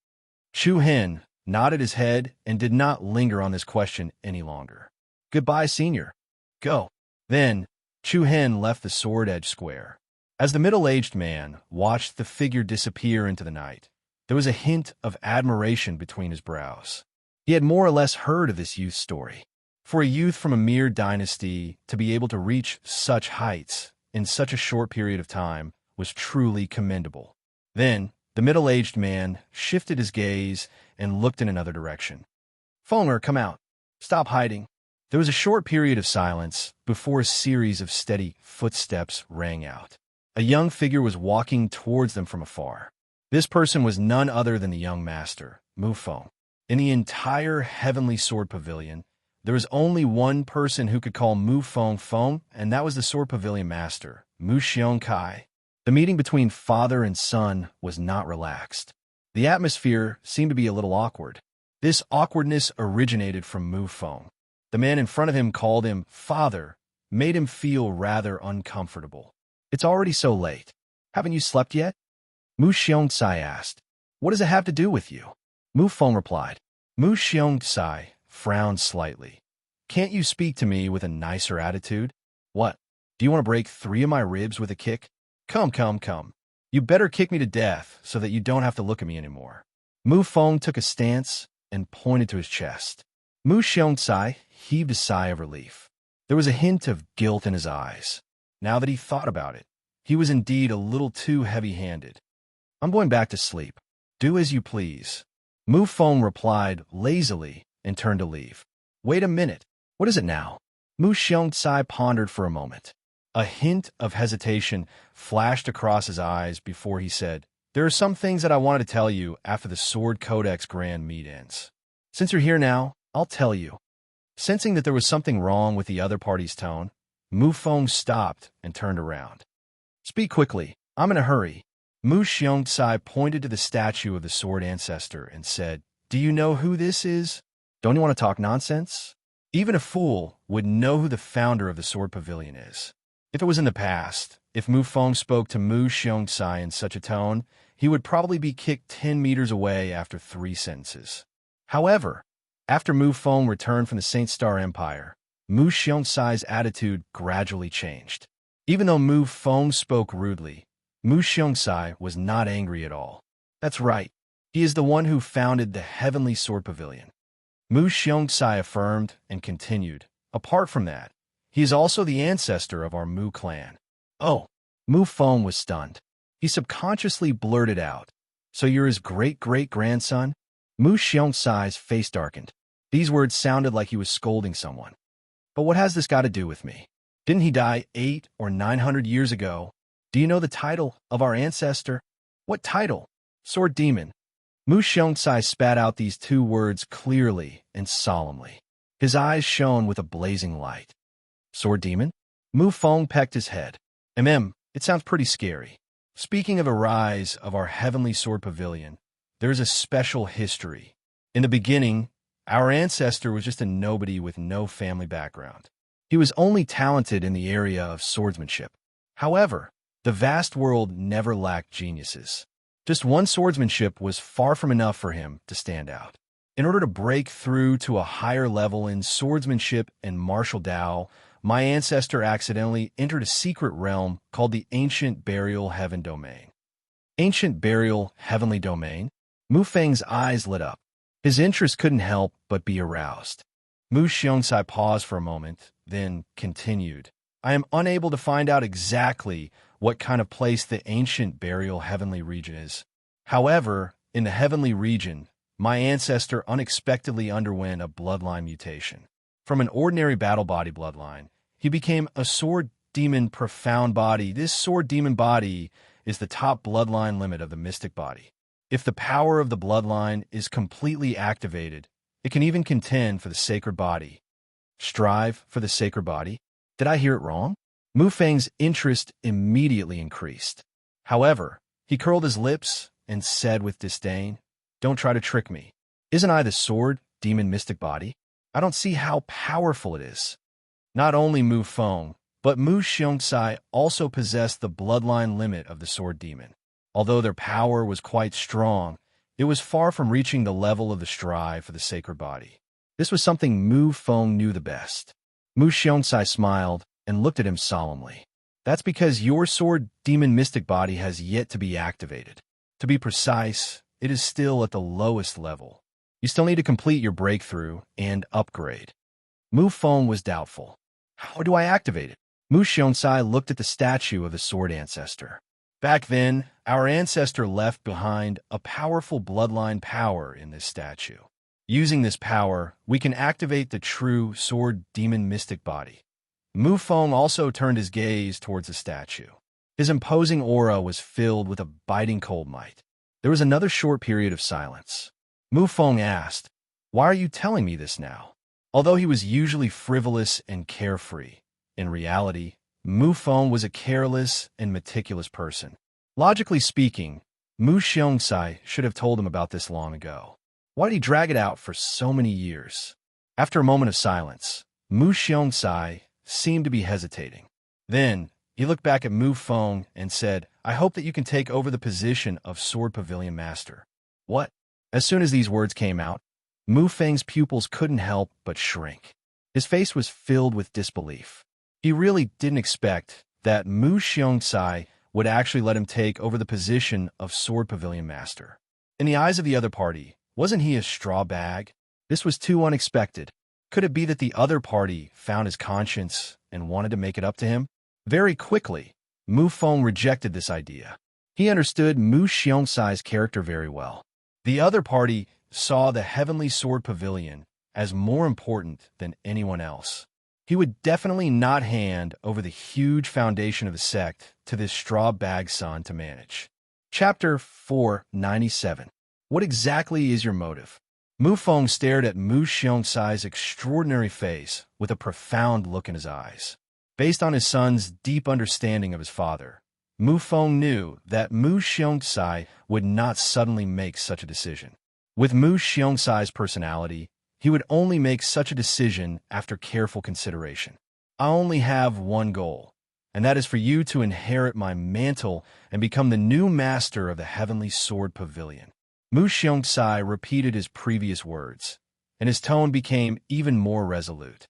Chuhin nodded his head and did not linger on this question any longer. Goodbye, Senior. Go. Then, Chuhin left the Sword Edge Square. As the middle-aged man watched the figure disappear into the night, there was a hint of admiration between his brows. He had more or less heard of this youth's story. For a youth from a mere dynasty to be able to reach such heights in such a short period of time was truly commendable. Then, the middle-aged man shifted his gaze and looked in another direction. Fonger, come out. Stop hiding. There was a short period of silence before a series of steady footsteps rang out. A young figure was walking towards them from afar. This person was none other than the young master, Mu Feng. In the entire Heavenly Sword Pavilion, there was only one person who could call Mu Feng Feng, and that was the Sword Pavilion master, Mu Xiong Kai. The meeting between father and son was not relaxed. The atmosphere seemed to be a little awkward. This awkwardness originated from Mu Feng. The man in front of him called him father, made him feel rather uncomfortable. It's already so late. Haven't you slept yet? Mu Xiongcai asked. What does it have to do with you? Mu Feng replied. Mu Xiongcai frowned slightly. Can't you speak to me with a nicer attitude? What? Do you want to break 3 of my ribs with a kick? Come. You better kick me to death so that you don't have to look at me anymore. Mu Feng took a stance and pointed to his chest. Mu Xiongcai heaved a sigh of relief. There was a hint of guilt in his eyes. Now that he thought about it, he was indeed a little too heavy-handed. I'm going back to sleep. Do as you please. Mu Feng replied lazily and turned to leave. Wait a minute. What is it now? Mu Xiongcai pondered for a moment. A hint of hesitation flashed across his eyes before he said, There are some things that I wanted to tell you after the Sword Codex Grand Meet ends. Since you're here now, I'll tell you. Sensing that there was something wrong with the other party's tone, Mu Feng stopped and turned around. Speak quickly. I'm in a hurry. Mu Xiongcai pointed to the statue of the Sword Ancestor and said, Do you know who this is? Don't you want to talk nonsense? Even a fool would know who the founder of the Sword Pavilion is. If it was in the past, if Mu Feng spoke to Mu Xiongcai in such a tone, he would probably be kicked 10 meters away after 3 sentences. However, after Mu Feng returned from the Saint Star Empire, Mu Xiongcai's attitude gradually changed. Even though Mu Feng spoke rudely, Mu Xiongcai was not angry at all. That's right. He is the one who founded the Heavenly Sword Pavilion. Mu Xiongcai affirmed and continued. Apart from that, he is also the ancestor of our Mu clan. Oh, Mu Feng was stunned. He subconsciously blurted out, So you're his great-great-grandson? Mu Xiongcai's face darkened. These words sounded like he was scolding someone. But what has this got to do with me? Didn't he die 800 or 900 years ago? Do you know the title of our ancestor? What title? Sword Demon. Mu Xiongcai spat out these two words clearly and solemnly. His eyes shone with a blazing light. Sword demon? Mu Feng pecked his head. It sounds pretty scary. Speaking of a rise of our heavenly sword pavilion, there's a special history. In the beginning, our ancestor was just a nobody with no family background. He was only talented in the area of swordsmanship. However, the vast world never lacked geniuses. Just one swordsmanship was far from enough for him to stand out. In order to break through to a higher level in swordsmanship and martial Tao, my ancestor accidentally entered a secret realm called the Ancient Burial Heaven Domain. Ancient Burial Heavenly Domain? Mu Feng's eyes lit up. His interest couldn't help but be aroused. Mu Xiongcai paused for a moment, then continued. I am unable to find out exactly what kind of place the Ancient Burial Heavenly Region is. However, in the Heavenly Region, my ancestor unexpectedly underwent a bloodline mutation. From an ordinary battle body bloodline, he became a sword demon profound body. This sword demon body is the top bloodline limit of the mystic body. If the power of the bloodline is completely activated, it can even contend for the sacred body. Strive for the sacred body? Did I hear it wrong? Mu Feng's interest immediately increased. However, he curled his lips and said with disdain, Don't try to trick me. Isn't I the sword demon mystic body? I don't see how powerful it is. Not only Mu Feng, but Mu Xiongcai also possessed the bloodline limit of the sword demon. Although their power was quite strong, it was far from reaching the level of the strive for the sacred body. This was something Mu Feng knew the best. Mu Xiongcai smiled and looked at him solemnly. That's because your sword demon mystic body has yet to be activated. To be precise, it is still at the lowest level. You still need to complete your breakthrough and upgrade. Mu Feng was doubtful. How do I activate it? Mu Xiongcai looked at the statue of the sword ancestor. Back then, our ancestor left behind a powerful bloodline power in this statue. Using this power, we can activate the true sword demon mystic body. Mu Feng also turned his gaze towards the statue. His imposing aura was filled with a biting cold might. There was another short period of silence. Mu Feng asked, Why are you telling me this now? Although he was usually frivolous and carefree, in reality, Mu Feng was a careless and meticulous person. Logically speaking, Mu Xiongcai should have told him about this long ago. Why did he drag it out for so many years? After a moment of silence, Mu Xiongcai seemed to be hesitating. Then, he looked back at Mu Feng and said, I hope that you can take over the position of Sword Pavilion Master. What? As soon as these words came out, Mu Feng's pupils couldn't help but shrink. His face was filled with disbelief. He really didn't expect that Mu Xiongcai would actually let him take over the position of Sword Pavilion Master. In the eyes of the other party, wasn't he a straw bag? This was too unexpected. Could it be that the other party found his conscience and wanted to make it up to him? Very quickly, Mu Feng rejected this idea. He understood Mu Xiongcai's character very well. The other party saw the Heavenly Sword Pavilion as more important than anyone else. He would definitely not hand over the huge foundation of the sect to this straw bag son to manage. Chapter 497. What exactly is your motive? Mu Feng stared at Mu Xiongcai's extraordinary face with a profound look in his eyes. Based on his son's deep understanding of his father, Mu Feng knew that Mu Xiongcai would not suddenly make such a decision. With Mu Xiongcai's personality, he would only make such a decision after careful consideration. I only have one goal, and that is for you to inherit my mantle and become the new master of the Heavenly Sword Pavilion. Mu Xiongcai repeated his previous words, and his tone became even more resolute.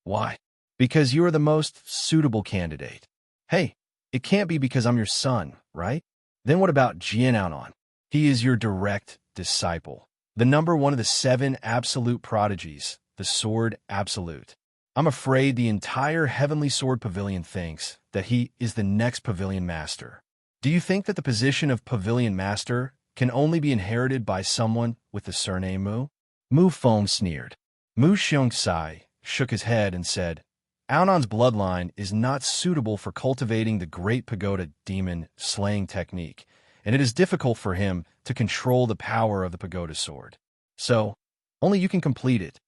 Why? Because you are the most suitable candidate. Hey, it can't be because I'm your son, right? Then what about Jian Aonan? He is your direct disciple. The number one of the 7 absolute prodigies, the Sword Absolute. I'm afraid the entire Heavenly Sword Pavilion thinks that he is the next Pavilion Master. Do you think that the position of Pavilion Master can only be inherited by someone with the surname Mu? Mu Feng sneered. Mu Xiongcai shook his head and said, Aonan's bloodline is not suitable for cultivating the Great Pagoda demon slaying technique. and it is difficult for him to control the power of the pagoda sword. So, only you can complete it.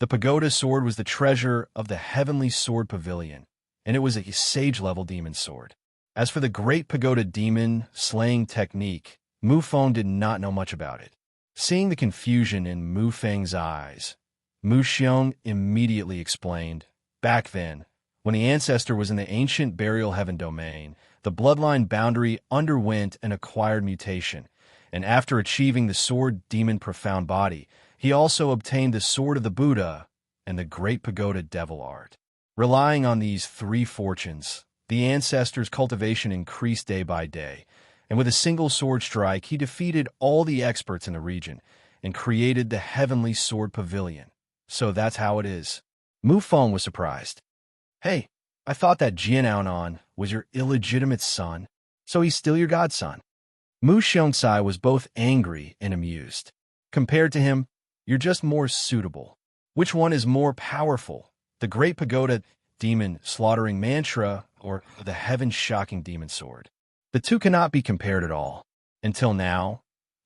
The pagoda sword was the treasure of the heavenly sword pavilion, and it was a sage-level demon sword. As for the great pagoda demon slaying technique, Mu Feng did not know much about it. Seeing the confusion in Mu Feng's eyes, Mu Xiong immediately explained, back then, when the ancestor was in the ancient burial heaven domain, the bloodline boundary underwent an acquired mutation, and after achieving the sword demon profound body, he also obtained the sword of the Buddha and the great pagoda devil art. Relying on these three fortunes, the ancestor's cultivation increased day by day, and with a single sword strike, he defeated all the experts in the region and created the heavenly sword pavilion. So that's how it is. Mu Feng was surprised. Hey, I thought that Jianaonan was your illegitimate son, so he's still your godson. Mu Xiongcai was both angry and amused. Compared to him, you're just more suitable. Which one is more powerful, the great pagoda demon slaughtering mantra or the heaven-shocking demon sword? The two cannot be compared at all. Until now,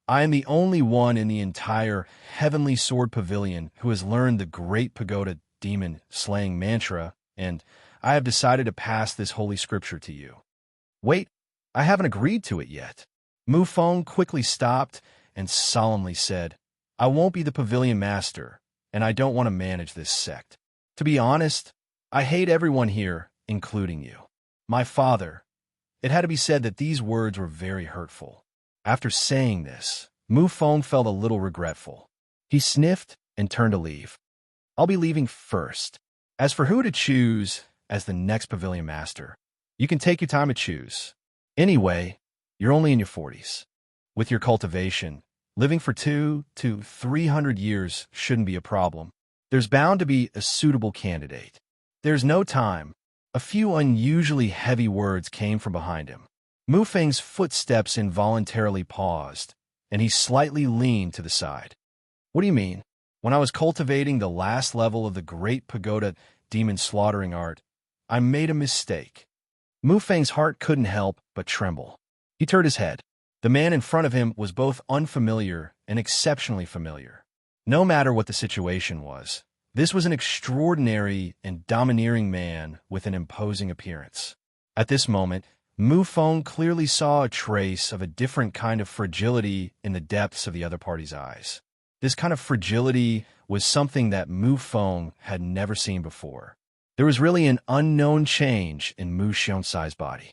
I am the only one in the entire heavenly sword pavilion who has learned the great pagoda demon slaying mantra, and I have decided to pass this holy scripture to you. Wait, I haven't agreed to it yet. Mu Feng quickly stopped and solemnly said, I won't be the pavilion master, and I don't want to manage this sect. To be honest, I hate everyone here, including you. My father. It had to be said that these words were very hurtful. After saying this, Mu Feng felt a little regretful. He sniffed and turned to leave. I'll be leaving first. As for who to choose as the next pavilion master, you can take your time to choose. Anyway, you're only in your 40s. With your cultivation, living for 200 to 300 years shouldn't be a problem. There's bound to be a suitable candidate. There's no time. A few unusually heavy words came from behind him. Mu Feng's footsteps involuntarily paused, and he slightly leaned to the side. What do you mean? When I was cultivating the last level of the great pagoda demon slaughtering art, I made a mistake. Mu Feng's heart couldn't help but tremble. He turned his head. The man in front of him was both unfamiliar and exceptionally familiar. No matter what the situation was, this was an extraordinary and domineering man with an imposing appearance. At this moment, Mu Feng clearly saw a trace of a different kind of fragility in the depths of the other party's eyes. This kind of fragility was something that Mu Feng had never seen before. There was really an unknown change in Mu Xiongcai's body.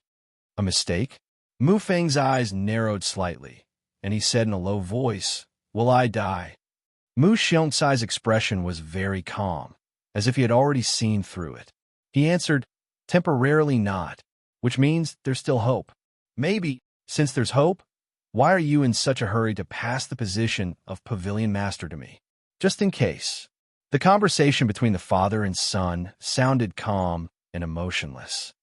A mistake? Mu Feng's eyes narrowed slightly, and he said in a low voice, Will I die? Mu Xiongcai's expression was very calm, as if he had already seen through it. He answered, Temporarily not, which means there's still hope. Maybe, since there's hope, why are you in such a hurry to pass the position of pavilion master to me? Just in case. The conversation between the father and son sounded calm and emotionless.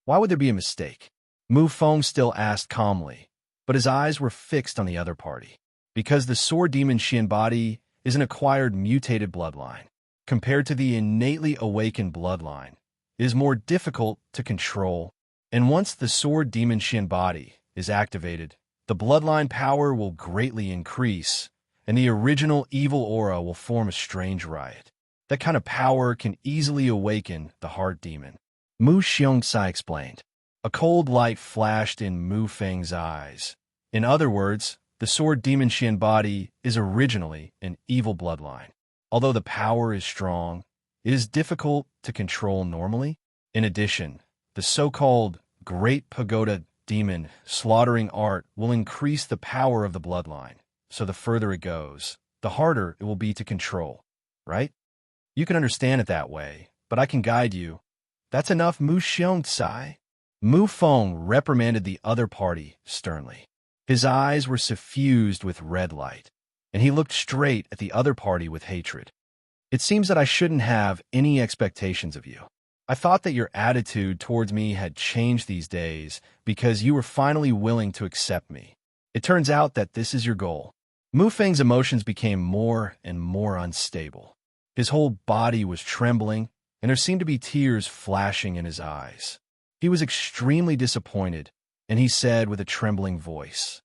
Why would there be a mistake? Mu Feng still asked calmly, but his eyes were fixed on the other party. Because the sword demon Xian body is an acquired mutated bloodline. Compared to the innately awakened bloodline, it is more difficult to control, and once the sword demon Xian body is activated, the bloodline power will greatly increase, and the original evil aura will form a strange riot. That kind of power can easily awaken the heart demon. Mu Xiongcai explained. A cold light flashed in Mu Feng's eyes. In other words, the sword demon Xian body is originally an evil bloodline. Although the power is strong, it is difficult to control normally. In addition, the so-called Great Pagoda demon slaughtering art will increase the power of the bloodline, so the further it goes, the harder it will be to control, right? You can understand it that way, but I can guide you. That's enough, Mu Xiongcai. Mu Feng reprimanded the other party sternly. His eyes were suffused with red light, and he looked straight at the other party with hatred. It seems that I shouldn't have any expectations of you. I thought that your attitude towards me had changed these days because you were finally willing to accept me. It turns out that this is your goal. Mu Feng's emotions became more and more unstable. His whole body was trembling, and there seemed to be tears flashing in his eyes. He was extremely disappointed, and he said with a trembling voice,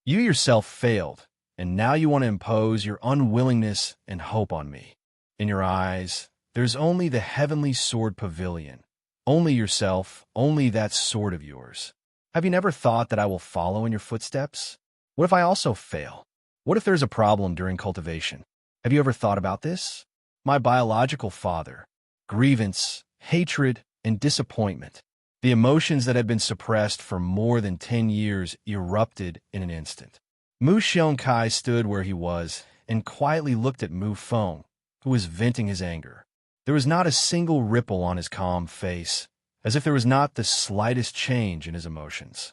You yourself failed, and now you want to impose your unwillingness and hope on me. In your eyes, there's only the heavenly sword pavilion. Only yourself, only that sword of yours. Have you never thought that I will follow in your footsteps? What if I also fail? What if there's a problem during cultivation? Have you ever thought about this? My biological father, grievance, hatred, and disappointment. The emotions that had been suppressed for more than 10 years erupted in an instant. Mu Xiongkai stood where he was and quietly looked at Mu Feng, who was venting his anger. There was not a single ripple on his calm face, as if there was not the slightest change in his emotions.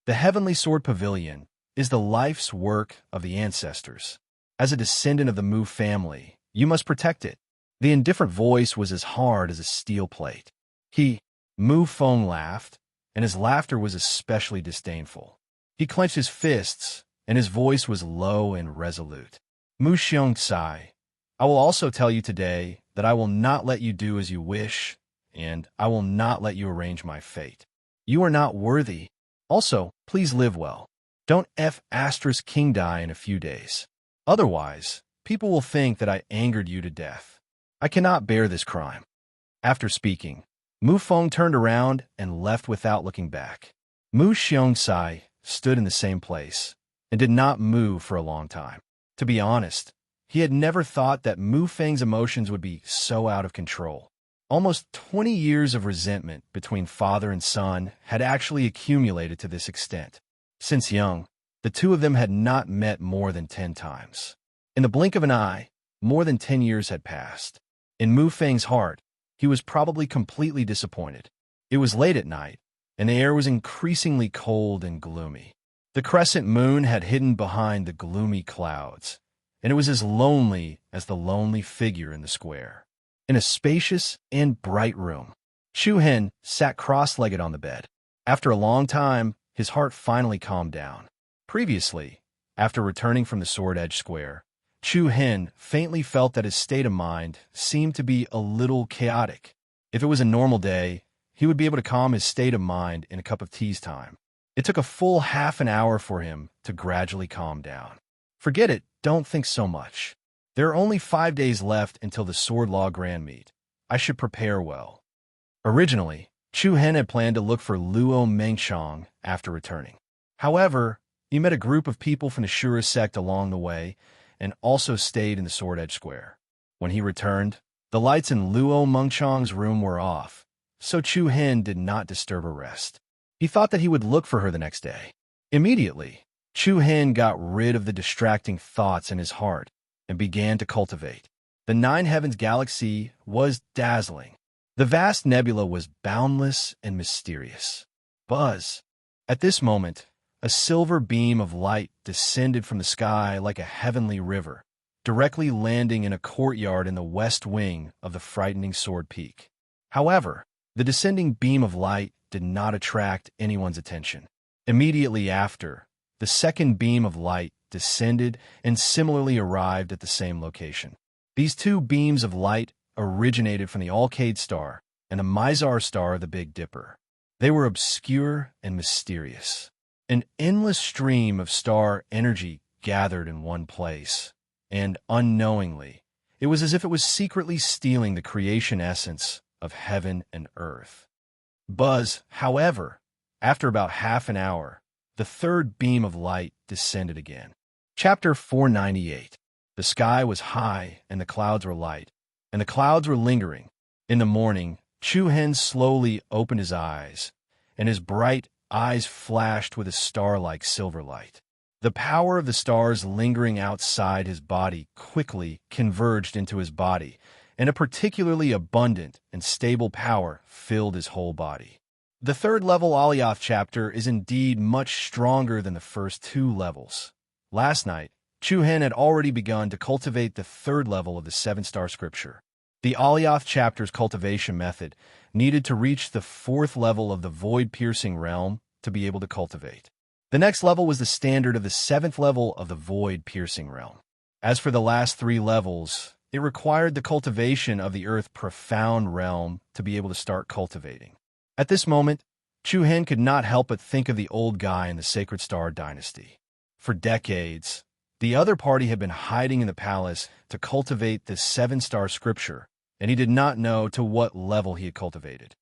The Heavenly Sword Pavilion is the life's work of the ancestors. As a descendant of the Mu family, you must protect it. The indifferent voice was as hard as a steel plate. Mu Feng laughed, and his laughter was especially disdainful. He clenched his fists, and his voice was low and resolute. Mu Xiongcai, I will also tell you today that I will not let you do as you wish, and I will not let you arrange my fate. You are not worthy. Also, please live well. Don't King die in a few days. Otherwise, people will think that I angered you to death. I cannot bear this crime. After speaking, Mu Feng turned around and left without looking back. Mu Xiongcai stood in the same place and did not move for a long time. To be honest, he had never thought that Mu Feng's emotions would be so out of control. Almost 20 years of resentment between father and son had actually accumulated to this extent. Since young, the two of them had not met more than 10 times. In the blink of an eye, more than 10 years had passed. In Mu Feng's heart, he was probably completely disappointed. It was late at night, and the air was increasingly cold and gloomy. The crescent moon had hidden behind the gloomy clouds, and it was as lonely as the lonely figure in the square. In a spacious and bright room, Chu Hen sat cross-legged on the bed. After a long time, his heart finally calmed down. Previously, after returning from the Sword Edge Square, Chu Hen faintly felt that his state of mind seemed to be a little chaotic. If it was a normal day, he would be able to calm his state of mind in a cup of tea's time. It took a full half an hour for him to gradually calm down. Forget it, don't think so much. There are only 5 days left until the Sword Law Grand Meet. I should prepare well. Originally, Chu Hen had planned to look for Luo Mengchong after returning. However, he met a group of people from the Shura sect along the way and also stayed in the Sword Edge Square. When he returned, the lights in Luo Mengchong's room were off, so Chu Hen did not disturb her rest. He thought that he would look for her the next day. Immediately, Chu Hen got rid of the distracting thoughts in his heart and began to cultivate. The Nine Heavens galaxy was dazzling. The vast nebula was boundless and mysterious. Buzz. At this moment, a silver beam of light descended from the sky like a heavenly river, directly landing in a courtyard in the west wing of the frightening Sword Peak. However, the descending beam of light did not attract anyone's attention. Immediately after, the second beam of light descended and similarly arrived at the same location. These two beams of light originated from the Alcade star and the Mizar star of the Big Dipper. They were obscure and mysterious. An endless stream of star energy gathered in one place, and unknowingly, it was as if it was secretly stealing the creation essence of heaven and earth. Buzz, however, after about half an hour, the third beam of light descended again. Chapter 498. The sky was high and the clouds were light, and the clouds were lingering. In the morning, Chu Hen slowly opened his eyes, and his bright eyes flashed with a star-like silver light. The power of the stars lingering outside his body quickly converged into his body, and a particularly abundant and stable power filled his whole body. The third level Alioth chapter is indeed much stronger than the first 2 levels. Last night, Chu Hen had already begun to cultivate the third level of the 7-star scripture. The Alioth chapter's cultivation method needed to reach the 4th level of the void-piercing realm to be able to cultivate. The next level was the standard of the 7th level of the void-piercing realm. As for the last 3 levels, it required the cultivation of the earth profound realm to be able to start cultivating. At this moment, Chu Hen could not help but think of the old guy in the Sacred Star Dynasty. For decades, the other party had been hiding in the palace to cultivate this 7-star scripture, and he did not know to what level he had cultivated.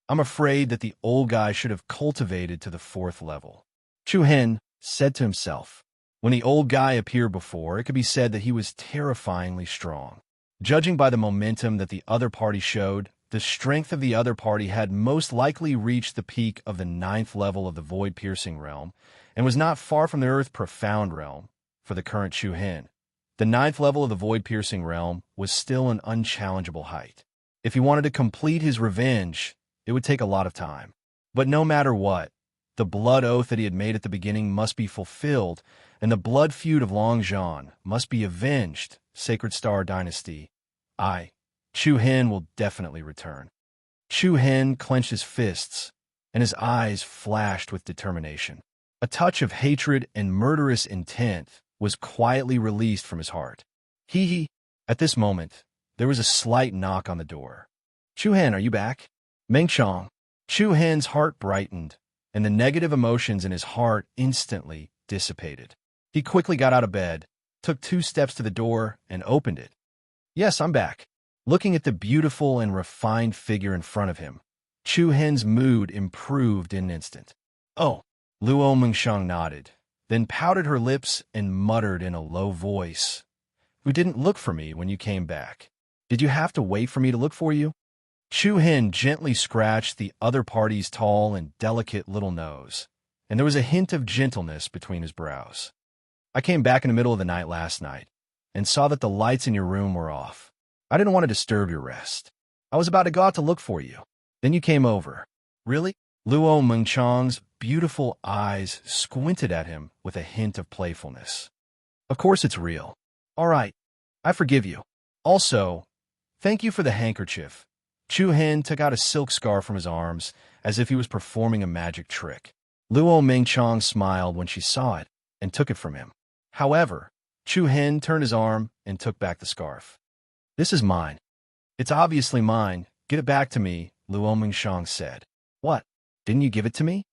I'm afraid that the old guy should have cultivated to the 4th level, Chu Hen said to himself. When the old guy appeared before, it could be said that he was terrifyingly strong. Judging by the momentum that the other party showed, the strength of the other party had most likely reached the peak of the 9th level of the void-piercing realm and was not far from the earth-profound realm for the current Chu Hen. The 9th level of the void-piercing realm was still an unchallengeable height. If he wanted to complete his revenge, it would take a lot of time. But no matter what, the blood oath that he had made at the beginning must be fulfilled, and the blood feud of Long Zhan must be avenged. Sacred Star Dynasty. Chu Hen will definitely return. Chu Hen clenched his fists, and his eyes flashed with determination. A touch of hatred and murderous intent was quietly released from his heart. At this moment, there was a slight knock on the door. Chu Hen, are you back? Meng Chong. Chu Hen's heart brightened, and the negative emotions in his heart instantly dissipated. He quickly got out of bed, took 2 steps to the door, and opened it. Yes, I'm back. Looking at the beautiful and refined figure in front of him, Chu Hen's mood improved in an instant. Oh, Luo Mengshang nodded, then pouted her lips and muttered in a low voice. You didn't look for me when you came back. Did you have to wait for me to look for you? Chu Hen gently scratched the other party's tall and delicate little nose, and there was a hint of gentleness between his brows. I came back in the middle of the night last night and saw that the lights in your room were off. I didn't want to disturb your rest. I was about to go out to look for you. Then you came over. Really? Luo Mengchang's beautiful eyes squinted at him with a hint of playfulness. Of course it's real. All right, I forgive you. Also, thank you for the handkerchief. Chu Hen took out a silk scarf from his arms as if he was performing a magic trick. Luo Mengchang smiled when she saw it and took it from him. However, Chu Hen turned his arm and took back the scarf. This is mine. It's obviously mine. Give it back to me, Luo Mengshang said. What? Didn't you give it to me?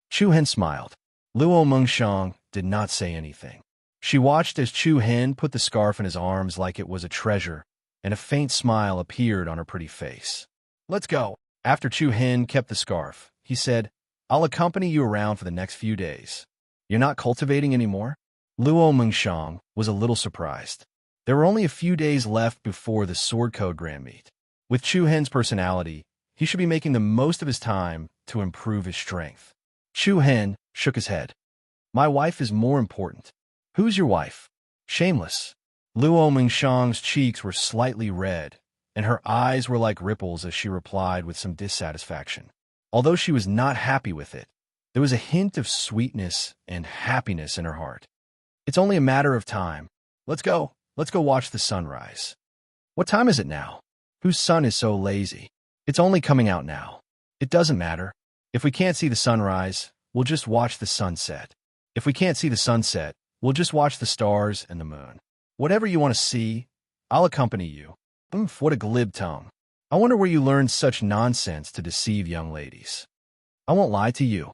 Chu Hen smiled. Luo Mengshang did not say anything. She watched as Chu Hen put the scarf in his arms like it was a treasure, and a faint smile appeared on her pretty face. Let's go. After Chu Hen kept the scarf, he said, I'll accompany you around for the next few days. You're not cultivating anymore? Luo Mengshang was a little surprised. There were only a few days left before the Sword Code Grand Meet. With Chu Hen's personality, he should be making the most of his time to improve his strength. Chu Hen shook his head. My wife is more important. Who's your wife? Shameless. Luo Mengshang's cheeks were slightly red, and her eyes were like ripples as she replied with some dissatisfaction. Although she was not happy with it, there was a hint of sweetness and happiness in her heart. It's only a matter of time. Let's go. Let's go watch the sunrise. What time is it now? Whose sun is so lazy? It's only coming out now. It doesn't matter. If we can't see the sunrise, we'll just watch the sunset. If we can't see the sunset, we'll just watch the stars and the moon. Whatever you want to see, I'll accompany you. What a glib tongue. I wonder where you learned such nonsense to deceive young ladies. I won't lie to you.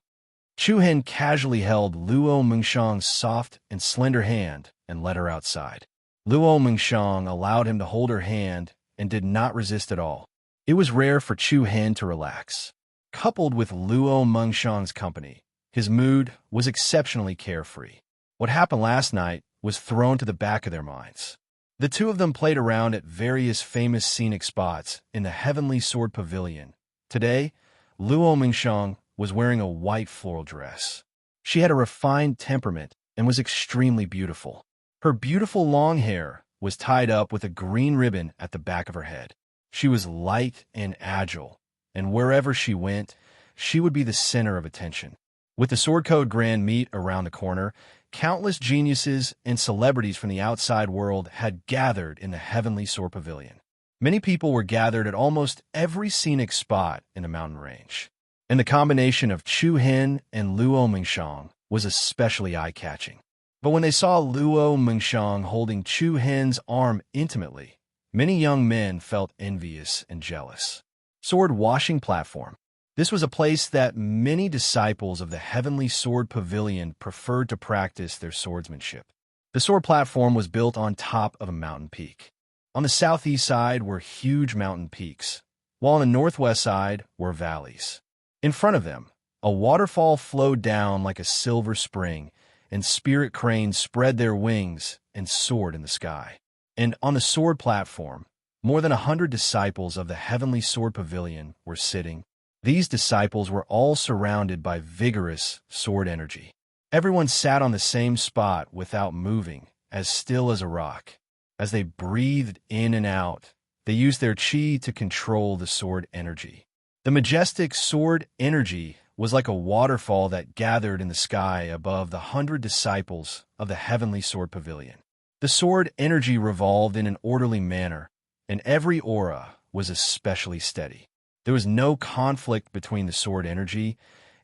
Chu Hen casually held Luo Mengshang's soft and slender hand and led her outside. Luo Mengshang allowed him to hold her hand and did not resist at all. It was rare for Chu Hen to relax. Coupled with Luo Mengshang's company, his mood was exceptionally carefree. What happened last night was thrown to the back of their minds. The two of them played around at various famous scenic spots in the Heavenly Sword Pavilion. Today, Luo Mengshang was wearing a white floral dress. She had a refined temperament and was extremely beautiful. Her beautiful long hair was tied up with a green ribbon at the back of her head. She was light and agile, and wherever she went, she would be the center of attention. With the Sword Code Grand Meet around the corner, countless geniuses and celebrities from the outside world had gathered in the Heavenly Sword Pavilion. Many people were gathered at almost every scenic spot in the mountain range, and the combination of Chu Hen and Luo Mengshang was especially eye-catching. But when they saw Luo Mengshang holding Chu Hen's arm intimately, many young men felt envious and jealous. Sword washing platform. This was a place that many disciples of the Heavenly Sword Pavilion preferred to practice their swordsmanship. The sword platform was built on top of a mountain peak. On the southeast side were huge mountain peaks, while on the northwest side were valleys. In front of them, a waterfall flowed down like a silver spring, and spirit cranes spread their wings and soared in the sky. And on the sword platform, more than 100 disciples of the Heavenly Sword Pavilion were sitting. These disciples were all surrounded by vigorous sword energy. Everyone sat on the same spot without moving, as still as a rock. As they breathed in and out, they used their chi to control the sword energy. The majestic sword energy was like a waterfall that gathered in the sky above the 100 disciples of the Heavenly Sword Pavilion. The sword energy revolved in an orderly manner, and every aura was especially steady. There was no conflict between the sword energy,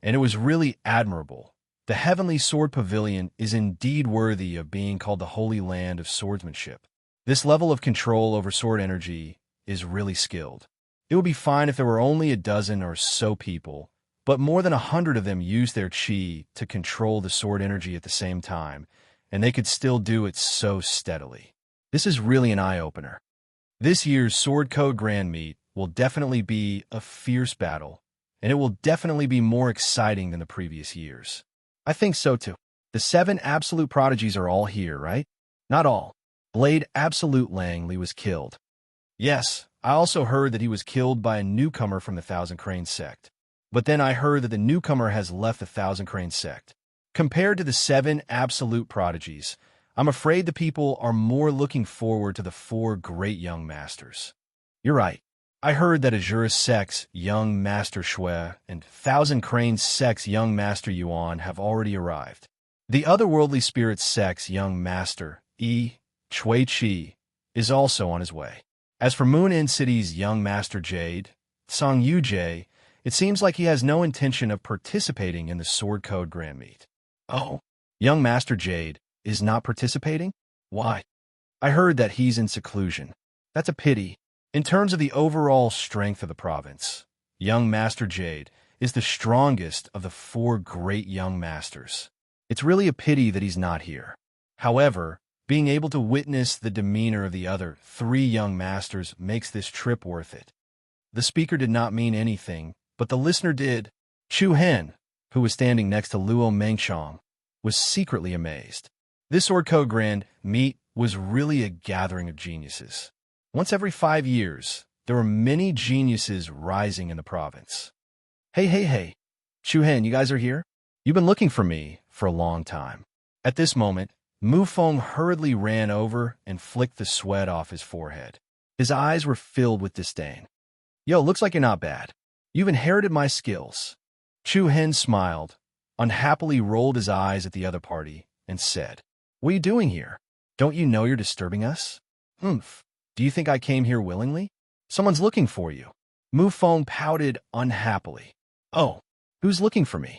and it was really admirable. The Heavenly Sword Pavilion is indeed worthy of being called the Holy Land of Swordsmanship. This level of control over sword energy is really skilled. It would be fine if there were only a dozen or so people, but more than 100 of them used their chi to control the sword energy at the same time, and they could still do it so steadily. This is really an eye-opener. This year's Sword Code Grand Meet will definitely be a fierce battle, and it will definitely be more exciting than the previous years. I think so too. The 7 absolute prodigies are all here, right? Not all. Blade Absolute Langley was killed. Yes, I also heard that he was killed by a newcomer from the Thousand Cranes sect. But then I heard that the newcomer has left the Thousand Cranes sect. Compared to the 7 absolute prodigies, I'm afraid the people are more looking forward to the 4 great young masters. You're right. I heard that Azura Sect's young Master Shui and Thousand Cranes Sect's young Master Yuan have already arrived. The Otherworldly Spirit Sect's young Master, Chui Chi, is also on his way. As for Moon Inn City's young Master Jade, Song Yu Jie, it seems like he has no intention of participating in the Sword Code Grand Meet. Oh, young Master Jade is not participating? Why? I heard that he's in seclusion. That's a pity. In terms of the overall strength of the province, young Master Jade is the strongest of the 4 great young masters. It's really a pity that he's not here. However, being able to witness the demeanor of the other 3 young masters makes this trip worth it. The speaker did not mean anything, but the listener did. Chu Hen, who was standing next to Luo Mengchong, was secretly amazed. This Sword Code Grand Meet was really a gathering of geniuses. Once every 5 years, there were many geniuses rising in the province. Hey. Chu Hen, you guys are here? You've been looking for me for a long time. At this moment, Mu Feng hurriedly ran over and flicked the sweat off his forehead. His eyes were filled with disdain. Yo, looks like you're not bad. You've inherited my skills. Chu Hen smiled, unhappily rolled his eyes at the other party, and said, What are you doing here? Don't you know you're disturbing us? Humph. Do you think I came here willingly? Someone's looking for you. Mu Feng pouted unhappily. Oh, who's looking for me?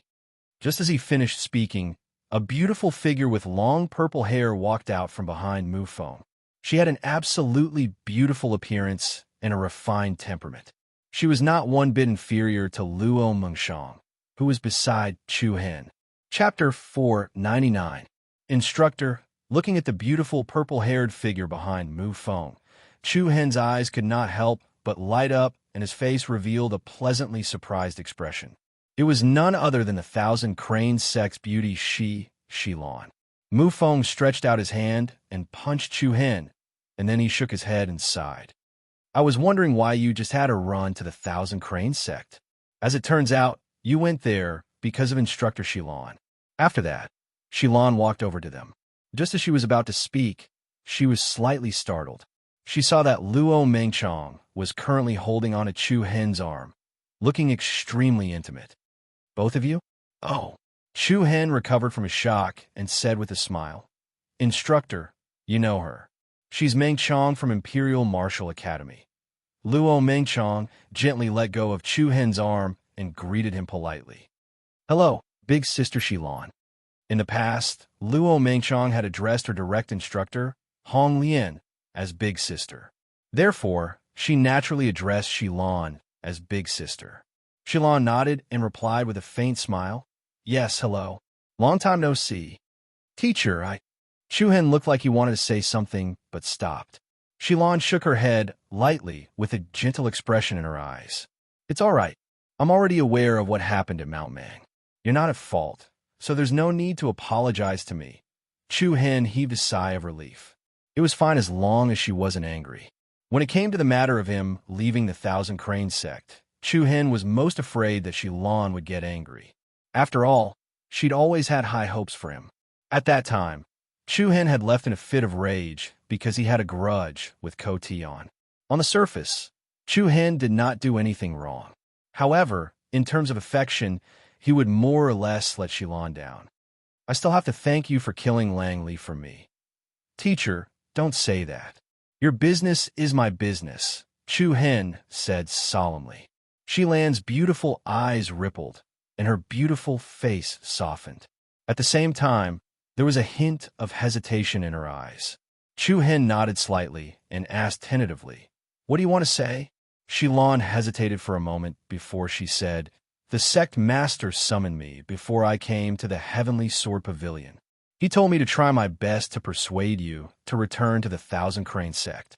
Just as he finished speaking, a beautiful figure with long purple hair walked out from behind Mu Feng. She had an absolutely beautiful appearance and a refined temperament. She was not one bit inferior to Luo Mengshang, who was beside Chu Hen. Chapter 499. Instructor, looking at the beautiful purple-haired figure behind Mu Feng, Chu Hen's eyes could not help but light up, and his face revealed a pleasantly surprised expression. It was none other than the Thousand Cranes Sect's beauty Shilon. Mu Feng stretched out his hand and punched Chu Hen, and then he shook his head and sighed. I was wondering why you just had a run to the Thousand Cranes Sect. As it turns out, you went there because of Instructor Shilon. After that, Shilon walked over to them. Just as she was about to speak, she was slightly startled. She saw that Luo Mengchong was currently holding on to Chu Hen's arm, looking extremely intimate. Both of you? Oh. Chu Hen recovered from his shock and said with a smile, Instructor, you know her. She's Mengchong from Imperial Martial Academy. Luo Mengchong gently let go of Chu Hen's arm and greeted him politely. Hello, big sister Shilon. In the past, Luo Mengchong had addressed her direct instructor, Hong Lian, as big sister. Therefore, she naturally addressed Shilon as big sister. Shilan nodded and replied with a faint smile. Yes, hello. Long time no see. Teacher, Shuhen looked like he wanted to say something, but stopped. Shilan shook her head lightly with a gentle expression in her eyes. It's all right. I'm already aware of what happened at Mount Mang. You're not at fault, so there's no need to apologize to me. Chu Hen heaved a sigh of relief. It was fine as long as she wasn't angry. When it came to the matter of him leaving the Thousand Crane sect, Chu Hen was most afraid that Shilan would get angry. After all, she'd always had high hopes for him. At that time, Chu Hen had left in a fit of rage because he had a grudge with Ko Tion. On the surface, Chu Hen did not do anything wrong. However, in terms of affection, he would more or less let Shilan down. I still have to thank you for killing Langley for me. Teacher, don't say that. Your business is my business, Chu Hen said solemnly. Shilan's beautiful eyes rippled, and her beautiful face softened. At the same time, there was a hint of hesitation in her eyes. Chu Hen nodded slightly and asked tentatively, What do you want to say? Shilan hesitated for a moment before she said, The sect master summoned me before I came to the Heavenly Sword Pavilion. He told me to try my best to persuade you to return to the Thousand Crane sect.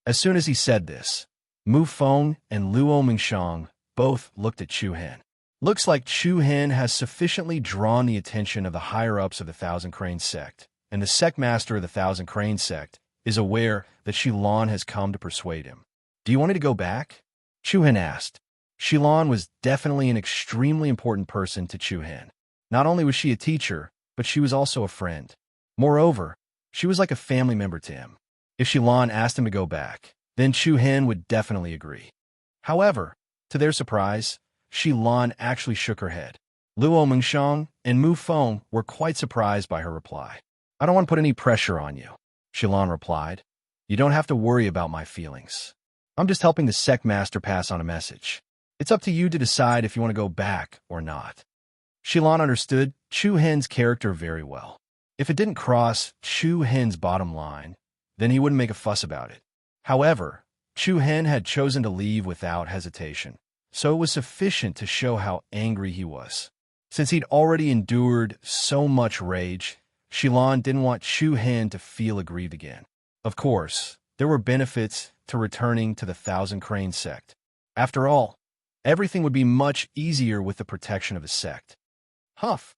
As soon as he said this, Mu Feng and Luo Mingshang both looked at Chu Hen. Looks like Chu Hen has sufficiently drawn the attention of the higher-ups of the Thousand Crane sect, and the sect master of the Thousand Crane sect is aware that Shilan has come to persuade him. Do you want me to go back? Chu Hen asked. Shilan was definitely an extremely important person to Chu Hen. Not only was she a teacher, but she was also a friend. Moreover, she was like a family member to him. If Shilan asked him to go back, then Chu Hen would definitely agree. However, to their surprise, Shilan actually shook her head. Luo Mingshang and Mu Feng were quite surprised by her reply. I don't want to put any pressure on you, Shilan replied. You don't have to worry about my feelings. I'm just helping the sect master pass on a message. It's up to you to decide if you want to go back or not. Shilan understood Chu Hen's character very well. If it didn't cross Chu Hen's bottom line, then he wouldn't make a fuss about it. However, Chu Hen had chosen to leave without hesitation, so it was sufficient to show how angry he was. Since he'd already endured so much rage, Shilan didn't want Chu Hen to feel aggrieved again. Of course, there were benefits to returning to the Thousand Crane sect. After all, everything would be much easier with the protection of the sect. Huff!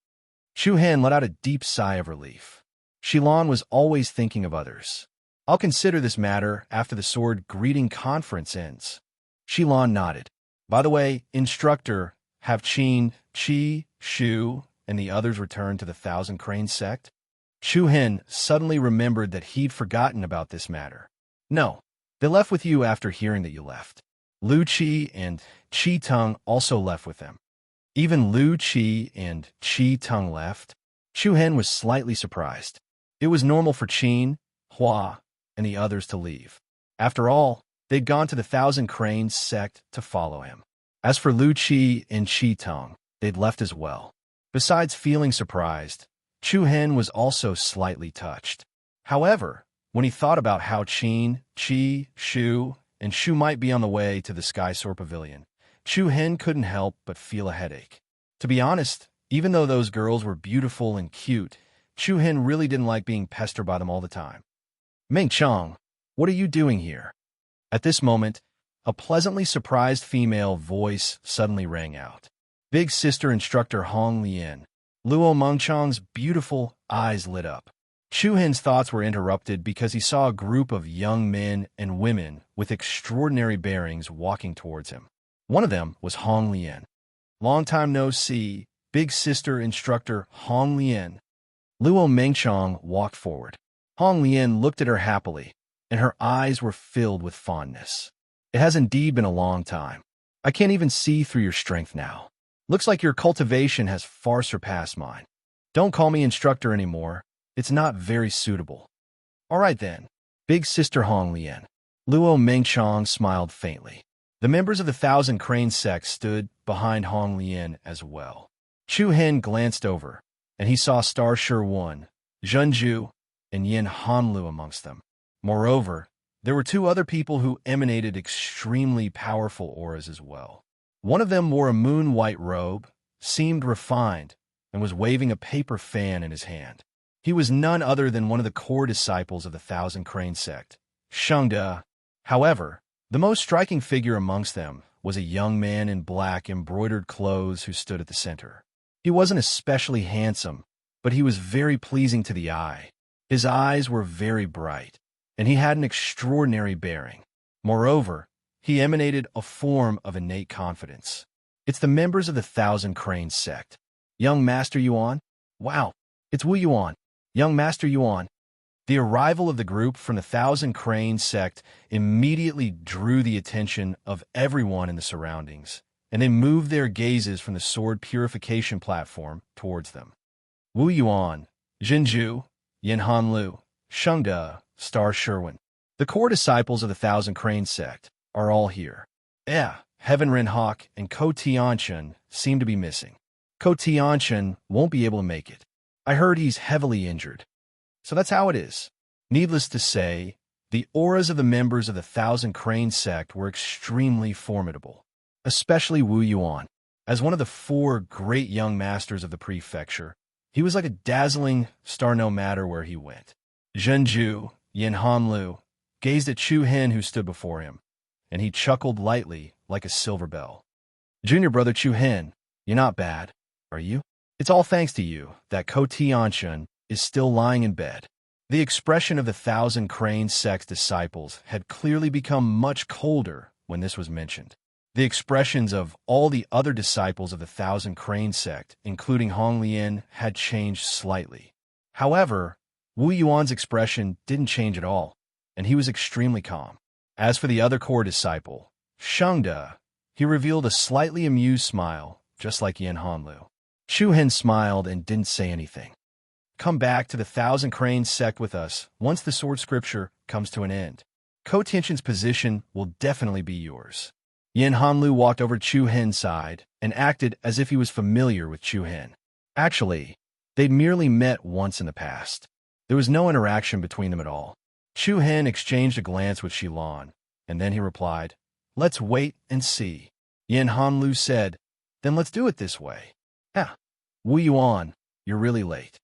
Chu Hen let out a deep sigh of relief. Shilan was always thinking of others. I'll consider this matter after the sword greeting conference ends. Shilan nodded. By the way, instructor, have Qin, Qi, Shu, and the others returned to the Thousand Crane sect? Chu Hen suddenly remembered that he'd forgotten about this matter. No, they left with you after hearing that you left. Lu Qi and Qi Tung also left with them. Even Lu Qi and Qi Tung left? Chu Hen was slightly surprised. It was normal for Qin, Hua, and the others to leave. After all, they'd gone to the Thousand Cranes sect to follow him. As for Lu Qi and Qi Tung, they'd left as well. Besides feeling surprised, Chu Hen was also slightly touched. However, when he thought about how Qin, Qi, Shu, and Shu might be on the way to the Sky Sword Pavilion, Chu Hen couldn't help but feel a headache. To be honest, even though those girls were beautiful and cute, Chu Hen really didn't like being pestered by them all the time. Ming Chang, what are you doing here? At this moment, a pleasantly surprised female voice suddenly rang out. Big Sister Instructor Hong Lian. Luo Mengchang's beautiful eyes lit up. Chu Hen's thoughts were interrupted because he saw a group of young men and women with extraordinary bearings walking towards him. One of them was Hong Lian. Long time no see, Big Sister Instructor Hong Lian. Luo Mengchang walked forward. Hong Lian looked at her happily, and her eyes were filled with fondness. It has indeed been a long time. I can't even see through your strength now. Looks like your cultivation has far surpassed mine. Don't call me instructor anymore. It's not very suitable. All right then, Big Sister Hong Lian. Luo Mengchang smiled faintly. The members of the Thousand Crane sect stood behind Hong Lian as well. Chu Hen glanced over, and he saw Star Shi Wan, Zhenju, and Yin Hanlu amongst them. Moreover, there were two other people who emanated extremely powerful auras as well. One of them wore a moon-white robe, seemed refined, and was waving a paper fan in his hand. He was none other than one of the core disciples of the Thousand Crane sect, Shungda. However, the most striking figure amongst them was a young man in black embroidered clothes who stood at the center. He wasn't especially handsome, but he was very pleasing to the eye. His eyes were very bright, and he had an extraordinary bearing. Moreover, he emanated a form of innate confidence. It's the members of the Thousand Crane sect. Young Master Yuan? Wow, it's Wu Yuan. Young Master Yuan. The arrival of the group from the Thousand Crane sect immediately drew the attention of everyone in the surroundings, and they moved their gazes from the sword purification platform towards them. Wu Yuan, Jinju, Yanhan Lu, Shungda, Star Sherwin. The core disciples of the Thousand Crane sect are all here. Heaven Ren Hawk and Ko Tianchen seem to be missing. Ko Tianchen won't be able to make it. I heard he's heavily injured. So that's how it is. Needless to say, the auras of the members of the Thousand Crane sect were extremely formidable, especially Wu Yuan. As one of the 4 great young masters of the prefecture, he was like a dazzling star no matter where he went. Zhenju, Yanhan Lu, gazed at Chu Hen who stood before him, and he chuckled lightly like a silver bell. Junior brother Chu Hen, you're not bad, are you? It's all thanks to you that Ko Tianchen is still lying in bed. The expression of the Thousand Crane sect disciples had clearly become much colder when this was mentioned. The expressions of all the other disciples of the Thousand Crane sect, including Hong Lian, had changed slightly. However, Wu Yuan's expression didn't change at all, and he was extremely calm. As for the other core disciple, Shungda, he revealed a slightly amused smile, just like Yan Hanlu. Chu Hen smiled and didn't say anything. Come back to the Thousand Crane sect with us once the sword scripture comes to an end. Ko Tianchen's position will definitely be yours. Yan Hanlu walked over to Chu Hen's side and acted as if he was familiar with Chu Hen. Actually, they'd merely met once in the past. There was no interaction between them at all. Chu Hen exchanged a glance with Shilan, and then he replied, "Let's wait and see." Yan Hanlu said, "Then let's do it this way." Wu Yuan, you're really late.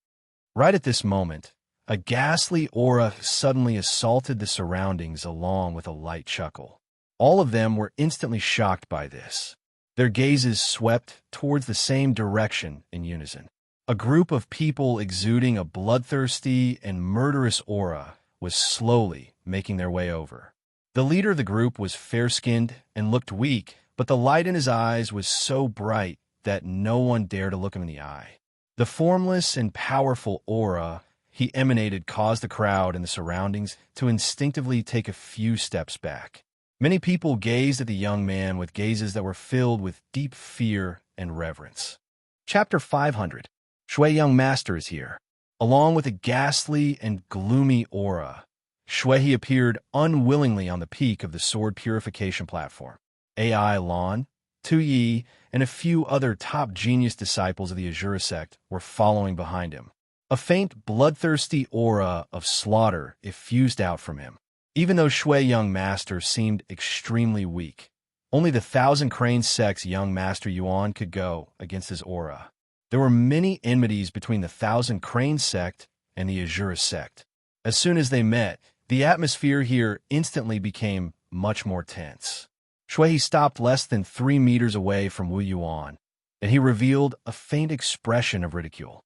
Right at this moment, a ghastly aura suddenly assaulted the surroundings along with a light chuckle. All of them were instantly shocked by this. Their gazes swept towards the same direction in unison. A group of people exuding a bloodthirsty and murderous aura was slowly making their way over. The leader of the group was fair-skinned and looked weak, but the light in his eyes was so bright that no one dared to look him in the eye. The formless and powerful aura he emanated caused the crowd and the surroundings to instinctively take a few steps back. Many people gazed at the young man with gazes that were filled with deep fear and reverence. Chapter 500. Shui Young Master is here. Along with a ghastly and gloomy aura, Shui appeared unwillingly on the peak of the sword purification platform. AI Lan, Tu Yi, and a few other top genius disciples of the Azura sect were following behind him. A faint, bloodthirsty aura of slaughter effused out from him. Even though Shui Young Master seemed extremely weak, only the Thousand Crane sect's Young Master Yuan could go against his aura. There were many enmities between the Thousand Crane sect and the Azura sect. As soon as they met, the atmosphere here instantly became much more tense. Shui stopped less than 3 meters away from Wu Yuan, and he revealed a faint expression of ridicule.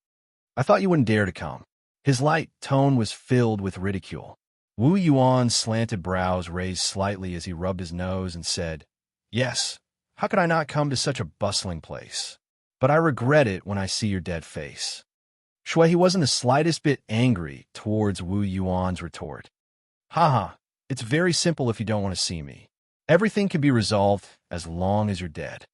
I thought you wouldn't dare to come. His light tone was filled with ridicule. Wu Yuan's slanted brows raised slightly as he rubbed his nose and said, "Yes, how could I not come to such a bustling place? But I regret it when I see your dead face." Shui wasn't the slightest bit angry towards Wu Yuan's retort. Haha, it's very simple if you don't want to see me. Everything can be resolved as long as you're dead.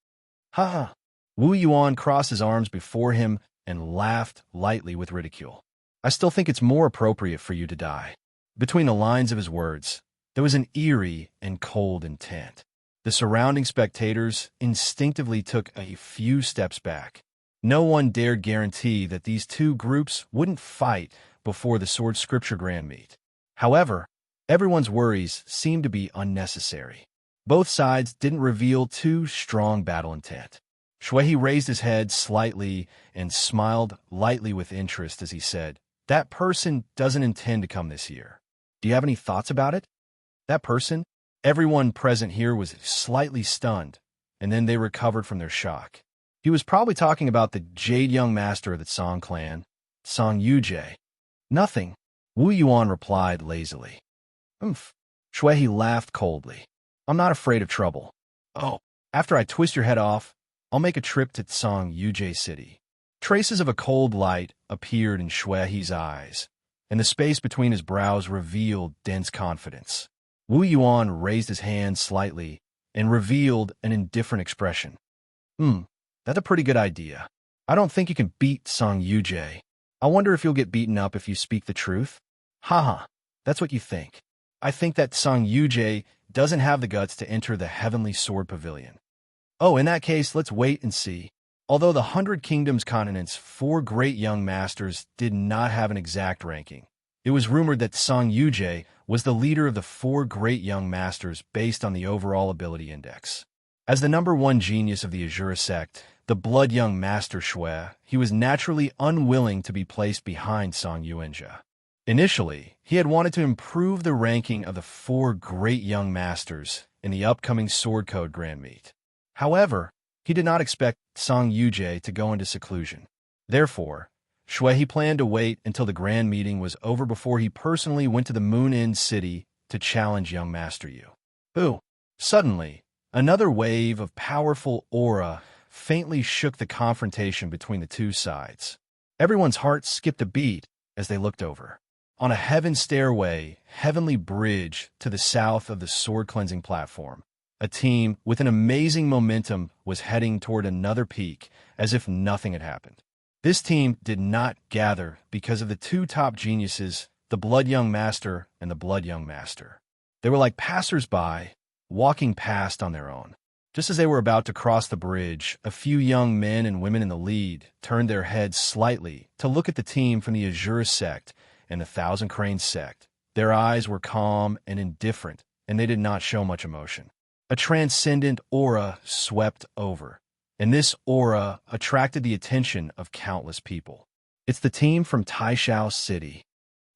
Haha. Wu Yuan crossed his arms before him and laughed lightly with ridicule. I still think it's more appropriate for you to die. Between the lines of his words, there was an eerie and cold intent. The surrounding spectators instinctively took a few steps back. No one dared guarantee that these two groups wouldn't fight before the Sword Scripture Grand Meet. However, everyone's worries seemed to be unnecessary. Both sides didn't reveal too strong battle intent. Shuehi raised his head slightly and smiled lightly with interest as he said, "That person doesn't intend to come this year. Do you have any thoughts about it?" That person? Everyone present here was slightly stunned, and then they recovered from their shock. He was probably talking about the Jade Young Master of the Song clan, Song Yujie. Nothing, Wu Yuan replied lazily. Umph. Shuehi laughed coldly. I'm not afraid of trouble. Oh, after I twist your head off, I'll make a trip to Song Yujie City. Traces of a cold light appeared in Shuehi's eyes, and the space between his brows revealed dense confidence. Wu Yuan raised his hand slightly and revealed an indifferent expression. That's a pretty good idea. I don't think you can beat Song Yujie. I wonder if you'll get beaten up if you speak the truth. Haha, that's what you think. I think that Song Yujie doesn't have the guts to enter the Heavenly Sword Pavilion. Oh, in that case, let's wait and see. Although the 100 Kingdoms continent's 4 great young masters did not have an exact ranking, it was rumored that Song Yujie was the leader of the 4 great young masters based on the overall ability index. As the #1 genius of the Azura sect, the blood young master Shui, he was naturally unwilling to be placed behind Song Yuanjia. Initially, he had wanted to improve the ranking of the 4 great young masters in the upcoming Sword Code Grand Meet. However, he did not expect Song Yujie to go into seclusion. Therefore, Shuehi planned to wait until the grand meeting was over before he personally went to the Moon Inn City to challenge young Master Yu. Suddenly, another wave of powerful aura faintly shook the confrontation between the two sides. Everyone's heart skipped a beat as they looked over. On a heaven stairway, heavenly bridge to the south of the sword cleansing platform, a team with an amazing momentum was heading toward another peak as if nothing had happened. This team did not gather because of the 2 top geniuses, the Blood Young Master and the Blood Young Master. They were like passers-by, walking past on their own. Just as they were about to cross the bridge, a few young men and women in the lead turned their heads slightly to look at the team from the Azura sect and the Thousand Cranes sect. Their eyes were calm and indifferent, and they did not show much emotion. A transcendent aura swept over, and this aura attracted the attention of countless people. It's the team from Taishao City.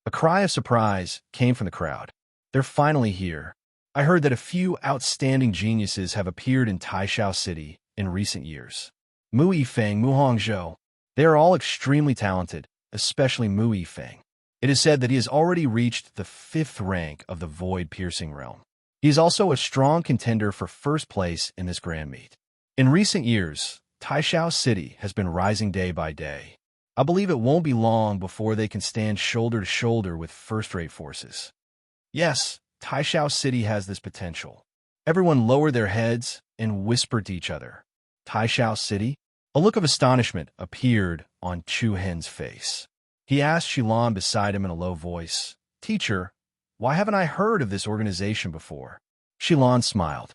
A cry of surprise came from the crowd. They're finally here. I heard that a few outstanding geniuses have appeared in Taishao City in recent years. Mu Yifeng, Mu Hongzhou. They are all extremely talented, especially Mu Yifeng. It is said that he has already reached the 5th rank of the Void-Piercing Realm. He is also a strong contender for first place in this grand meet. In recent years, Taishao City has been rising day by day. I believe it won't be long before they can stand shoulder to shoulder with first-rate forces. Yes, Taishao City has this potential. Everyone lowered their heads and whispered to each other. Taishao City? A look of astonishment appeared on Chu Hen's face. He asked Shilan beside him in a low voice, "Teacher, why haven't I heard of this organization before?" Shilan smiled.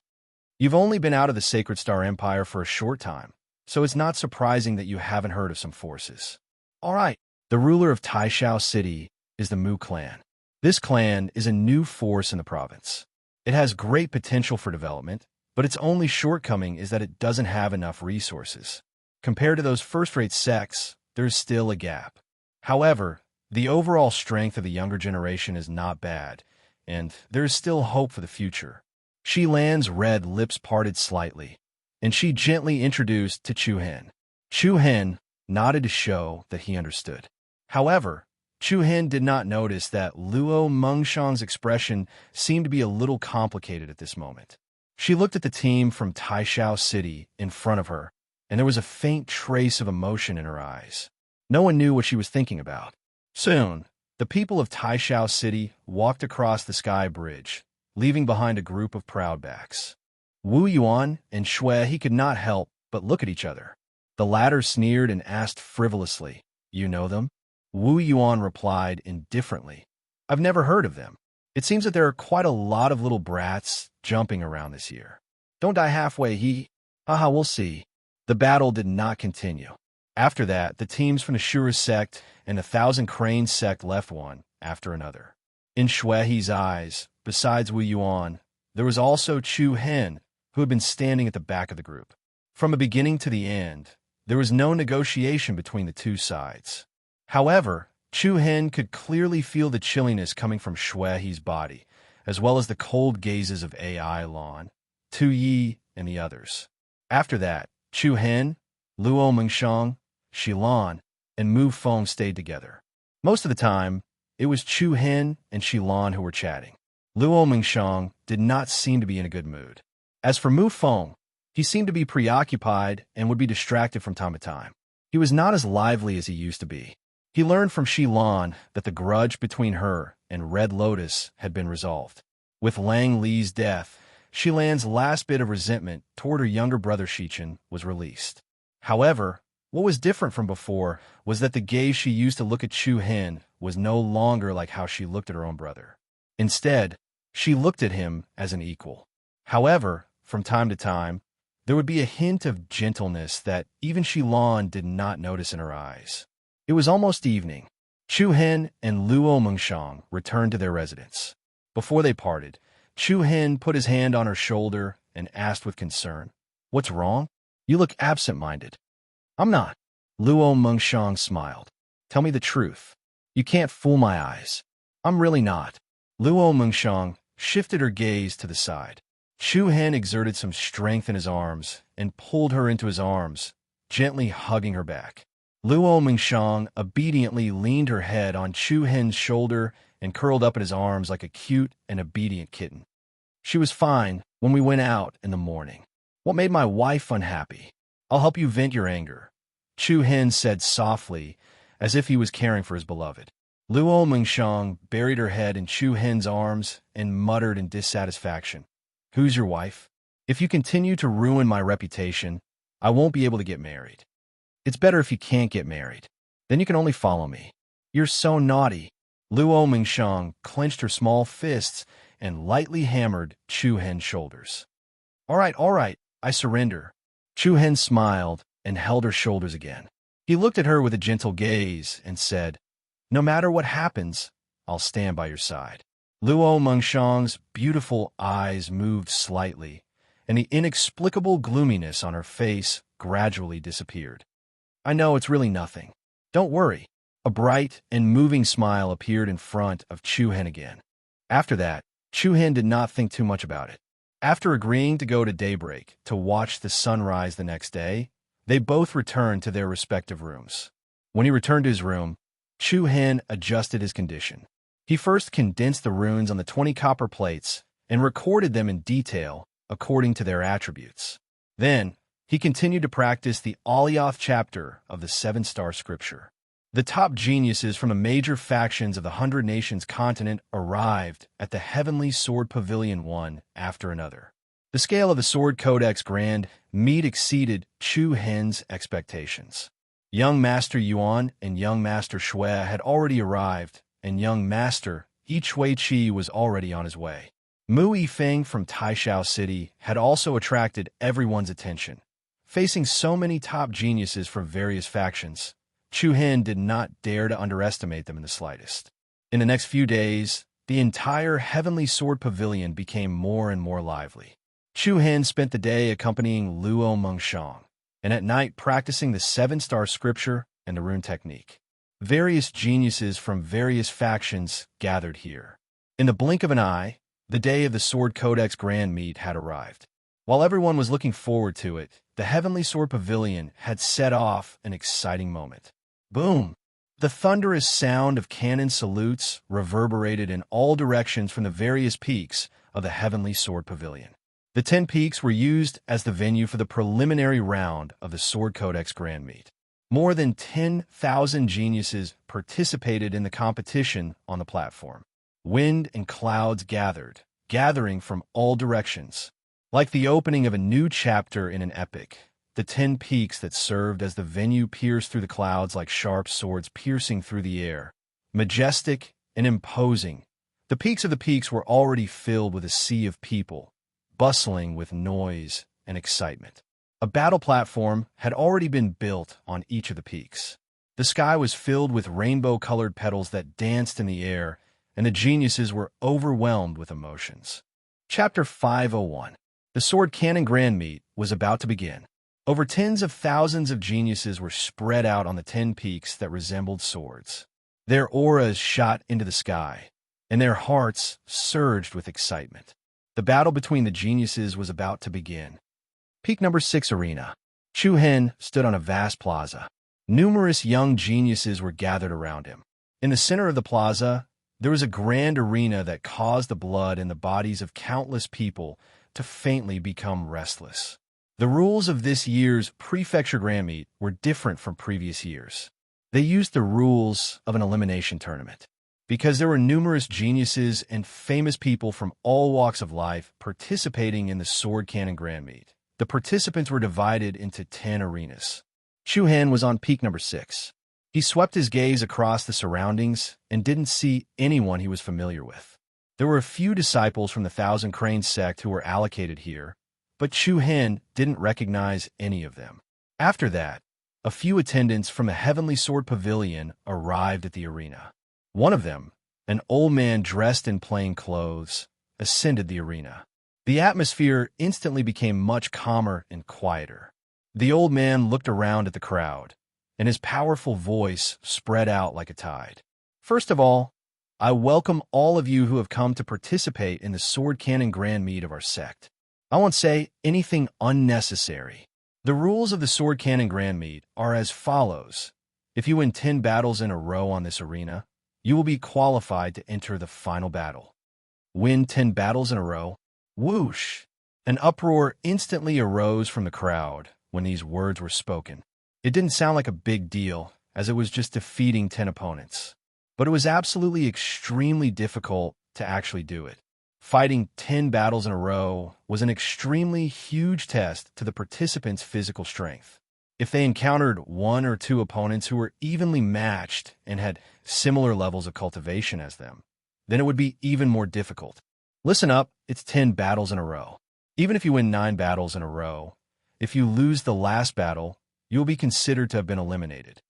"You've only been out of the Sacred Star Empire for a short time, so it's not surprising that you haven't heard of some forces. All right, the ruler of Taishao City is the Mu clan. This clan is a new force in the province. It has great potential for development, but its only shortcoming is that it doesn't have enough resources. Compared to those first-rate sects, there's still a gap. However, the overall strength of the younger generation is not bad, and there is still hope for the future." Shi Lan's red lips parted slightly, and she gently introduced to Chu Hen. Chu Hen nodded to show that he understood. However, Chu Hen did not notice that Luo Mengshang's expression seemed to be a little complicated at this moment. She looked at the team from Taishao City in front of her, and there was a faint trace of emotion in her eyes. No one knew what she was thinking about. Soon, the people of Taishao City walked across the sky bridge, leaving behind a group of proudbacks. Wu Yuan and Shui could not help but look at each other. The latter sneered and asked frivolously, "You know them?" Wu Yuan replied indifferently, "I've never heard of them. It seems that there are quite a lot of little brats jumping around this year. Don't die halfway, Haha, we'll see." The battle did not continue. After that, the teams from the Shura sect and the Thousand Cranes sect left one after another. In Shuehi's eyes, besides Wu Yuan, there was also Chu Hen, who had been standing at the back of the group. From the beginning to the end, there was no negotiation between the two sides. However, Chu Hen could clearly feel the chilliness coming from Shui He's body, as well as the cold gazes of AI Lan, Tu Yi, and the others. After that, Chu Hen, Luo Mengshang, Shilan, and Mu Feng stayed together. Most of the time, it was Chu Hen and Shilan who were chatting. Luo Mengshang did not seem to be in a good mood. As for Mu Feng, he seemed to be preoccupied and would be distracted from time to time. He was not as lively as he used to be. He learned from Shilan that the grudge between her and Red Lotus had been resolved. With Lang Li's death, Shilan's last bit of resentment toward her younger brother Shichen was released. However, what was different from before was that the gaze she used to look at Chu Hen was no longer like how she looked at her own brother. Instead, she looked at him as an equal. However, from time to time, there would be a hint of gentleness that even Shilan did not notice in her eyes. It was almost evening. Chu Hen and Luo Mengshang returned to their residence. Before they parted, Chu Hen put his hand on her shoulder and asked with concern, "What's wrong? You look absent-minded." "I'm not." Luo Mengshang smiled. "Tell me the truth. You can't fool my eyes." "I'm really not." Luo Mengshang shifted her gaze to the side. Chu Hen exerted some strength in his arms and pulled her into his arms, gently hugging her back. Luo Mengshang obediently leaned her head on Chu Hen's shoulder and curled up in his arms like a cute and obedient kitten. "She was fine when we went out in the morning. What made my wife unhappy? I'll help you vent your anger," Chu Hen said softly, as if he was caring for his beloved. Luo Mengshang buried her head in Chu Hen's arms and muttered in dissatisfaction, "Who's your wife? If you continue to ruin my reputation, I won't be able to get married. It's better if you can't get married. Then you can only follow me." "You're so naughty." Luo Mengshang clenched her small fists and lightly hammered Chu Hen's shoulders. All right, I surrender." Chu Hen smiled and held her shoulders again. He looked at her with a gentle gaze and said, "No matter what happens, I'll stand by your side." Luo Mengshang's beautiful eyes moved slightly, and the inexplicable gloominess on her face gradually disappeared. "I know it's really nothing. Don't worry." A bright and moving smile appeared in front of Chu Hen again. After that, Chu Hen did not think too much about it. After agreeing to go to daybreak to watch the sunrise the next day, they both returned to their respective rooms. When he returned to his room, Chu Hen adjusted his condition. He first condensed the runes on the 20 copper plates and recorded them in detail according to their attributes. Then, he continued to practice the Alioth chapter of the 7-star scripture. The top geniuses from the major factions of the 100 Nations continent arrived at the Heavenly Sword Pavilion one after another. The scale of the Sword Codex Grand Meet exceeded Chu Hen's expectations. Young Master Yuan and Young Master Shui had already arrived, and Young Master Yi Chi was already on his way. Mu Yifeng from Taishao City had also attracted everyone's attention. Facing so many top geniuses from various factions, Chu Hen did not dare to underestimate them in the slightest. In the next few days, the entire Heavenly Sword Pavilion became more and more lively. Chu Hen spent the day accompanying Luo Mengshang, and at night practicing the 7-star scripture and the rune technique. Various geniuses from various factions gathered here. In the blink of an eye, the day of the Sword Codex Grand Meet had arrived. While everyone was looking forward to it, the Heavenly Sword Pavilion had set off an exciting moment. Boom! The thunderous sound of cannon salutes reverberated in all directions from the various peaks of the Heavenly Sword Pavilion. The 10 peaks were used as the venue for the preliminary round of the Sword Codex Grand Meet. More than 10,000 geniuses participated in the competition on the platform. Wind and clouds gathering from all directions. Like the opening of a new chapter in an epic, the 10 peaks that served as the venue pierced through the clouds like sharp swords piercing through the air. Majestic and imposing, the peaks of the peaks were already filled with a sea of people, bustling with noise and excitement. A battle platform had already been built on each of the peaks. The sky was filled with rainbow-colored petals that danced in the air, and the geniuses were overwhelmed with emotions. Chapter 501. The Sword Cannon Grand Meet was about to begin. Over tens of thousands of geniuses were spread out on the 10 peaks that resembled swords. Their auras shot into the sky, and their hearts surged with excitement. The battle between the geniuses was about to begin. Peak number 6 Arena. Chu Hen stood on a vast plaza. Numerous young geniuses were gathered around him. In the center of the plaza, there was a grand arena that caused the blood in the bodies of countless people to faintly become restless. The rules of this year's Prefecture Grand Meet were different from previous years. They used the rules of an elimination tournament. Because there were numerous geniuses and famous people from all walks of life participating in the Sword Cannon Grand Meet, the participants were divided into 10 arenas. Chu Han was on peak number 6. He swept his gaze across the surroundings and didn't see anyone he was familiar with. There were a few disciples from the Thousand Cranes sect who were allocated here, but Chu Hen didn't recognize any of them. After that, a few attendants from the Heavenly Sword Pavilion arrived at the arena. One of them, an old man dressed in plain clothes, ascended the arena. The atmosphere instantly became much calmer and quieter. The old man looked around at the crowd, and his powerful voice spread out like a tide. First of all, I welcome all of you who have come to participate in the Sword Cannon Grand Meet of our sect. I won't say anything unnecessary. The rules of the Sword Cannon Grand Meet are as follows. If you win 10 battles in a row on this arena, you will be qualified to enter the final battle. Win 10 battles in a row. Whoosh! An uproar instantly arose from the crowd when these words were spoken. It didn't sound like a big deal, as it was just defeating 10 opponents. But it was absolutely extremely difficult to actually do it. Fighting 10 battles in a row was an extremely huge test to the participants' physical strength. If they encountered 1 or 2 opponents who were evenly matched and had similar levels of cultivation as them, then it would be even more difficult. Listen up, it's 10 battles in a row. Even if you win 9 battles in a row, if you lose the last battle, you will be considered to have been eliminated.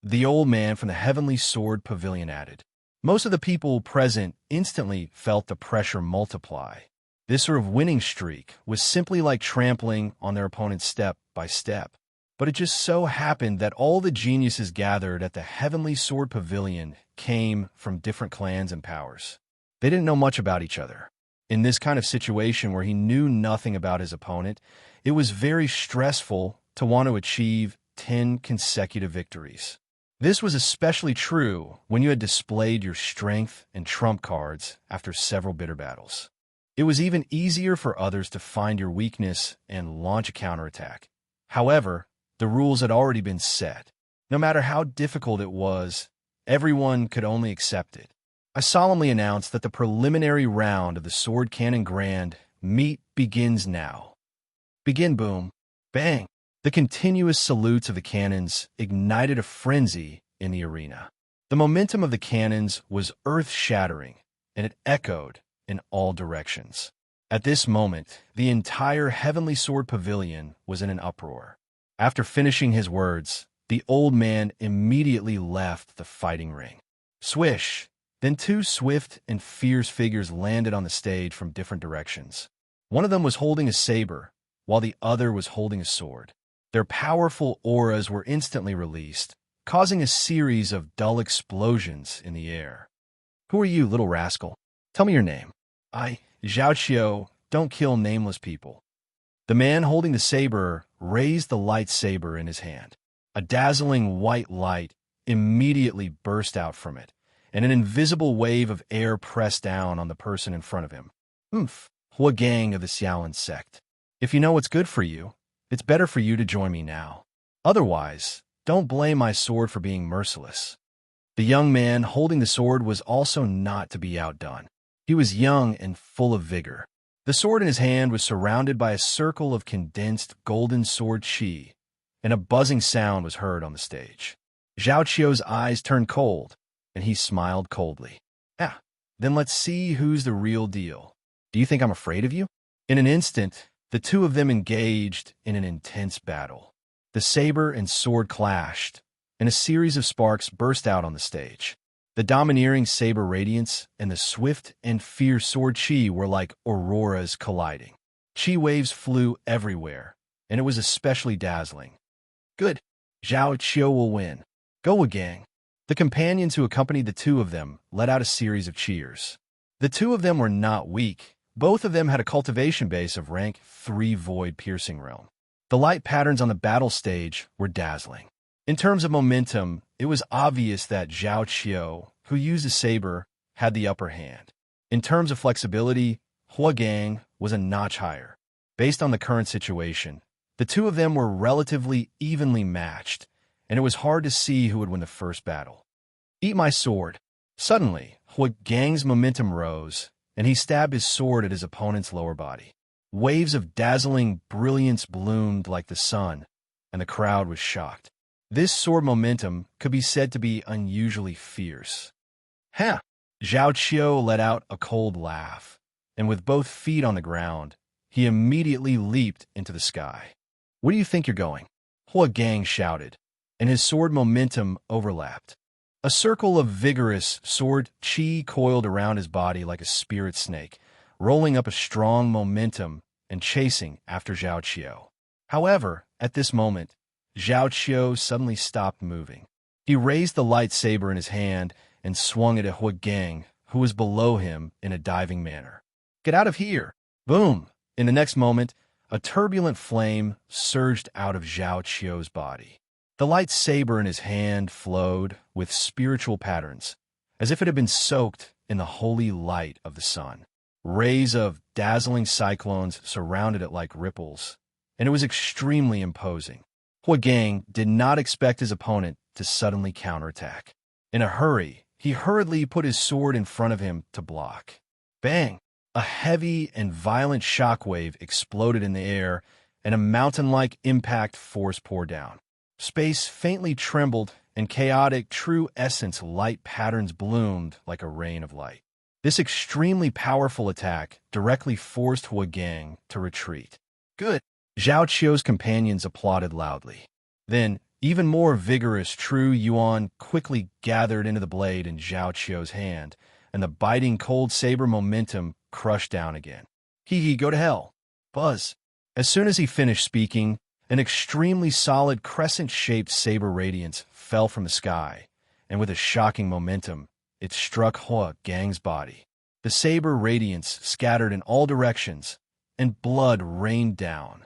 The old man from the Heavenly Sword Pavilion added. Most of the people present instantly felt the pressure multiply. This sort of winning streak was simply like trampling on their opponent step by step. But it just so happened that all the geniuses gathered at the Heavenly Sword Pavilion came from different clans and powers. They didn't know much about each other. In this kind of situation where he knew nothing about his opponent, it was very stressful to want to achieve 10 consecutive victories. This was especially true when you had displayed your strength and trump cards after several bitter battles. It was even easier for others to find your weakness and launch a counterattack. However, the rules had already been set. No matter how difficult it was, everyone could only accept it. I solemnly announce that the preliminary round of the Sword Cannon Grand Meet begins now. Begin, boom, bang. The continuous salutes of the cannons ignited a frenzy in the arena. The momentum of the cannons was earth-shattering, and it echoed in all directions. At this moment, the entire Heavenly Sword Pavilion was in an uproar. After finishing his words, the old man immediately left the fighting ring. Swish! Then 2 swift and fierce figures landed on the stage from different directions. One of them was holding a saber, while the other was holding a sword. Their powerful auras were instantly released, causing a series of dull explosions in the air. Who are you, little rascal? Tell me your name. Zhao Qiu, don't kill nameless people. The man holding the saber raised the lightsaber in his hand. A dazzling white light immediately burst out from it, and an invisible wave of air pressed down on the person in front of him. Hua Gang of the Xiaolin sect. If you know what's good for you, it's better for you to join me now. Otherwise, don't blame my sword for being merciless. The young man holding the sword was also not to be outdone. He was young and full of vigor. The sword in his hand was surrounded by a circle of condensed golden sword chi, and a buzzing sound was heard on the stage. Zhao Qiu's eyes turned cold, and he smiled coldly. Then let's see who's the real deal. Do you think I'm afraid of you? In an instant, the two of them engaged in an intense battle. The saber and sword clashed, and a series of sparks burst out on the stage. The domineering saber radiance and the swift and fierce sword chi were like auroras colliding. Chi waves flew everywhere, and it was especially dazzling. Good. Zhao Qiu will win. Go gang. The companions who accompanied the two of them let out a series of cheers. The two of them were not weak. Both of them had a cultivation base of rank 3 Void Piercing Realm. The light patterns on the battle stage were dazzling. In terms of momentum, it was obvious that Zhao Qiu, who used a saber, had the upper hand. In terms of flexibility, Hua Gang was a notch higher. Based on the current situation, the two of them were relatively evenly matched, and it was hard to see who would win the first battle. Eat my sword. Suddenly, Hua Gang's momentum rose, and he stabbed his sword at his opponent's lower body. Waves of dazzling brilliance bloomed like the sun, and the crowd was shocked. This sword momentum could be said to be unusually fierce. Ha! Zhao Qiu let out a cold laugh, and with both feet on the ground, he immediately leaped into the sky. Where do you think you're going? Hua Gang shouted, and his sword momentum overlapped. A circle of vigorous sword chi coiled around his body like a spirit snake, rolling up a strong momentum and chasing after Zhao Qiu. However, at this moment, Zhao Qiu suddenly stopped moving. He raised the lightsaber in his hand and swung it at Hua Gang, who was below him in a diving manner. Get out of here! Boom! In the next moment, a turbulent flame surged out of Zhao Qiu's body. The lightsaber in his hand flowed with spiritual patterns, as if it had been soaked in the holy light of the sun. Rays of dazzling cyclones surrounded it like ripples, and it was extremely imposing. Hua Gang did not expect his opponent to suddenly counterattack. In a hurry, he hurriedly put his sword in front of him to block. Bang! A heavy and violent shockwave exploded in the air, and a mountain-like impact force poured down. Space faintly trembled, and chaotic true essence light patterns bloomed like a rain of light. This extremely powerful attack directly forced Hua Gang to retreat. Good! Zhao Qiu's companions applauded loudly. Then, even more vigorous true yuan quickly gathered into the blade in Zhao Qiu's hand, and the biting cold saber momentum crushed down again. Hee, go to hell. Buzz. As soon as he finished speaking, an extremely solid crescent-shaped saber radiance fell from the sky, and with a shocking momentum, it struck Hua Gang's body. The saber radiance scattered in all directions, and blood rained down.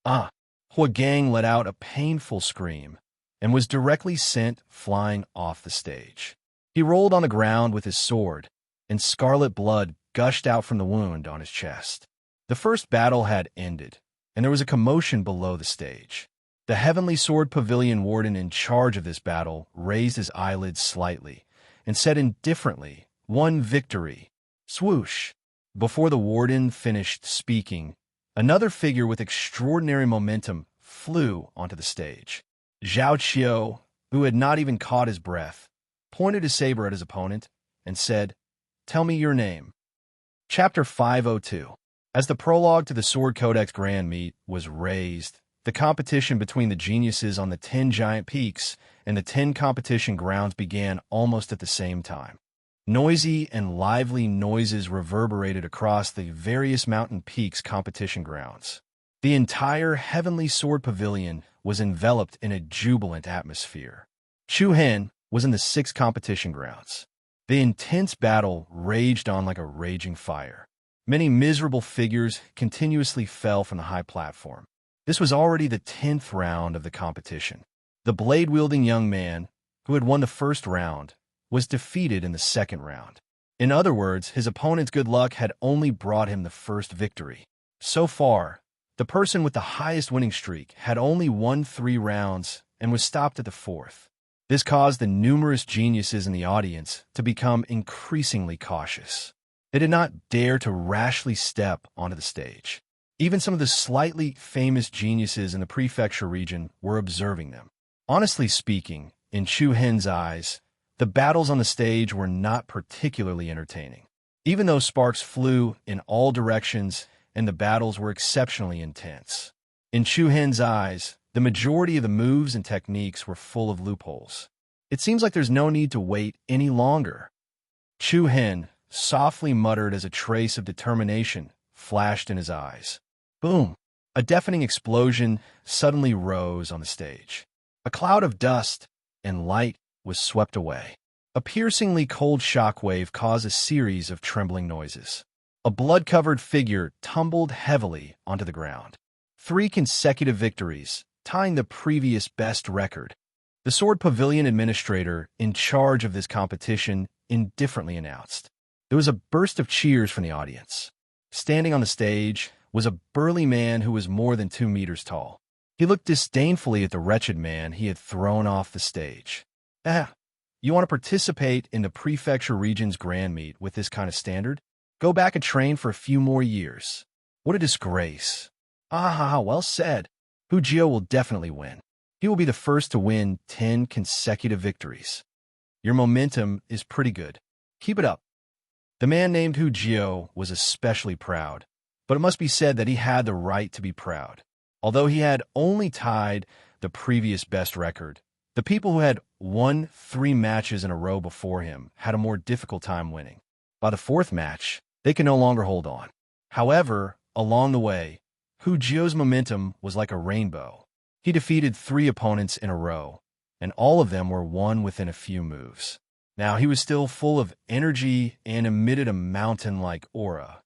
Hua Gang let out a painful scream, and was directly sent flying off the stage. He rolled on the ground with his sword, and scarlet blood gushed out from the wound on his chest. The first battle had ended, and there was a commotion below the stage. The Heavenly Sword Pavilion warden in charge of this battle raised his eyelids slightly and said indifferently, "One victory." Swoosh! Before the warden finished speaking, another figure with extraordinary momentum flew onto the stage. Zhao Qiu, who had not even caught his breath, pointed his saber at his opponent and said, "Tell me your name." Chapter 502. As the prologue to the Sword Codex Grand Meet was raised, the competition between the geniuses on the 10 giant peaks and the 10 competition grounds began almost at the same time. Noisy and lively noises reverberated across the various mountain peaks competition grounds. The entire Heavenly Sword Pavilion was enveloped in a jubilant atmosphere. Chu Hen was in the 6 competition grounds. The intense battle raged on like a raging fire. Many miserable figures continuously fell from the high platform. This was already the 10th round of the competition. The blade-wielding young man, who had won the first round, was defeated in the second round. In other words, his opponent's good luck had only brought him the first victory. So far, the person with the highest winning streak had only won 3 rounds and was stopped at the 4th. This caused the numerous geniuses in the audience to become increasingly cautious. They did not dare to rashly step onto the stage. Even some of the slightly famous geniuses in the prefecture region were observing them. Honestly speaking, in Chu Hen's eyes, the battles on the stage were not particularly entertaining. Even though sparks flew in all directions and the battles were exceptionally intense. In Chu Hen's eyes, the majority of the moves and techniques were full of loopholes. It seems like there's no need to wait any longer. Chu Hen softly muttered as a trace of determination flashed in his eyes. Boom! A deafening explosion suddenly rose on the stage. A cloud of dust and light was swept away. A piercingly cold shockwave caused a series of trembling noises. A blood-covered figure tumbled heavily onto the ground. 3 consecutive victories, tying the previous best record. The Sword Pavilion administrator in charge of this competition indifferently announced. There was a burst of cheers from the audience. Standing on the stage was a burly man who was more than 2 meters tall. He looked disdainfully at the wretched man he had thrown off the stage. You want to participate in the prefecture region's grand meet with this kind of standard? Go back and train for a few more years. What a disgrace. Well said. Hu Jio will definitely win. He will be the first to win 10 consecutive victories. Your momentum is pretty good. Keep it up. The man named Hu Jio was especially proud, but it must be said that he had the right to be proud. Although he had only tied the previous best record, the people who had won 3 matches in a row before him had a more difficult time winning. By the 4th match, they could no longer hold on. However, along the way, Hu Jio's momentum was like a rainbow. He defeated 3 opponents in a row, and all of them were won within a few moves. Now he was still full of energy and emitted a mountain-like aura.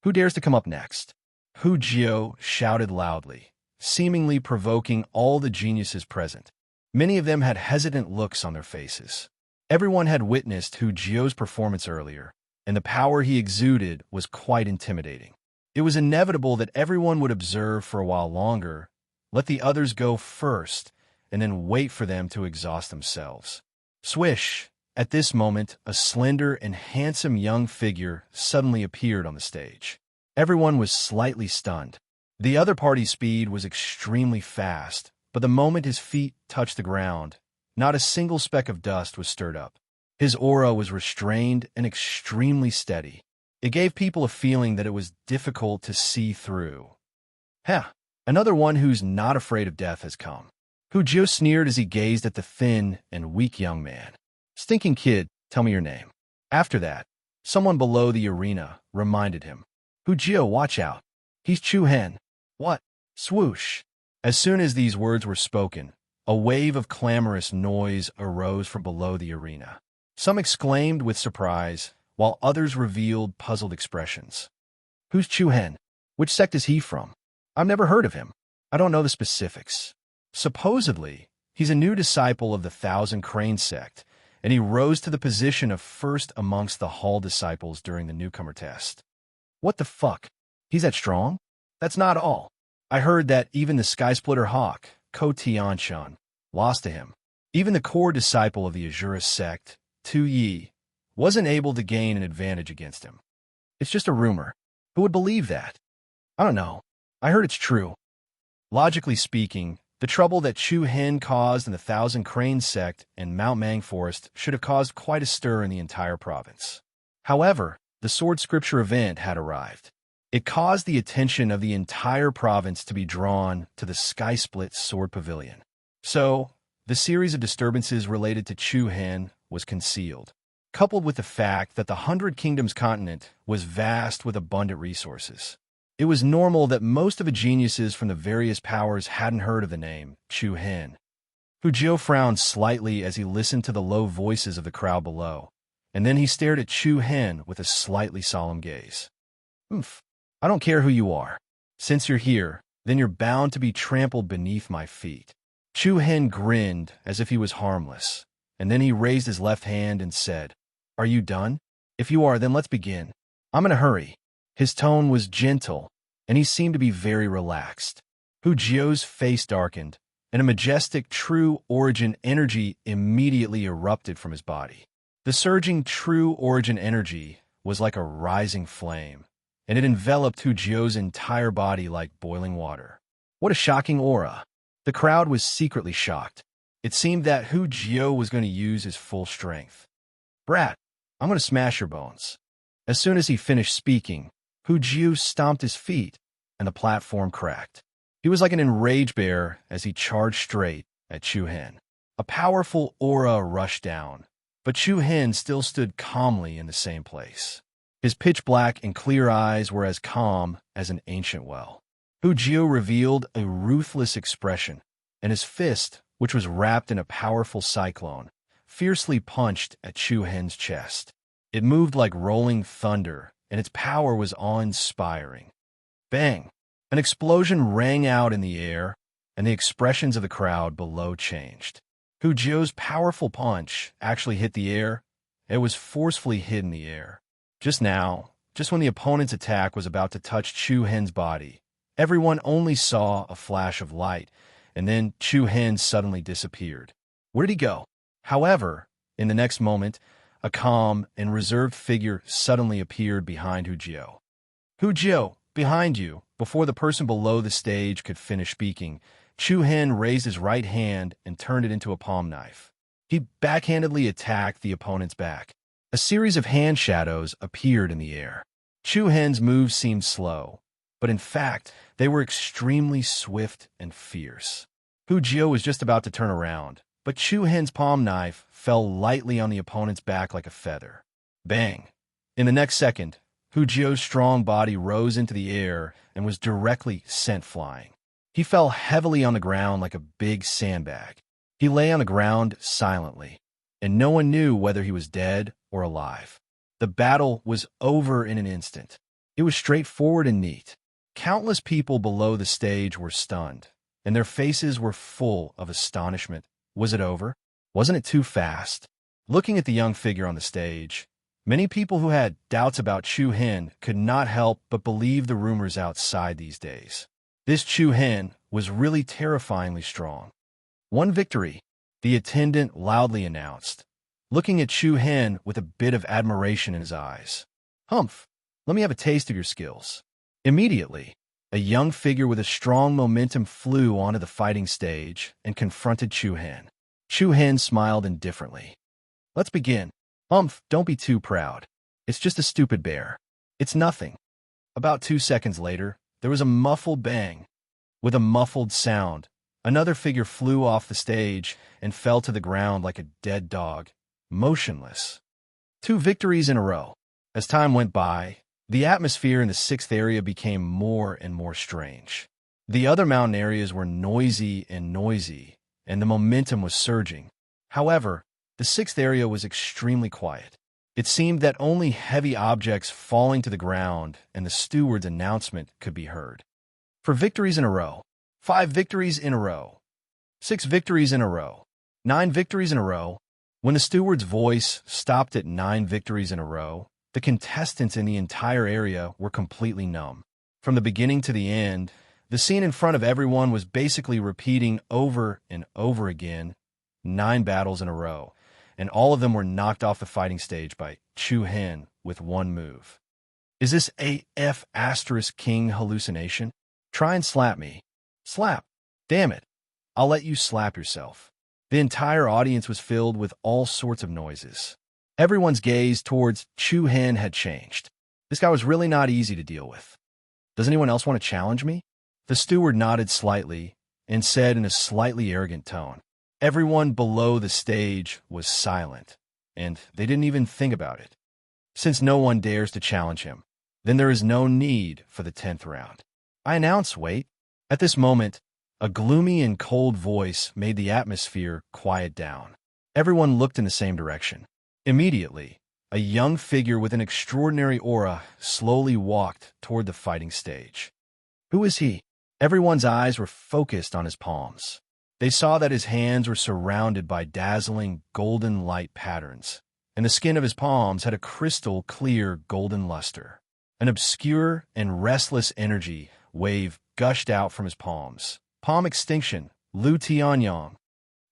Who dares to come up next? Hu Jio shouted loudly, seemingly provoking all the geniuses present. Many of them had hesitant looks on their faces. Everyone had witnessed Hu Jio's performance earlier, and the power he exuded was quite intimidating. It was inevitable that everyone would observe for a while longer, let the others go first, and then wait for them to exhaust themselves. Swish! At this moment, a slender and handsome young figure suddenly appeared on the stage. Everyone was slightly stunned. The other party's speed was extremely fast, but the moment his feet touched the ground, not a single speck of dust was stirred up. His aura was restrained and extremely steady. It gave people a feeling that it was difficult to see through. Another one who's not afraid of death has come. Hu Jio sneered as he gazed at the thin and weak young man. Stinking kid, tell me your name. After that, someone below the arena reminded him. Hu Jio, watch out. He's Chu Hen. What? Swoosh. As soon as these words were spoken, a wave of clamorous noise arose from below the arena. Some exclaimed with surprise, while others revealed puzzled expressions. Who's Chu Hen? Which sect is he from? I've never heard of him. I don't know the specifics. Supposedly, he's a new disciple of the Thousand Crane sect, and he rose to the position of first amongst the Hall disciples during the newcomer test. What the fuck? He's that strong? That's not all. I heard that even the Skysplitter Hawk, Ko Tianshan, lost to him. Even the core disciple of the Azura sect, Tu Yi, wasn't able to gain an advantage against him. It's just a rumor. Who would believe that? I don't know. I heard it's true. Logically speaking, the trouble that Chu Hen caused in the Thousand Crane sect and Mount Mang Forest should have caused quite a stir in the entire province. However, the Sword Scripture event had arrived. It caused the attention of the entire province to be drawn to the Sky-Split Sword Pavilion. So, the series of disturbances related to Chu Hen was concealed, coupled with the fact that the 100 Kingdoms continent was vast with abundant resources. It was normal that most of the geniuses from the various powers hadn't heard of the name Chu Hen. Hu Jio frowned slightly as he listened to the low voices of the crowd below, and then he stared at Chu Hen with a slightly solemn gaze. I don't care who you are. Since you're here, then you're bound to be trampled beneath my feet. Chu Hen grinned as if he was harmless, and then he raised his left hand and said, Are you done? If you are, then let's begin. I'm in a hurry. His tone was gentle, and he seemed to be very relaxed. Hu Jio's face darkened, and a majestic true origin energy immediately erupted from his body. The surging true origin energy was like a rising flame, and it enveloped Hu Jio's entire body like boiling water. What a shocking aura! The crowd was secretly shocked. It seemed that Hu Jio was going to use his full strength. Brat, I'm going to smash your bones. As soon as he finished speaking, Hu Jio stomped his feet, and the platform cracked. He was like an enraged bear as he charged straight at Chu Hen. A powerful aura rushed down, but Chu Hen still stood calmly in the same place. His pitch-black and clear eyes were as calm as an ancient well. Hu Jio revealed a ruthless expression, and his fist, which was wrapped in a powerful cyclone, fiercely punched at Chu Hen's chest. It moved like rolling thunder, and its power was awe-inspiring. Bang! An explosion rang out in the air, and the expressions of the crowd below changed. Hu Jio's powerful punch actually hit the air. It was forcefully hit in the air. Just now, just when the opponent's attack was about to touch Chu Hen's body, everyone only saw a flash of light, and then Chu Hen suddenly disappeared. Where did he go? However, in the next moment, a calm and reserved figure suddenly appeared behind Hu Jio. Hu Jio, behind you. Before the person below the stage could finish speaking, Chu Hen raised his right hand and turned it into a palm knife. He backhandedly attacked the opponent's back. A series of hand shadows appeared in the air. Chu Hen's moves seemed slow, but in fact, they were extremely swift and fierce. Hu Jio was just about to turn around, but Chu Hen's palm knife fell lightly on the opponent's back like a feather. Bang! In the next second, Hu Jio's strong body rose into the air and was directly sent flying. He fell heavily on the ground like a big sandbag. He lay on the ground silently, and no one knew whether he was dead or alive. The battle was over in an instant. It was straightforward and neat. Countless people below the stage were stunned, and their faces were full of astonishment. Was it over? Wasn't it too fast? Looking at the young figure on the stage, many people who had doubts about Chu Hen could not help but believe the rumors outside these days. This Chu Hen was really terrifyingly strong. One victory, the attendant loudly announced, looking at Chu Hen with a bit of admiration in his eyes. Humph, let me have a taste of your skills. Immediately, a young figure with a strong momentum flew onto the fighting stage and confronted Chu Hen. Chu Hen smiled indifferently. Let's begin. Humph, don't be too proud. It's just a stupid bear. It's nothing. About 2 seconds later, there was a muffled bang. With a muffled sound, another figure flew off the stage and fell to the ground like a dead dog, motionless. 2 victories in a row. As time went by, the atmosphere in the 6th area became more and more strange. The other mountain areas were noisy, and the momentum was surging. However, the 6th area was extremely quiet. It seemed that only heavy objects falling to the ground and the steward's announcement could be heard. For victories in a row, 5 victories in a row, 6 victories in a row, 9 victories in a row. When the steward's voice stopped at 9 victories in a row, the contestants in the entire area were completely numb. From the beginning to the end, the scene in front of everyone was basically repeating over and over again 9 battles in a row, and all of them were knocked off the fighting stage by Chu Hen with one move. Is this AF asterisk king hallucination? Try and slap me. Slap. Damn it. I'll let you slap yourself. The entire audience was filled with all sorts of noises. Everyone's gaze towards Chu Hen had changed. This guy was really not easy to deal with. Does anyone else want to challenge me? The steward nodded slightly and said in a slightly arrogant tone. Everyone below the stage was silent, and they didn't even think about it. Since no one dares to challenge him, then there is no need for the 10th round. I announce, wait. At this moment, a gloomy and cold voice made the atmosphere quiet down. Everyone looked in the same direction. Immediately, a young figure with an extraordinary aura slowly walked toward the fighting stage. Who is he? Everyone's eyes were focused on his palms. They saw that his hands were surrounded by dazzling golden light patterns, and the skin of his palms had a crystal clear golden luster. An obscure and restless energy wave gushed out from his palms. Palm extinction, Lu Tianyang.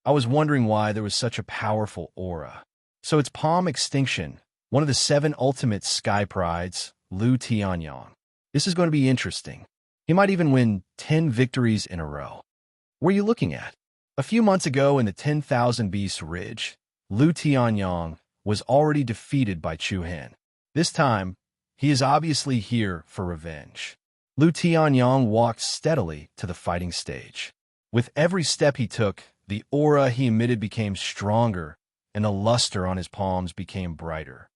I was wondering why there was such a powerful aura. So it's palm extinction, one of the 7 ultimate sky prides, Lu Tianyang. This is going to be interesting. He might even win 10 victories in a row. What are you looking at? A few months ago in the 10,000 Beasts Ridge, Lu Tianyang was already defeated by Chu Hen. This time, he is obviously here for revenge. Lu Tianyang walked steadily to the fighting stage. With every step he took, The aura he emitted became stronger, and the luster on his palms became brighter.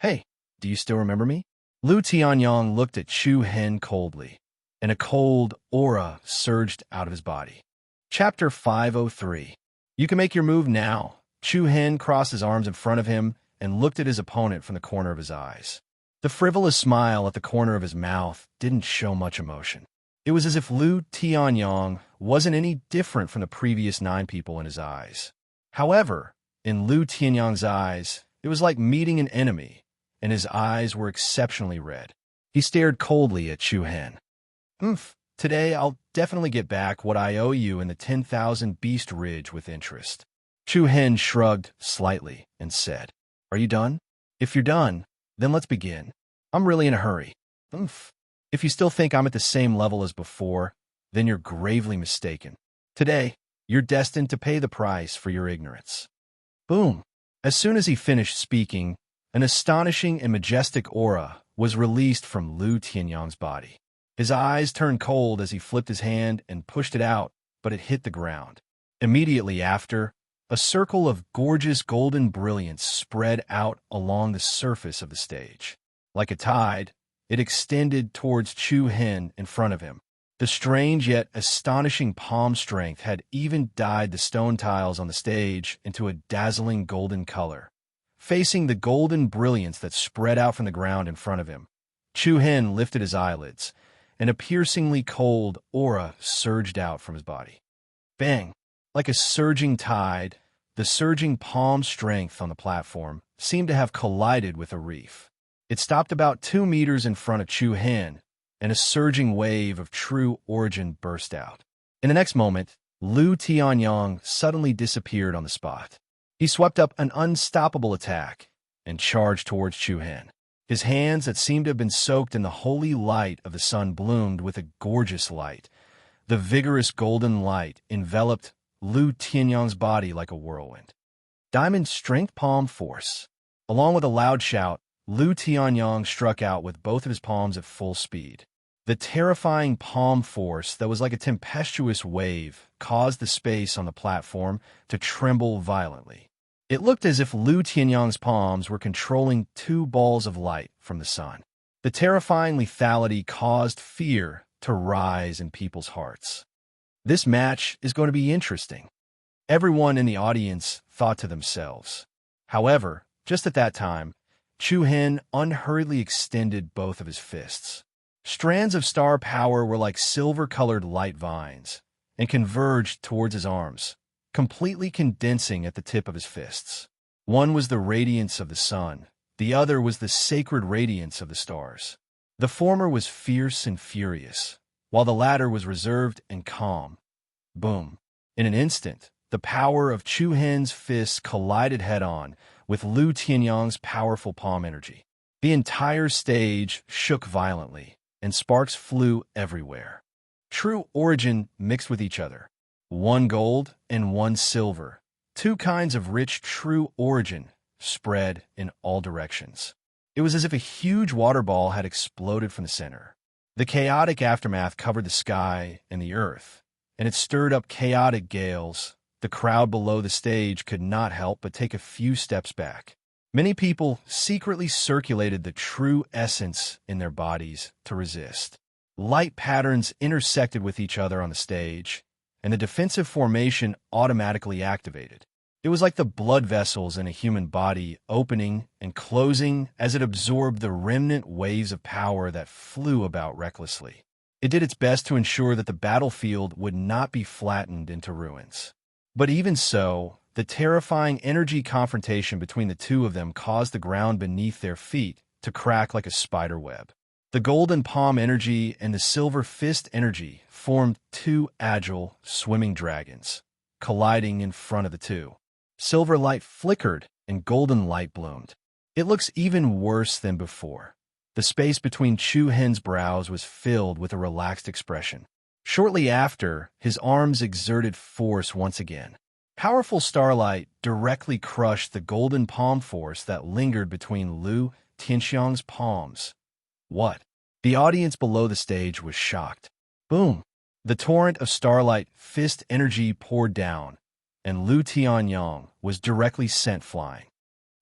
"Hey, do you still remember me?" Lu Tianyong looked at Chu Hen coldly, and a cold aura surged out of his body. Chapter 503. You can make your move now. Chu Hen crossed his arms in front of him and looked at his opponent from the corner of his eyes. The frivolous smile at the corner of his mouth didn't show much emotion. It was as if Lu Tianyong wasn't any different from the previous 9 people in his eyes. However, in Lu Tianyong's eyes, it was like meeting an enemy, and his eyes were exceptionally red. He stared coldly at Chu Hen. Today I'll definitely get back what I owe you in the 10,000 Beast Ridge with interest." Chu Hen shrugged slightly and said, "Are you done? If you're done, then let's begin. I'm really in a hurry." If you still think I'm at the same level as before, then you're gravely mistaken. Today, you're destined to pay the price for your ignorance." Boom! As soon as he finished speaking, an astonishing and majestic aura was released from Lu Tianyong's body. His eyes turned cold as he flipped his hand and pushed it out, but it hit the ground. Immediately after, a circle of gorgeous golden brilliance spread out along the surface of the stage. Like a tide, it extended towards Chu Hen in front of him. The strange yet astonishing palm strength had even dyed the stone tiles on the stage into a dazzling golden color. Facing the golden brilliance that spread out from the ground in front of him, Chu Hen lifted his eyelids, and a piercingly cold aura surged out from his body. Bang! Like a surging tide, the surging palm strength on the platform seemed to have collided with a reef. It stopped about 2 meters in front of Chu Hen, and a surging wave of true origin burst out. In the next moment, Lu Tianyong suddenly disappeared on the spot. He swept up an unstoppable attack and charged towards Chu Hen. His hands that seemed to have been soaked in the holy light of the sun bloomed with a gorgeous light. The vigorous golden light enveloped Lu Tianyong's body like a whirlwind. Diamond Strength Palm Force. Along with a loud shout, Lu Tianyong struck out with both of his palms at full speed. The terrifying palm force that was like a tempestuous wave caused the space on the platform to tremble violently. It looked as if Lu Tianyong's palms were controlling 2 balls of light from the sun. The terrifying lethality caused fear to rise in people's hearts. This match is going to be interesting. Everyone in the audience thought to themselves. However, just at that time, Chu Hen unhurriedly extended both of his fists. Strands of star power were like silver-colored light vines and converged towards his arms, completely condensing at the tip of his fists. One was the radiance of the sun, the other was the sacred radiance of the stars. The former was fierce and furious, while the latter was reserved and calm. Boom! In an instant, the power of Chu Hen's fists collided head-on with Lu Tianyong's powerful palm energy. The entire stage shook violently, and sparks flew everywhere. True origin mixed with each other. 1 gold and 1 silver. 2 kinds of rich true origin spread in all directions. It was as if a huge water ball had exploded from the center. The chaotic aftermath covered the sky and the earth, and it stirred up chaotic gales. The crowd below the stage could not help but take a few steps back. Many people secretly circulated the true essence in their bodies to resist. Light patterns intersected with each other on the stage, and the defensive formation automatically activated. It was like the blood vessels in a human body opening and closing as it absorbed the remnant waves of power that flew about recklessly. It did its best to ensure that the battlefield would not be flattened into ruins. But even so, the terrifying energy confrontation between the 2 of them caused the ground beneath their feet to crack like a spider web. The golden palm energy and the silver fist energy formed 2 agile, swimming dragons, colliding in front of the 2. Silver light flickered and golden light bloomed. It looks even worse than before. The space between Chu Hen's brows was filled with a relaxed expression. Shortly after, his arms exerted force once again. Powerful starlight directly crushed the golden palm force that lingered between Lu Tianyong's palms. What? The audience below the stage was shocked. Boom! The torrent of starlight fist energy poured down, and Lu Tianyong was directly sent flying.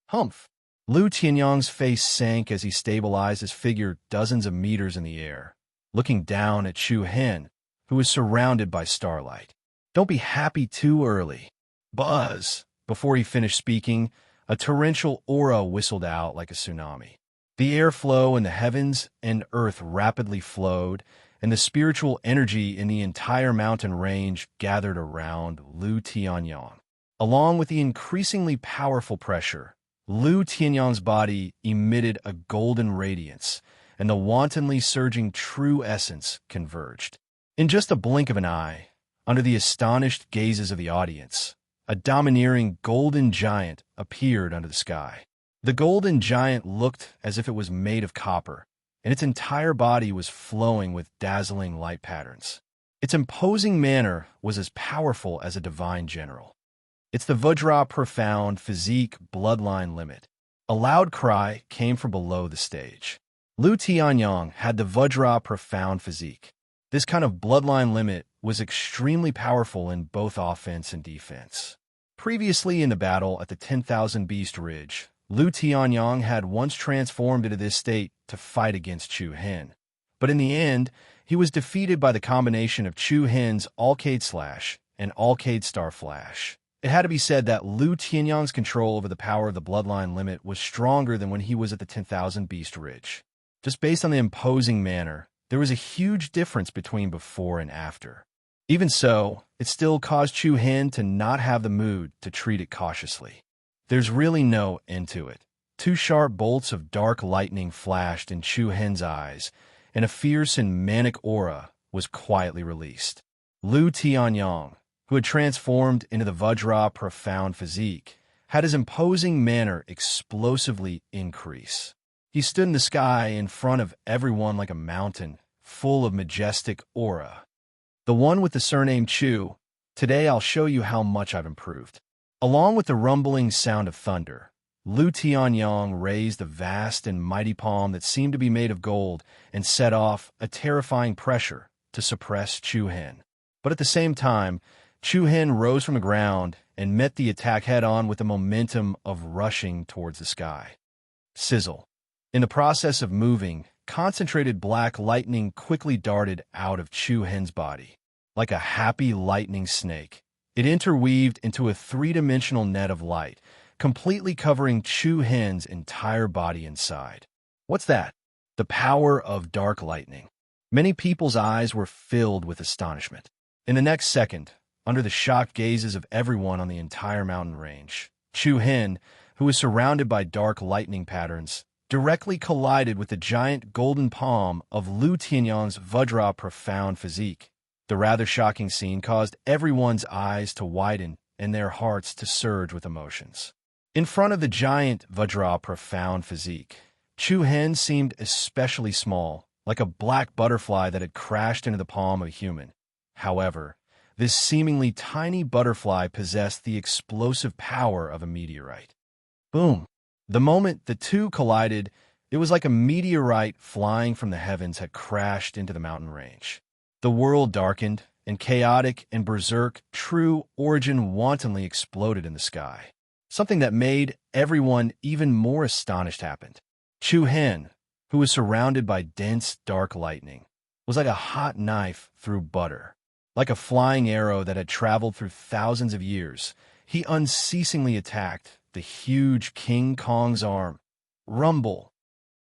Humph! Lu Tianyong's face sank as he stabilized his figure dozens of meters in the air, looking down at Chu Hen, who was surrounded by starlight. Don't be happy too early. Buzz! Before he finished speaking, a torrential aura whistled out like a tsunami. The airflow in the heavens and earth rapidly flowed, and the spiritual energy in the entire mountain range gathered around Lu Tianyong. Along with the increasingly powerful pressure, Lu Tianyong's body emitted a golden radiance, and the wantonly surging true essence converged. In just a blink of an eye, under the astonished gazes of the audience, a domineering golden giant appeared under the sky. The golden giant looked as if it was made of copper, and its entire body was flowing with dazzling light patterns. Its imposing manner was as powerful as a divine general. It's the Vajra profound physique bloodline limit. A loud cry came from below the stage. Lu Tianyong had the Vajra profound physique. This kind of bloodline limit was extremely powerful in both offense and defense. Previously in the battle at the 10,000 Beast Ridge, Lu Tianyong had once transformed into this state to fight against Chu Hen. But in the end, he was defeated by the combination of Chu Hen's Alcade Slash and Alcade Star Flash. It had to be said that Lu Tianyong's control over the power of the bloodline limit was stronger than when he was at the 10,000 Beast Ridge. Just based on the imposing manner, there was a huge difference between before and after. Even so, it still caused Chu Hen to not have the mood to treat it cautiously. There's really no end to it. Two sharp bolts of dark lightning flashed in Chu Hen's eyes, and a fierce and manic aura was quietly released. Lu Tianyong, who had transformed into the Vajra profound physique, had his imposing manner explosively increase. He stood in the sky in front of everyone like a mountain, full of majestic aura. The one with the surname Chu, today I'll show you how much I've improved. Along with the rumbling sound of thunder, Lu Tianyong raised the vast and mighty palm that seemed to be made of gold and set off a terrifying pressure to suppress Chu Hen. But at the same time, Chu Hen rose from the ground and met the attack head-on with the momentum of rushing towards the sky. Sizzle. In the process of moving, concentrated black lightning quickly darted out of Chu Hen's body. Like a happy lightning snake, it interweaved into a three-dimensional net of light, completely covering Chu Hen's entire body inside. What's that? The power of dark lightning. Many people's eyes were filled with astonishment. In the next second, under the shocked gazes of everyone on the entire mountain range, Chu Hen, who was surrounded by dark lightning patterns, directly collided with the giant golden palm of Lu Tianyong's Vajra profound physique. The rather shocking scene caused everyone's eyes to widen and their hearts to surge with emotions. In front of the giant Vajra profound physique, Chu Hen seemed especially small, like a black butterfly that had crashed into the palm of a human. However, this seemingly tiny butterfly possessed the explosive power of a meteorite. Boom! The moment the two collided, it was like a meteorite flying from the heavens had crashed into the mountain range. The world darkened, and chaotic and berserk true origin wantonly exploded in the sky. Something that made everyone even more astonished happened. Chu Hen, who was surrounded by dense, dark lightning, was like a hot knife through butter. Like a flying arrow that had traveled through thousands of years, he unceasingly attacked the huge King Kong's arm. Rumble!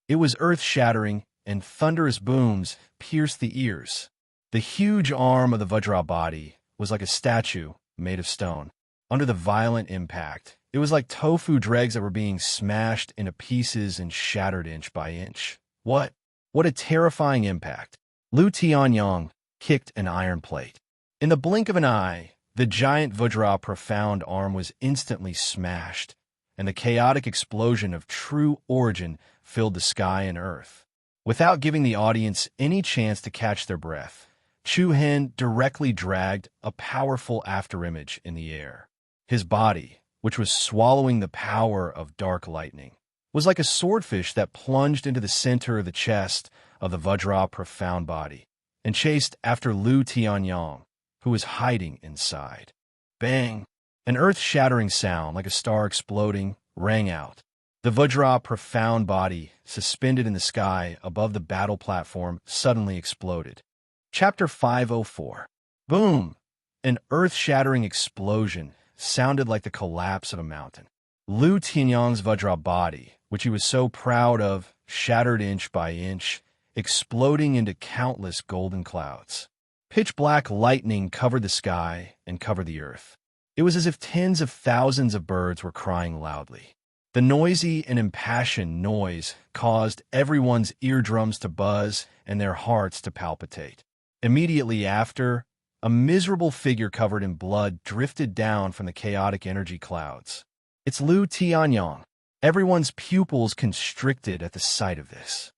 It was earth-shattering, and thunderous booms pierced the ears. The huge arm of the Vajra body was like a statue made of stone. Under the violent impact, it was like tofu dregs that were being smashed into pieces and shattered inch by inch. What a terrifying impact! Lu Tianyong kicked an iron plate. In the blink of an eye, the giant Vajra profound arm was instantly smashed, and the chaotic explosion of true origin filled the sky and earth. Without giving the audience any chance to catch their breath, Chu Hen directly dragged a powerful afterimage in the air. His body, which was swallowing the power of dark lightning, was like a swordfish that plunged into the center of the chest of the Vajra profound body and chased after Lu Tianyong, who was hiding inside. Bang! An earth-shattering sound, like a star exploding, rang out. The Vajra profound body, suspended in the sky above the battle platform, suddenly exploded. Chapter 504. Boom! An earth-shattering explosion sounded like the collapse of a mountain. Lu Tianyang's Vajra body, which he was so proud of, shattered inch by inch, exploding into countless golden clouds. Pitch-black lightning covered the sky and covered the earth. It was as if tens of thousands of birds were crying loudly. The noisy and impassioned noise caused everyone's eardrums to buzz and their hearts to palpitate. Immediately after, a miserable figure covered in blood drifted down from the chaotic energy clouds. It's Lu Tianyang. Everyone's pupils constricted at the sight of this.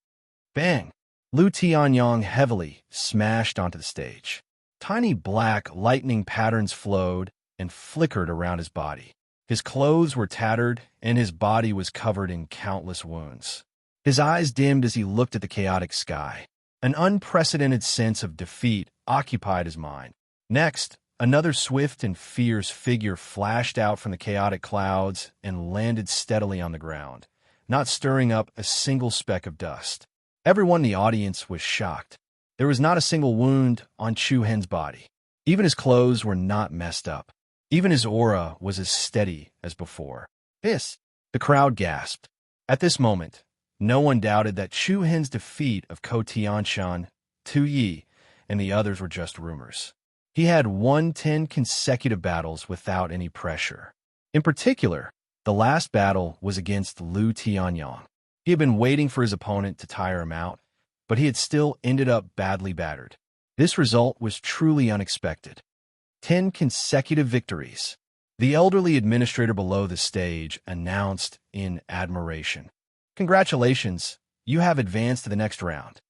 Bang! Lu Tianyang heavily smashed onto the stage. Tiny black lightning patterns flowed and flickered around his body. His clothes were tattered, and his body was covered in countless wounds. His eyes dimmed as he looked at the chaotic sky. An unprecedented sense of defeat occupied his mind. Next, another swift and fierce figure flashed out from the chaotic clouds and landed steadily on the ground, not stirring up a single speck of dust. Everyone in the audience was shocked. There was not a single wound on Chu Hen's body. Even his clothes were not messed up. Even his aura was as steady as before. "This!" the crowd gasped. At this moment, no one doubted that Chu Hen's defeat of Ko Tianshan, Tu Yi, and the others were just rumors. He had won 10 consecutive battles without any pressure. In particular, the last battle was against Lu Tianyang. He had been waiting for his opponent to tire him out, but he had still ended up badly battered. This result was truly unexpected. 10 consecutive victories. The elderly administrator below the stage announced in admiration. "Congratulations, you have advanced to the next round."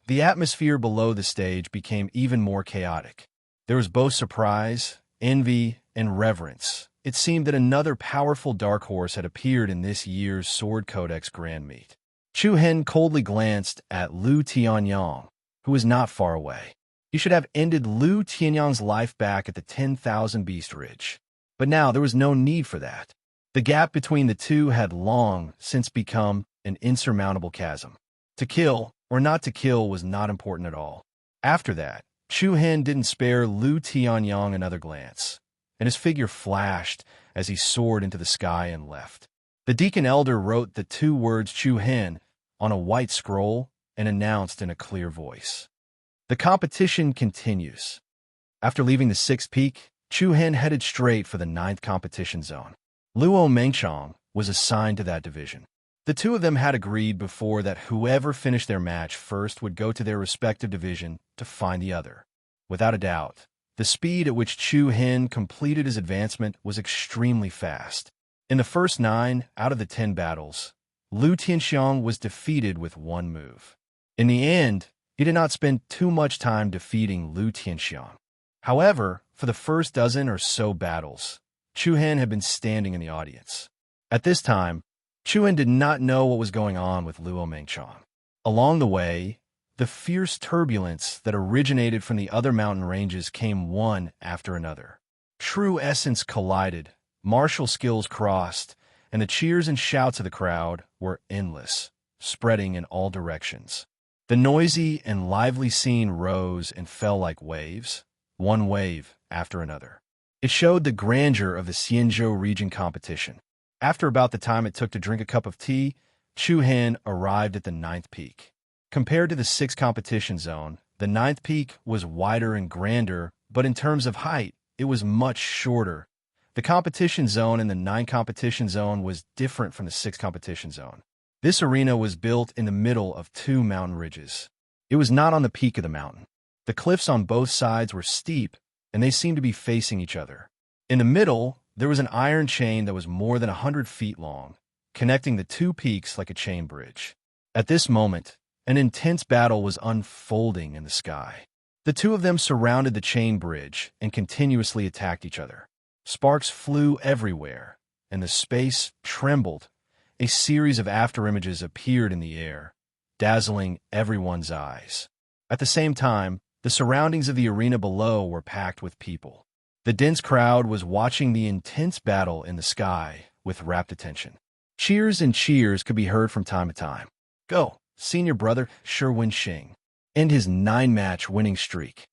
The atmosphere below the stage became even more chaotic. There was both surprise, envy, and reverence. It seemed that another powerful dark horse had appeared in this year's Sword Codex Grand Meet. Chu Hen coldly glanced at Lu Tianyang, who was not far away. He should have ended Lu Tianyang's life back at the 10,000 Beast Ridge. But now there was no need for that. The gap between the two had long since become an insurmountable chasm. To kill or not to kill was not important at all. After that, Chu Hen didn't spare Lu Tianyang another glance, and his figure flashed as he soared into the sky and left. The Deacon Elder wrote the 2 words Chu Hen on a white scroll and announced in a clear voice. The competition continues. After leaving the 6th peak, Chu Hen headed straight for the 9th competition zone. Luo Mengchong was assigned to that division. The two of them had agreed before that whoever finished their match first would go to their respective division to find the other. Without a doubt, the speed at which Chu Hen completed his advancement was extremely fast. In the first 9 out of the 10 battles, Lu Tianxiang was defeated with 1 move. In the end, he did not spend too much time defeating Lu Tianxiang. However, for the first dozen or so battles, Chu Hen had been standing in the audience. At this time, Chu Hen did not know what was going on with Luo Mengchong. Along the way, the fierce turbulence that originated from the other mountain ranges came one after another. True essence collided, martial skills crossed, and the cheers and shouts of the crowd were endless, spreading in all directions. The noisy and lively scene rose and fell like waves, one wave after another. It showed the grandeur of the Xianzhou region competition. After about the time it took to drink a cup of tea, Chu Hen arrived at the 9th peak. Compared to the 6th competition zone, the 9th peak was wider and grander, but in terms of height, it was much shorter. The competition zone in the 9th competition zone was different from the 6th competition zone. This arena was built in the middle of 2 mountain ridges. It was not on the peak of the mountain. The cliffs on both sides were steep, and they seemed to be facing each other. In the middle, there was an iron chain that was more than 100 feet long, connecting the 2 peaks like a chain bridge. At this moment, an intense battle was unfolding in the sky. The two of them surrounded the chain bridge and continuously attacked each other. Sparks flew everywhere, and the space trembled. A series of afterimages appeared in the air, dazzling everyone's eyes. At the same time, the surroundings of the arena below were packed with people. The dense crowd was watching the intense battle in the sky with rapt attention. Cheers and cheers could be heard from time to time. Go, senior brother Sherwin Shing. End his 9-match winning streak.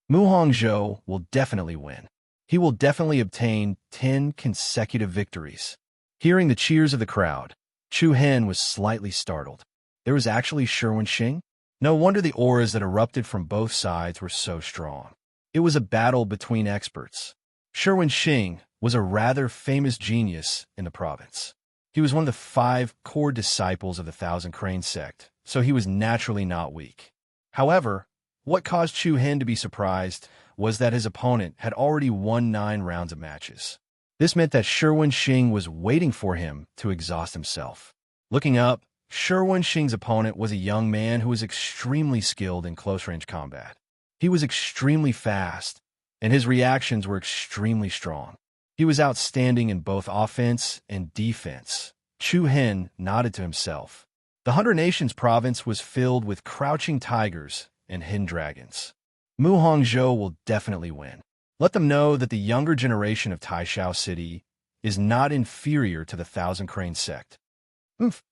Mu Hongzhou will definitely win. He will definitely obtain 10 consecutive victories. Hearing the cheers of the crowd, Chu Hen was slightly startled. There was actually Sherwin Shing? No wonder the auras that erupted from both sides were so strong. It was a battle between experts. Sherwin Shing was a rather famous genius in the province. He was one of the 5 core disciples of the Thousand Crane sect, so he was naturally not weak. However, what caused Chu Hen to be surprised was that his opponent had already won 9 rounds of matches. This meant that Sherwin Shing was waiting for him to exhaust himself. Looking up, Sherwin Shing's opponent was a young man who was extremely skilled in close-range combat. He was extremely fast, and his reactions were extremely strong. He was outstanding in both offense and defense. Chu Hen nodded to himself. The 100 Nations province was filled with crouching tigers and hidden dragons. Mu Hongzhou will definitely win. Let them know that the younger generation of Taishao City is not inferior to the Thousand Crane sect.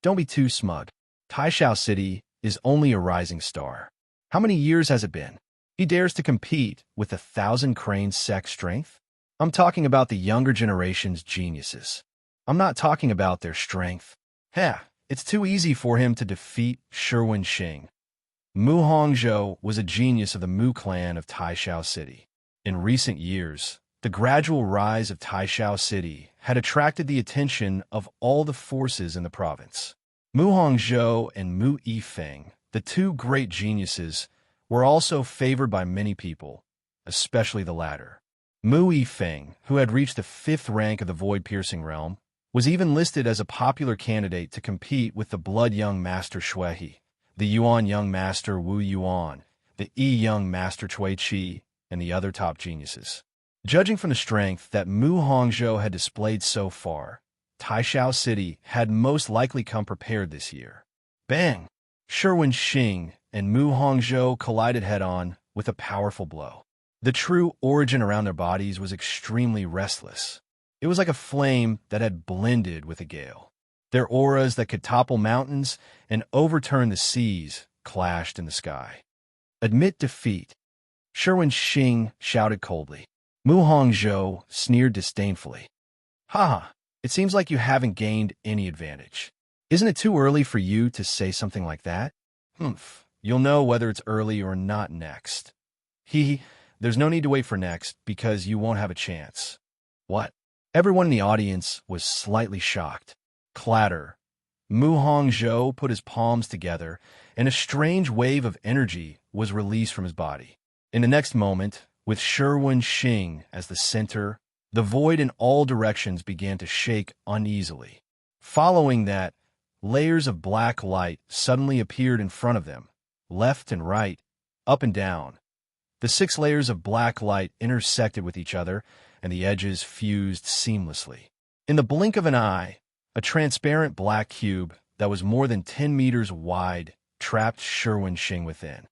Don't be too smug. Taishao City is only a rising star. How many years has it been? He dares to compete with the Thousand Crane sect strength? I'm talking about the younger generation's geniuses. I'm not talking about their strength. It's too easy for him to defeat Sherwin Shing. Mu Hongzhou was a genius of the Mu clan of Taishao City. In recent years, the gradual rise of Taishao City had attracted the attention of all the forces in the province. Mu Hongzhou and Mu Yifeng, the 2 great geniuses, were also favored by many people, especially the latter. Mu Yifeng, who had reached the 5th rank of the void-piercing realm, was even listed as a popular candidate to compete with the Blood Young Master Shuehe, the Yuan Young Master Wu Yuan, the Yi Young Master Cui Qi, and the other top geniuses. Judging from the strength that Mu Hongzhou had displayed so far, Taishao City had most likely come prepared this year. Bang! Sherwin Shing and Mu Hongzhou collided head-on with a powerful blow. The true origin around their bodies was extremely restless. It was like a flame that had blended with a gale. Their auras that could topple mountains and overturn the seas clashed in the sky. Admit defeat. Sherwin Shing shouted coldly. Mu Hongzhou sneered disdainfully. It seems like you haven't gained any advantage. Isn't it too early for you to say something like that? You'll know whether it's early or not next. There's no need to wait for next because you won't have a chance. What? Everyone in the audience was slightly shocked. Clatter. Mu Hongzhou put his palms together, and a strange wave of energy was released from his body. In the next moment, with Sherwin Shing as the center, the void in all directions began to shake uneasily. Following that, layers of black light suddenly appeared in front of them, left and right, up and down. The 6 layers of black light intersected with each other, and the edges fused seamlessly. In the blink of an eye, a transparent black cube that was more than 10 meters wide trapped Sherwin Shing within.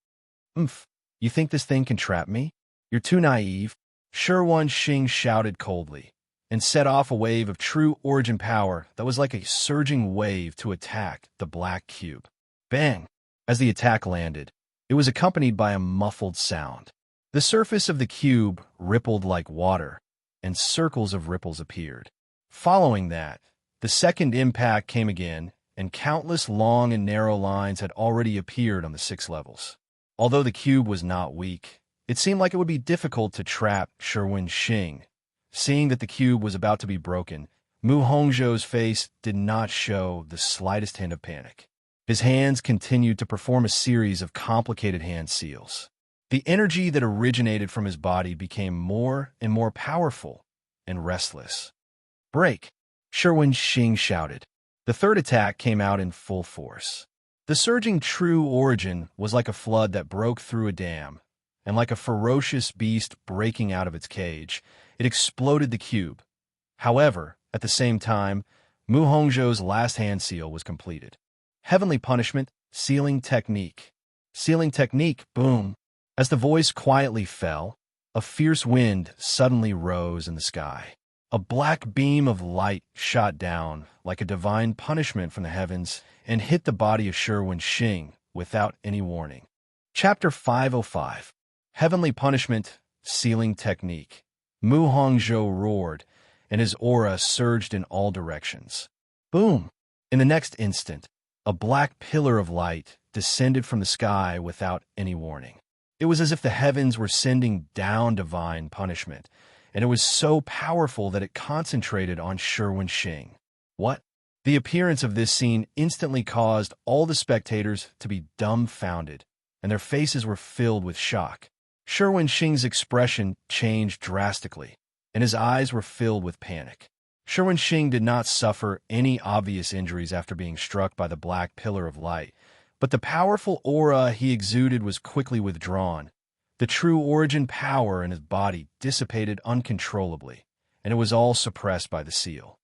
You think this thing can trap me? You're too naive. Sherwin Shing shouted coldly, and set off a wave of true origin power that was like a surging wave to attack the black cube. Bang! As the attack landed, it was accompanied by a muffled sound. The surface of the cube rippled like water, and circles of ripples appeared. Following that, the second impact came again, and countless long and narrow lines had already appeared on the 6 levels. Although the cube was not weak, it seemed like it would be difficult to trap Sherwin Shing. Seeing that the cube was about to be broken, Mu Hongzhou's face did not show the slightest hint of panic. His hands continued to perform a series of complicated hand seals. The energy that originated from his body became more and more powerful and restless. Break! Sherwin Shing shouted. The third attack came out in full force. The surging true origin was like a flood that broke through a dam, and like a ferocious beast breaking out of its cage, it exploded the cube. However, at the same time, Mu Hongzhou's last hand seal was completed. Heavenly punishment, sealing technique. Sealing technique, boom. As the voice quietly fell, a fierce wind suddenly rose in the sky. A black beam of light shot down like a divine punishment from the heavens and hit the body of Sherwin Shing without any warning. Chapter 505. Heavenly Punishment, Sealing Technique. Mu Hongzhou roared, and his aura surged in all directions. Boom! In the next instant, a black pillar of light descended from the sky without any warning. It was as if the heavens were sending down divine punishment, and it was so powerful that it concentrated on Sherwin Shing. What? The appearance of this scene instantly caused all the spectators to be dumbfounded, and their faces were filled with shock. Sherwin Shing's expression changed drastically, and his eyes were filled with panic. Sherwin Shing did not suffer any obvious injuries after being struck by the black pillar of light, but the powerful aura he exuded was quickly withdrawn. The true origin power in his body dissipated uncontrollably, and it was all suppressed by the seal.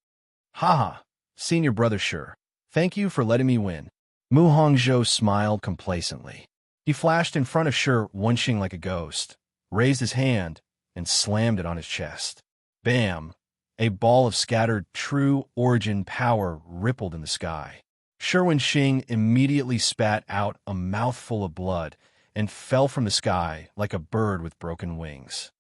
"Ha! Senior Brother Sure. Thank you for letting me win." Mu Hongzhou smiled complacently. He flashed in front of Sherwin Shing like a ghost, raised his hand, and slammed it on his chest. Bam! A ball of scattered true origin power rippled in the sky. Sherwin Shing immediately spat out a mouthful of blood and fell from the sky like a bird with broken wings.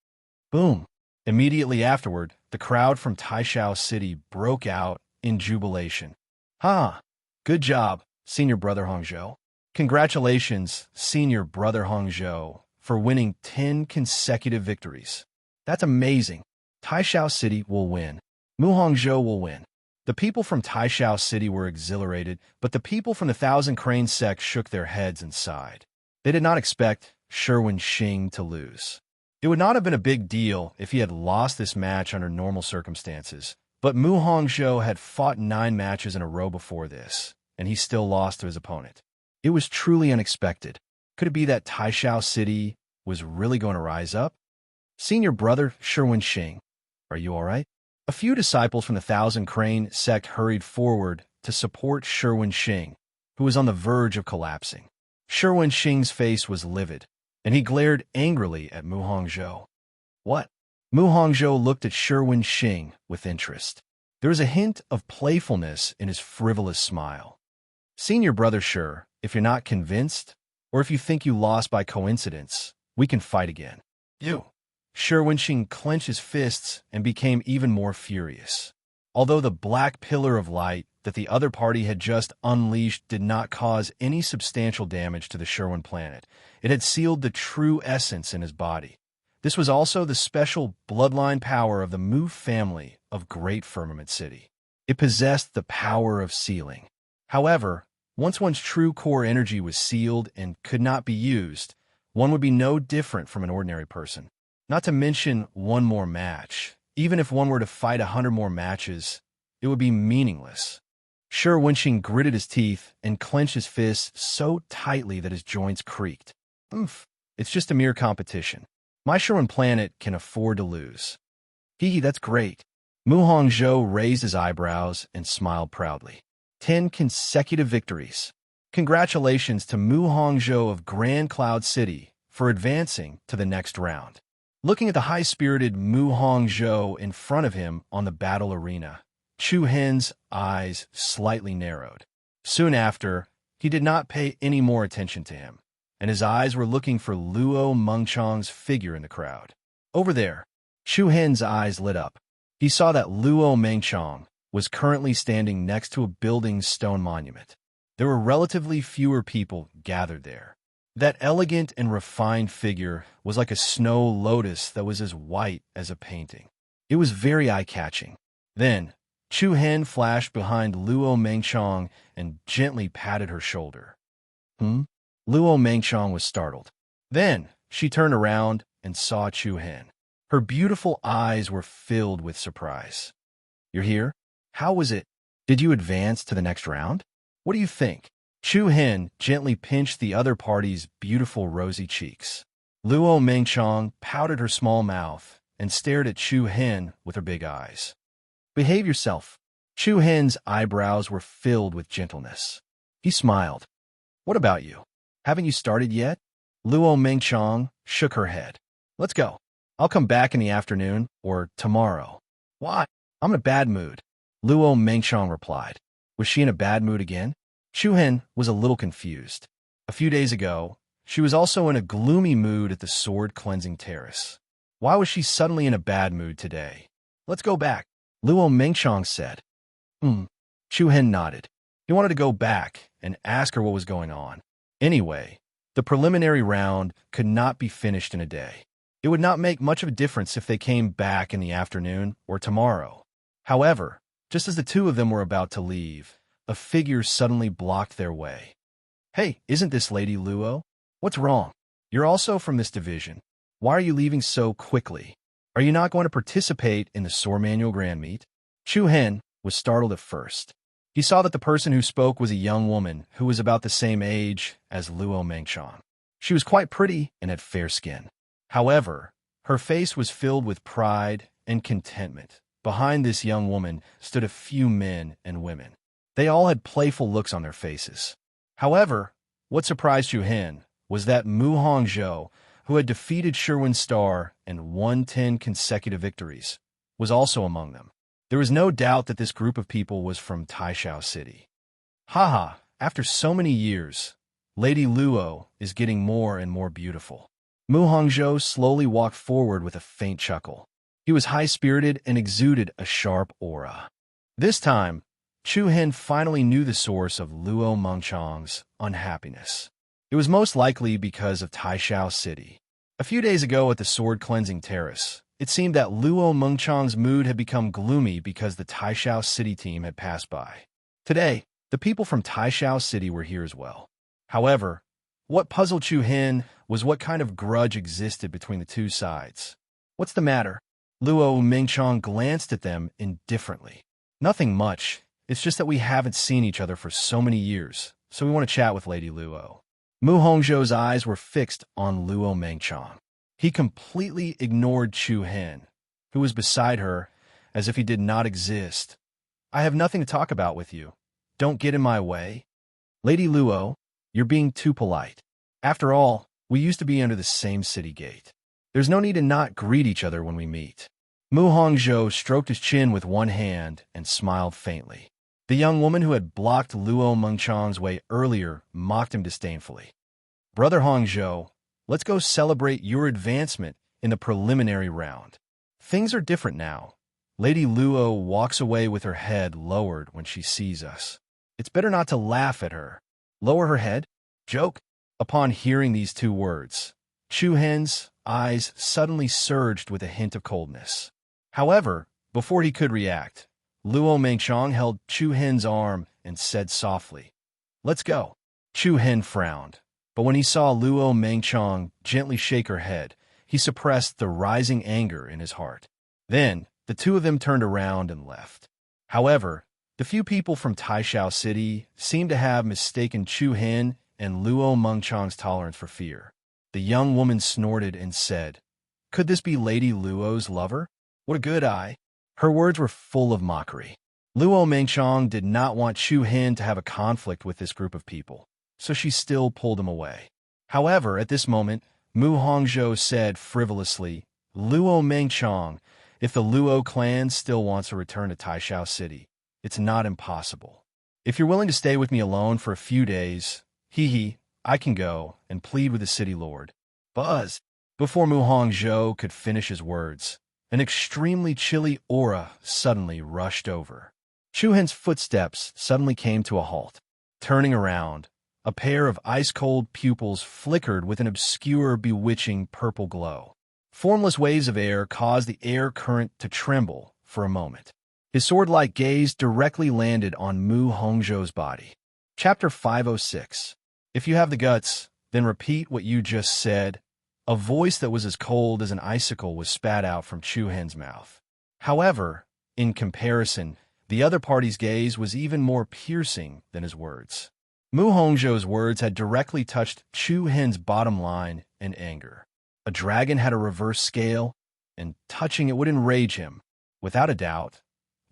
Boom! Immediately afterward, the crowd from Taishao City broke out in jubilation. "Ha! Good job, Senior Brother Hongzhou. Congratulations, Senior Brother Hongzhou, for winning 10 consecutive victories. That's amazing. Taishao City will win. Mu Hongzhou will win." The people from Taishao City were exhilarated, but the people from the Thousand Crane sect shook their heads and sighed. They did not expect Sherwin Shing to lose. It would not have been a big deal if he had lost this match under normal circumstances, but Mu Hongzhou had fought 9 matches in a row before this, and he still lost to his opponent. It was truly unexpected. Could it be that Taishao City was really going to rise up? "Senior Brother Sherwin Shing, are you all right?" A few disciples from the Thousand Crane sect hurried forward to support Sherwin Shing, who was on the verge of collapsing. Sherwin Shing's face was livid, and he glared angrily at Mu Hongzhou. "What?" Mu Hongzhou looked at Sherwin Shing with interest. There was a hint of playfulness in his frivolous smile. "Senior Brother Sure, if you're not convinced, or if you think you lost by coincidence, we can fight again." "You." Sherwin Shing clenched his fists and became even more furious. Although the black pillar of light that the other party had just unleashed did not cause any substantial damage to the Sherwin planet, it had sealed the true essence in his body. This was also the special bloodline power of the Mu family of Great Firmament City. It possessed the power of sealing. However, once one's true core energy was sealed and could not be used, one would be no different from an ordinary person. Not to mention one more match. Even if one were to fight 100 more matches, it would be meaningless. Sherwin Shing gritted his teeth and clenched his fists so tightly that his joints creaked. "Oomph, it's just a mere competition. My Sherwin planet can afford to lose." "Hee, that's great." Mu Hongzhou raised his eyebrows and smiled proudly. 10 consecutive victories. Congratulations to Mu Hongzhou of Grand Cloud City for advancing to the next round. Looking at the high-spirited Mu Hongzhou in front of him on the battle arena, Chu Hen's eyes slightly narrowed. Soon after, he did not pay any more attention to him, and his eyes were looking for Luo Mengchang's figure in the crowd. Over there, Chu Hen's eyes lit up. He saw that Luo Mengchang was currently standing next to a building's stone monument. There were relatively fewer people gathered there. That elegant and refined figure was like a snow lotus that was as white as a painting. It was very eye-catching. Then, Chu Hen flashed behind Luo Mengchang and gently patted her shoulder. Luo Mengchang was startled. Then, she turned around and saw Chu Hen. Her beautiful eyes were filled with surprise. "You're here? How was it? Did you advance to the next round? What do you think?" Chu Hen gently pinched the other party's beautiful rosy cheeks. Luo Mengchang pouted her small mouth and stared at Chu Hen with her big eyes. "Behave yourself." Chu Hen's eyebrows were filled with gentleness. He smiled. "What about you? Haven't you started yet?" Luo Mengchang shook her head. "Let's go. I'll come back in the afternoon or tomorrow. Why? I'm in a bad mood. Luo Mengchong replied. Was she in a bad mood again? Chu Hen was a little confused. A few days ago, she was also in a gloomy mood at the sword cleansing terrace. Why was she suddenly in a bad mood today? Let's go back, Luo Mengchong said. Chu Hen nodded. He wanted to go back and ask her what was going on. Anyway, the preliminary round could not be finished in a day. It would not make much of a difference if they came back in the afternoon or tomorrow. However, just as the two of them were about to leave, a figure suddenly blocked their way. Hey, isn't this Lady Luo? What's wrong? You're also from this division. Why are you leaving so quickly? Are you not going to participate in the Sword Manual Grand Meet? Chu Hen was startled at first. He saw that the person who spoke was a young woman who was about the same age as Luo Mengchong. She was quite pretty and had fair skin. However, her face was filled with pride and contentment. Behind this young woman stood a few men and women. They all had playful looks on their faces. However, what surprised Chu Hen was that Mu Hongzhou, who had defeated Sherwin Star and won 10 consecutive victories, was also among them. There was no doubt that this group of people was from Taishao City. Haha, after so many years, Lady Luo is getting more and more beautiful. Mu Hongzhou slowly walked forward with a faint chuckle. He was high-spirited and exuded a sharp aura. This time, Chu Hen finally knew the source of Luo Mengchong's unhappiness. It was most likely because of Taishao City. A few days ago at the Sword Cleansing Terrace, it seemed that Luo Mengchong's mood had become gloomy because the Taishao City team had passed by. Today, the people from Taishao City were here as well. However, what puzzled Chu Hen was what kind of grudge existed between the two sides. What's the matter? Luo Mengchong glanced at them indifferently. Nothing much. It's just that we haven't seen each other for so many years, so we want to chat with Lady Luo. Mu Hongzhou's eyes were fixed on Luo Mengchong. He completely ignored Chu Hen, who was beside her, as if he did not exist. I have nothing to talk about with you. Don't get in my way. Lady Luo, you're being too polite. After all, we used to be under the same city gate. There's no need to not greet each other when we meet. Mu Hongzhou stroked his chin with one hand and smiled faintly. The young woman who had blocked Luo Mengchong's way earlier mocked him disdainfully. Brother Hongzhou, let's go celebrate your advancement in the preliminary round. Things are different now. Lady Luo walks away with her head lowered when she sees us. It's better not to laugh at her. Lower her head? Joke? Upon hearing these two words, Chu Hen's eyes suddenly surged with a hint of coldness. However, before he could react, Luo Mengchong held Chu Hen's arm and said softly, "Let's go." Chu Hen frowned, but when he saw Luo Mengchong gently shake her head, he suppressed the rising anger in his heart. Then, the two of them turned around and left. However, the few people from Taishao City seemed to have mistaken Chu Hen and Luo Mengchong's tolerance for fear. The young woman snorted and said, "Could this be Lady Luo's lover? What a good eye." Her words were full of mockery. Luo Mengchong did not want Chu Hen to have a conflict with this group of people, so she still pulled him away. However, at this moment, Mu Hongzhou said frivolously, "Luo Mengchong, if the Luo clan still wants to return to Taishao City, it's not impossible. If you're willing to stay with me alone for a few days, I can go and plead with the city lord." Buzz! Before Mu Hongzhou could finish his words, an extremely chilly aura suddenly rushed over. Chu Hen's footsteps suddenly came to a halt. Turning around, a pair of ice-cold pupils flickered with an obscure, bewitching purple glow. Formless waves of air caused the air current to tremble for a moment. His sword-like gaze directly landed on Mu Hongzhou's body. Chapter 506. If you have the guts, then repeat what you just said. A voice that was as cold as an icicle was spat out from Chu Hen's mouth. However, in comparison, the other party's gaze was even more piercing than his words. Mu Hongzhou's words had directly touched Chu Hen's bottom line in anger. A dragon had a reverse scale, and touching it would enrage him. Without a doubt,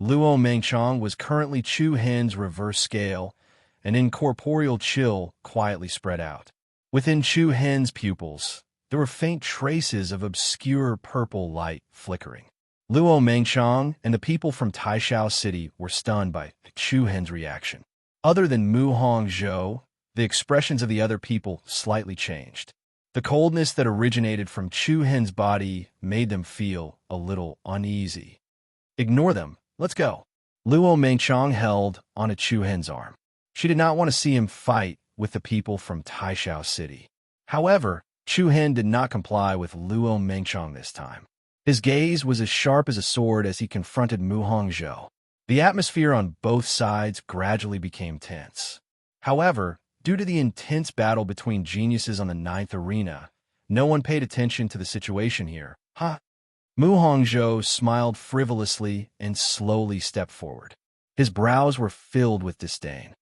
Luo Mengchong was currently Chu Hen's reverse scale, an incorporeal chill quietly spread out. Within Chu Hen's pupils, there were faint traces of obscure purple light flickering. Luo Mengchang and the people from Taishao City were stunned by Chu Hen's reaction. Other than Mu Hongzhou, the expressions of the other people slightly changed. The coldness that originated from Chu Hen's body made them feel a little uneasy. Ignore them. Let's go. Luo Mengchang held onto Chu Hen's arm. She did not want to see him fight with the people from Taishao City. However, Chu Hen did not comply with Luo Mengchang this time. His gaze was as sharp as a sword as he confronted Mu Hongzhou. The atmosphere on both sides gradually became tense. However, due to the intense battle between geniuses on the 9th arena, no one paid attention to the situation here. Mu Hongzhou smiled frivolously and slowly stepped forward. His brows were filled with disdain.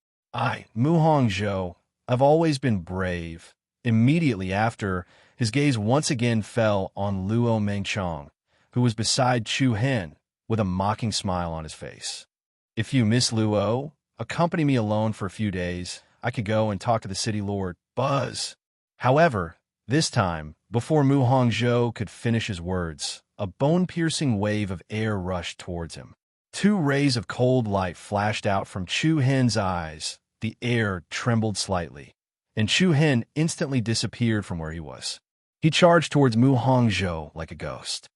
Mu Hongzhou, I've always been brave. Immediately after, his gaze once again fell on Luo Mengchang, who was beside Chu Hen, with a mocking smile on his face. If you miss Luo, accompany me alone for a few days. I could go and talk to the city lord, Buzz. However, this time, before Mu Hongzhou could finish his words, a bone-piercing wave of air rushed towards him. 2 rays of cold light flashed out from Chu Hen's eyes. The air trembled slightly, and Chu Hen instantly disappeared from where he was. He charged towards Mu Hongzhou like a ghost.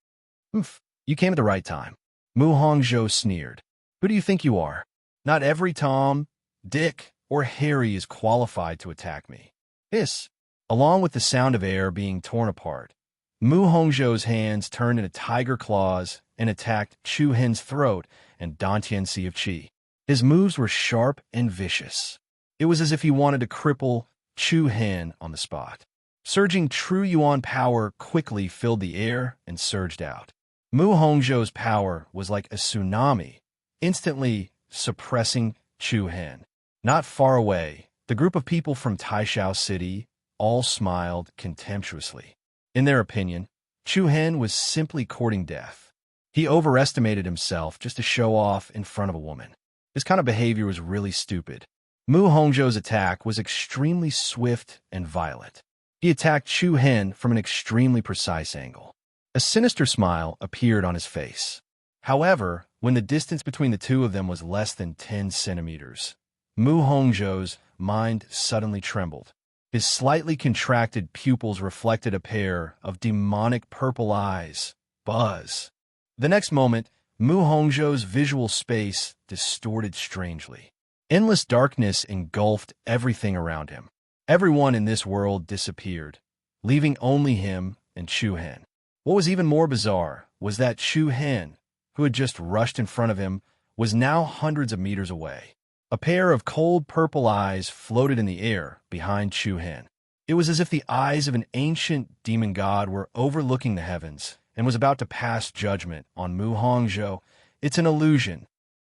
You came at the right time. Mu Hongzhou sneered. Who do you think you are? Not every Tom, Dick, or Harry is qualified to attack me. Hiss. Along with the sound of air being torn apart, Mu Hongzhou's hands turned into tiger claws and attacked Chu Hen's throat and Dantian Sea of Qi. His moves were sharp and vicious. It was as if he wanted to cripple Chu Hen on the spot. Surging true yuan power quickly filled the air and surged out. Mu Hongzhou's power was like a tsunami, instantly suppressing Chu Hen. Not far away, the group of people from Taishao City all smiled contemptuously. In their opinion, Chu Hen was simply courting death. He overestimated himself just to show off in front of a woman. This kind of behavior was really stupid. Mu Hongzhou's attack was extremely swift and violent. He attacked Chu Hen from an extremely precise angle. A sinister smile appeared on his face. However, when the distance between the two of them was less than 10 centimeters, Mu Hongzhou's mind suddenly trembled. His slightly contracted pupils reflected a pair of demonic purple eyes. Buzz. The next moment, Mu Hongzhou's visual space distorted strangely. Endless darkness engulfed everything around him. Everyone in this world disappeared, leaving only him and Chu Hen. What was even more bizarre was that Chu Hen, who had just rushed in front of him, was now hundreds of meters away. A pair of cold purple eyes floated in the air behind Chu Hen. It was as if the eyes of an ancient demon god were overlooking the heavens and was about to pass judgment on Mu Hongzhou. It's an illusion.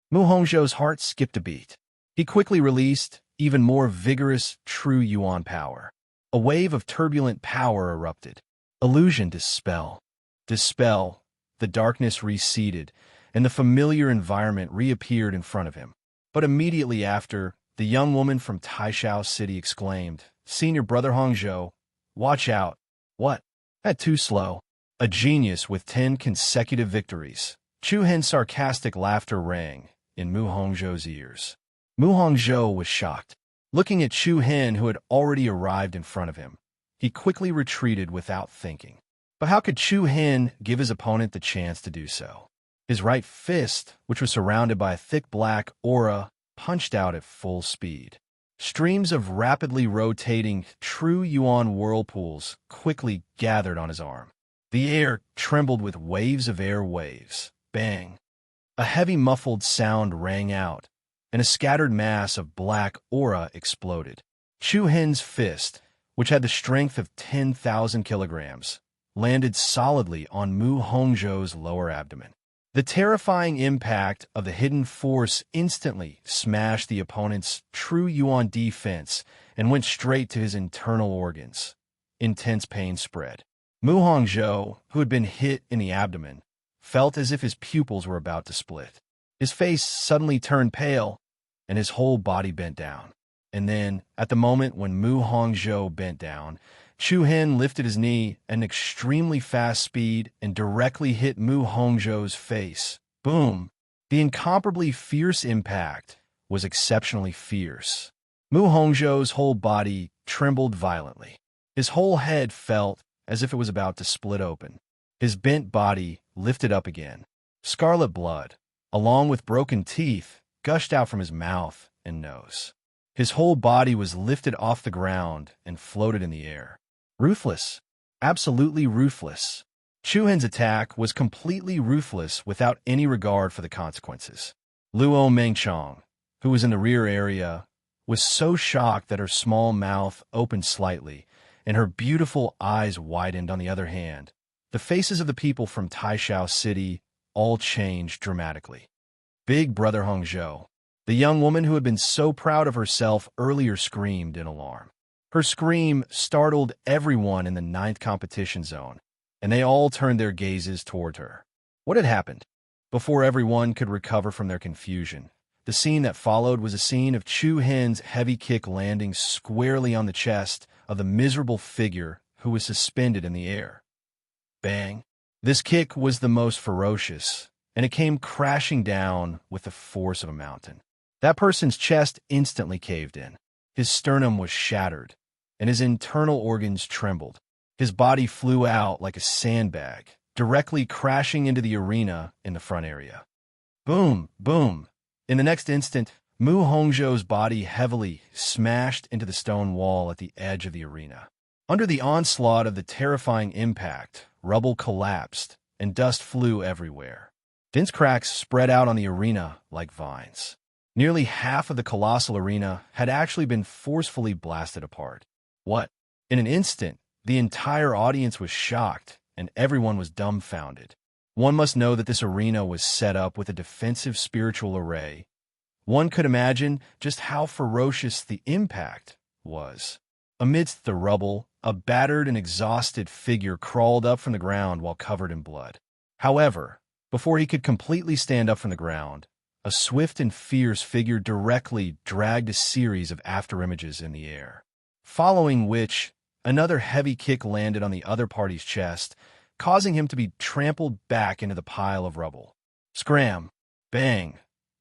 Mu Hongzhou's heart skipped a beat. He quickly released even more vigorous true yuan power. A wave of turbulent power erupted. Illusion dispel. Dispel. The darkness receded, and the familiar environment reappeared in front of him. But immediately after, the young woman from Taishao City exclaimed, "Senior Brother Hongzhou, watch out." What? That too slow. A genius with 10 consecutive victories. Chu Hen's sarcastic laughter rang in Mu Hongzhou's ears. Mu Hongzhou was shocked. Looking at Chu Hen, who had already arrived in front of him, he quickly retreated without thinking. But how could Chu Hen give his opponent the chance to do so? His right fist, which was surrounded by a thick black aura, punched out at full speed. Streams of rapidly rotating true yuan whirlpools quickly gathered on his arm. The air trembled with waves of air waves. Bang! A heavy muffled sound rang out, and a scattered mass of black aura exploded. Chu Hen's fist, which had the strength of 10,000 kilograms, landed solidly on Mu Hongzhou's lower abdomen. The terrifying impact of the hidden force instantly smashed the opponent's true yuan defense and went straight to his internal organs. Intense pain spread. Mu Hongzhou, who had been hit in the abdomen, felt as if his pupils were about to split. His face suddenly turned pale, and his whole body bent down. And then, at the moment when Mu Hongzhou bent down, Chu Hen lifted his knee at an extremely fast speed and directly hit Mu Hongzhou's face. Boom! The incomparably fierce impact was exceptionally fierce. Mu Hongzhou's whole body trembled violently. His whole head felt as if it was about to split open. His bent body lifted up again. Scarlet blood, along with broken teeth, gushed out from his mouth and nose. His whole body was lifted off the ground and floated in the air. Ruthless. Absolutely ruthless. Chu Hen's attack was completely ruthless without any regard for the consequences. Luo Mengchong, who was in the rear area, was so shocked that her small mouth opened slightly and her beautiful eyes widened. On the other hand, the faces of the people from Taishao City all changed dramatically. Big Brother Hongzhou, the young woman who had been so proud of herself earlier, screamed in alarm. Her scream startled everyone in the 9th competition zone, and they all turned their gazes toward her. What had happened? Before everyone could recover from their confusion, the scene that followed was a scene of Chu Hen's heavy kick landing squarely on the chest of the miserable figure who was suspended in the air. Bang! This kick was the most ferocious, and it came crashing down with the force of a mountain. That person's chest instantly caved in. His sternum was shattered, and his internal organs trembled. His body flew out like a sandbag, directly crashing into the arena in the front area. Boom! Boom! In the next instant, Mu Hongzhou's body heavily smashed into the stone wall at the edge of the arena. Under the onslaught of the terrifying impact, rubble collapsed and dust flew everywhere. Dense cracks spread out on the arena like vines. Nearly half of the colossal arena had actually been forcefully blasted apart. What? In an instant, the entire audience was shocked, and everyone was dumbfounded. One must know that this arena was set up with a defensive spiritual array. One could imagine just how ferocious the impact was. Amidst the rubble, a battered and exhausted figure crawled up from the ground while covered in blood. However, before he could completely stand up from the ground, a swift and fierce figure directly dragged a series of afterimages in the air, following which another heavy kick landed on the other party's chest, causing him to be trampled back into the pile of rubble. Scram! Bang!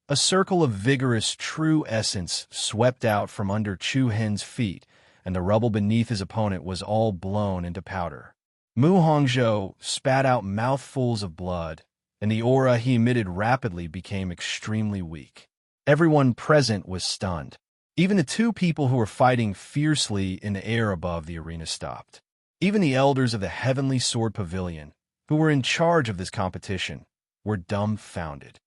A circle of vigorous, true essence swept out from under Chu Hen's feet, and the rubble beneath his opponent was all blown into powder. Mu Hongzhou spat out mouthfuls of blood, and the aura he emitted rapidly became extremely weak. Everyone present was stunned. Even the two people who were fighting fiercely in the air above the arena stopped. Even the elders of the Heavenly Sword Pavilion, who were in charge of this competition, were dumbfounded.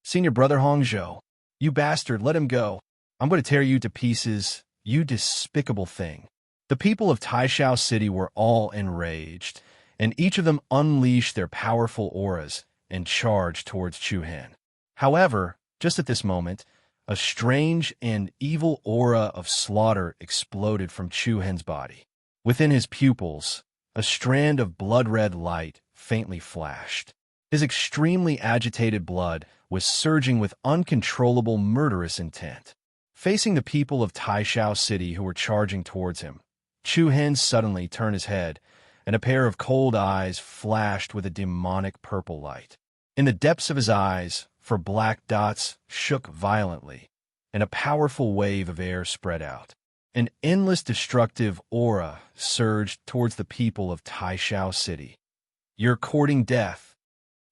Senior Brother Hongzhou, you bastard, let him go. I'm going to tear you to pieces, you despicable thing. The people of Taishao City were all enraged, and each of them unleashed their powerful auras and charged towards Chu Hen. However, just at this moment, a strange and evil aura of slaughter exploded from Chu Hen's body. Within his pupils, a strand of blood-red light faintly flashed. His extremely agitated blood was surging with uncontrollable murderous intent. Facing the people of Taishao City who were charging towards him, Chu Hen suddenly turned his head, and a pair of cold eyes flashed with a demonic purple light. In the depths of his eyes, for black dots shook violently, and a powerful wave of air spread out. An endless destructive aura surged towards the people of Taishao City. You're courting death.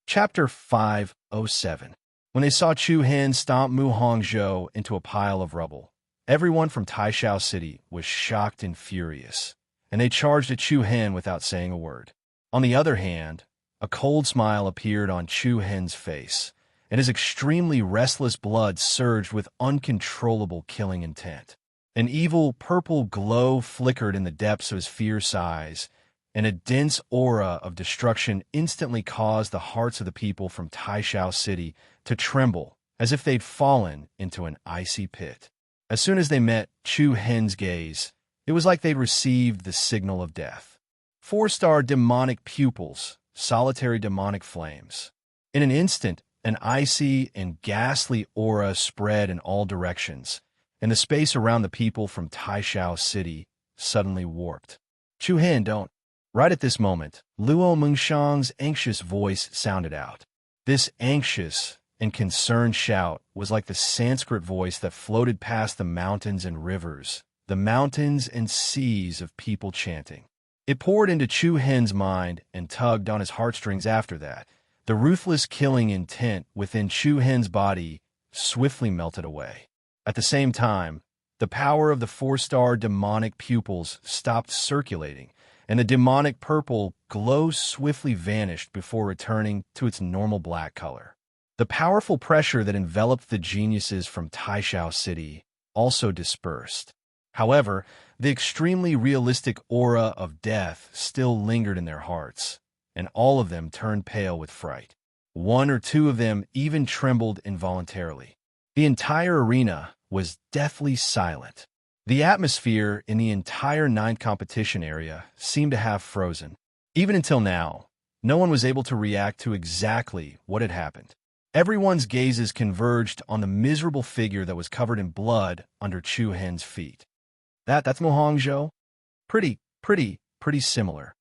Chapter 507. When they saw Chu Hen stomp Mu Hongzhou into a pile of rubble, everyone from Taishao City was shocked and furious, and they charged at Chu Hen without saying a word. On the other hand, a cold smile appeared on Chu Hen's face, and his extremely restless blood surged with uncontrollable killing intent. An evil purple glow flickered in the depths of his fierce eyes, and a dense aura of destruction instantly caused the hearts of the people from Taishao City to tremble as if they'd fallen into an icy pit. As soon as they met Chu Hen's gaze, it was like they'd received the signal of death. 4-star demonic pupils, solitary demonic flames. In an instant, an icy and ghastly aura spread in all directions, and the space around the people from Taishao City suddenly warped. Chu Hen, don't. Right at this moment, Luo Mengshang's anxious voice sounded out. This anxious and concerned shout was like the Sanskrit voice that floated past the mountains and rivers, the mountains and seas of people chanting. It poured into Chu Hen's mind and tugged on his heartstrings after that. The ruthless killing intent within Chu Hen's body swiftly melted away. At the same time, the power of the four-star demonic pupils stopped circulating, and the demonic purple glow swiftly vanished before returning to its normal black color. The powerful pressure that enveloped the geniuses from Taishao City also dispersed. However, the extremely realistic aura of death still lingered in their hearts, and all of them turned pale with fright. One or two of them even trembled involuntarily. The entire arena was deathly silent. The atmosphere in the entire ninth competition area seemed to have frozen. Even until now, no one was able to react to exactly what had happened. Everyone's gazes converged on the miserable figure that was covered in blood under Chu Hen's feet. That's Mu Hongzhou? Pretty similar.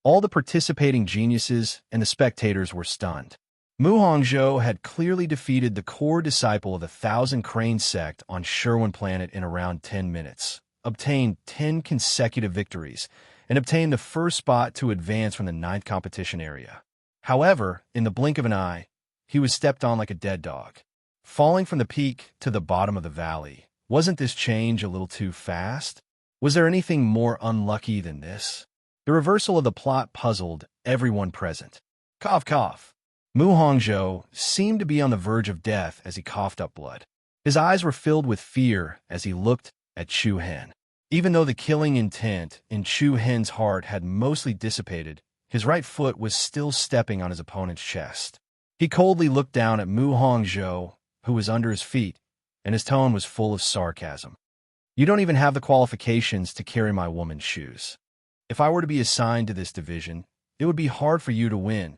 All the participating geniuses and the spectators were stunned. Mu Hongzhou had clearly defeated the core disciple of the Thousand Crane sect on Sherwin Planet in around 10 minutes, obtained 10 consecutive victories, and obtained the first spot to advance from the ninth competition area. However, in the blink of an eye, he was stepped on like a dead dog. Falling from the peak to the bottom of the valley, wasn't this change a little too fast? Was there anything more unlucky than this? The reversal of the plot puzzled everyone present. Cough, cough. Mu Hongzhou seemed to be on the verge of death as he coughed up blood. His eyes were filled with fear as he looked at Chu Hen. Even though the killing intent in Chu Hen's heart had mostly dissipated, his right foot was still stepping on his opponent's chest. He coldly looked down at Mu Hongzhou, who was under his feet, and his tone was full of sarcasm. You don't even have the qualifications to carry my woman's shoes. If I were to be assigned to this division, it would be hard for you to win.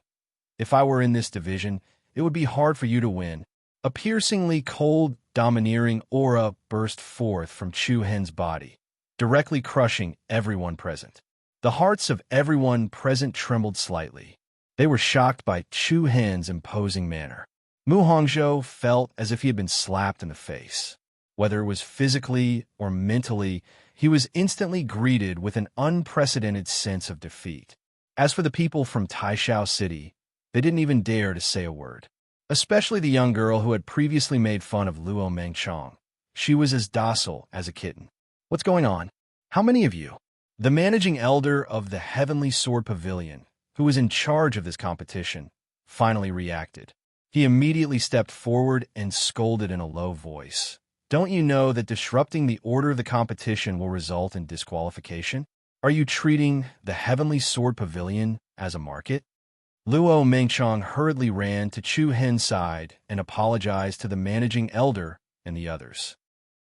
If I were in this division, it would be hard for you to win. A piercingly cold, domineering aura burst forth from Chu Hen's body, directly crushing everyone present. The hearts of everyone present trembled slightly. They were shocked by Chu Hen's imposing manner. Mu Hongzhou felt as if he had been slapped in the face. Whether it was physically or mentally, he was instantly greeted with an unprecedented sense of defeat. As for the people from Taishao City, they didn't even dare to say a word. Especially the young girl who had previously made fun of Luo Mengchong. She was as docile as a kitten. What's going on? How many of you? The managing elder of the Heavenly Sword Pavilion, who was in charge of this competition, finally reacted. He immediately stepped forward and scolded in a low voice. Don't you know that disrupting the order of the competition will result in disqualification? Are you treating the Heavenly Sword Pavilion as a market? Luo Mengchong hurriedly ran to Chu Hen's side and apologized to the managing elder and the others.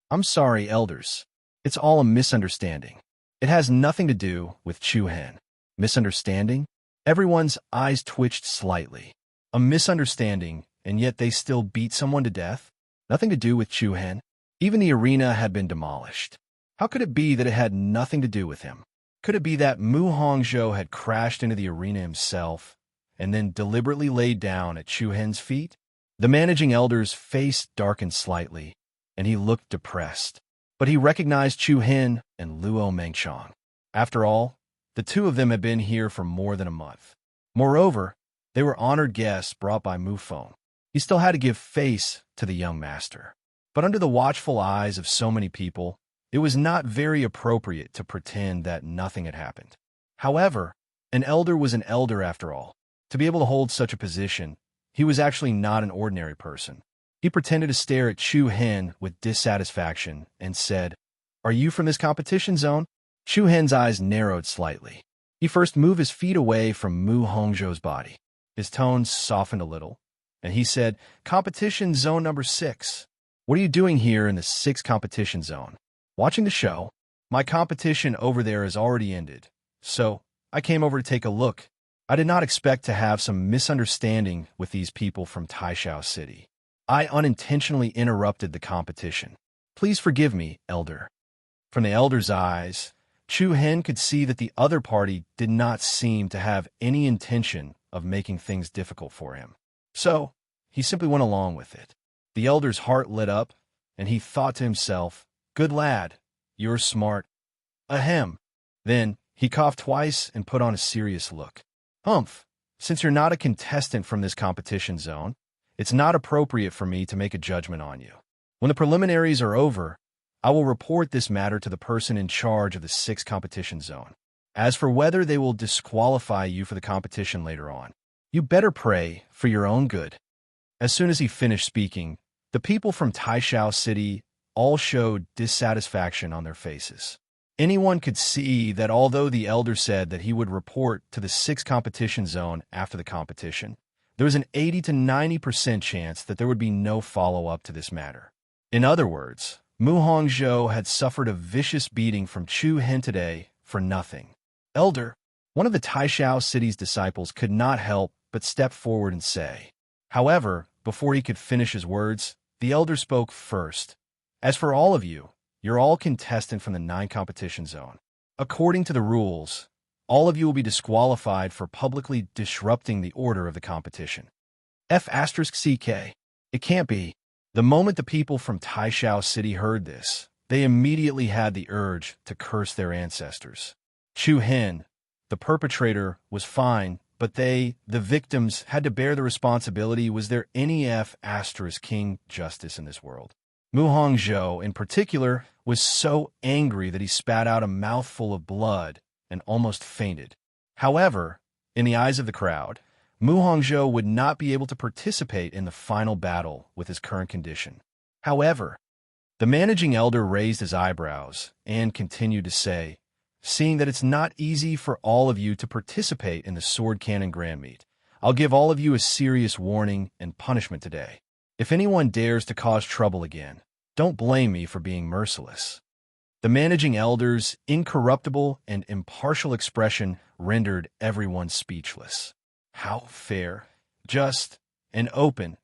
I'm sorry, elders. It's all a misunderstanding. It has nothing to do with Chu Hen. Misunderstanding? Everyone's eyes twitched slightly. A misunderstanding, and yet they still beat someone to death? Nothing to do with Chu Hen? Even the arena had been demolished. How could it be that it had nothing to do with him? Could it be that Mu Hongzhou had crashed into the arena himself and then deliberately laid down at Chu Hen's feet? The managing elder's face darkened slightly, and he looked depressed. But he recognized Chu Hen and Luo Mengchong. After all, the two of them had been here for more than a month. Moreover, they were honored guests brought by Mu Feng. He still had to give face to the young master. But under the watchful eyes of so many people, it was not very appropriate to pretend that nothing had happened. However, an elder was an elder after all. To be able to hold such a position, he was actually not an ordinary person. He pretended to stare at Chu Hen with dissatisfaction and said, "Are you from this competition zone?" Chu Hen's eyes narrowed slightly. He first moved his feet away from Mu Hongzhou's body. His tone softened a little, and he said, "Competition zone number 6. What are you doing here in the 6th competition zone?" "Watching the show. My competition over there has already ended, so I came over to take a look. I did not expect to have some misunderstanding with these people from Taishao City. I unintentionally interrupted the competition. Please forgive me, elder." From the elder's eyes, Chu Hen could see that the other party did not seem to have any intention of making things difficult for him. So, he simply went along with it. The elder's heart lit up, and he thought to himself, "Good lad, you're smart. Ahem." Then, he coughed twice and put on a serious look. "Humph, since you're not a contestant from this competition zone, it's not appropriate for me to make a judgment on you. When the preliminaries are over, I will report this matter to the person in charge of the 6th competition zone. As for whether they will disqualify you for the competition later on, you better pray for your own good." As soon as he finished speaking, the people from Taishao City all showed dissatisfaction on their faces. Anyone could see that although the elder said that he would report to the 6th competition zone after the competition, there was an 80 to 90% chance that there would be no follow-up to this matter. In other words, Mu Hongzhou had suffered a vicious beating from Chu Hen today for nothing. "Elder," one of the Taishao City's disciples could not help but step forward and say. However, before he could finish his words, the elder spoke first. "As for all of you, you're all contestants from the 9 competition zone. According to the rules, all of you will be disqualified for publicly disrupting the order of the competition." F***CK. It can't be. The moment the people from Taishao City heard this, they immediately had the urge to curse their ancestors. Chu Hen, the perpetrator, was fine, but they, the victims, had to bear the responsibility. Was there any King justice in this world? Mu Hongzhou, in particular, was so angry that he spat out a mouthful of blood and almost fainted. However, in the eyes of the crowd, Mu Hongzhou would not be able to participate in the final battle with his current condition. However, the managing elder raised his eyebrows and continued to say, "Seeing that it's not easy for all of you to participate in the sword cannon grand meet, I'll give all of you a serious warning and punishment today. If anyone dares to cause trouble again, don't blame me for being merciless." The managing elder's incorruptible and impartial expression rendered everyone speechless. How fair, just, and open.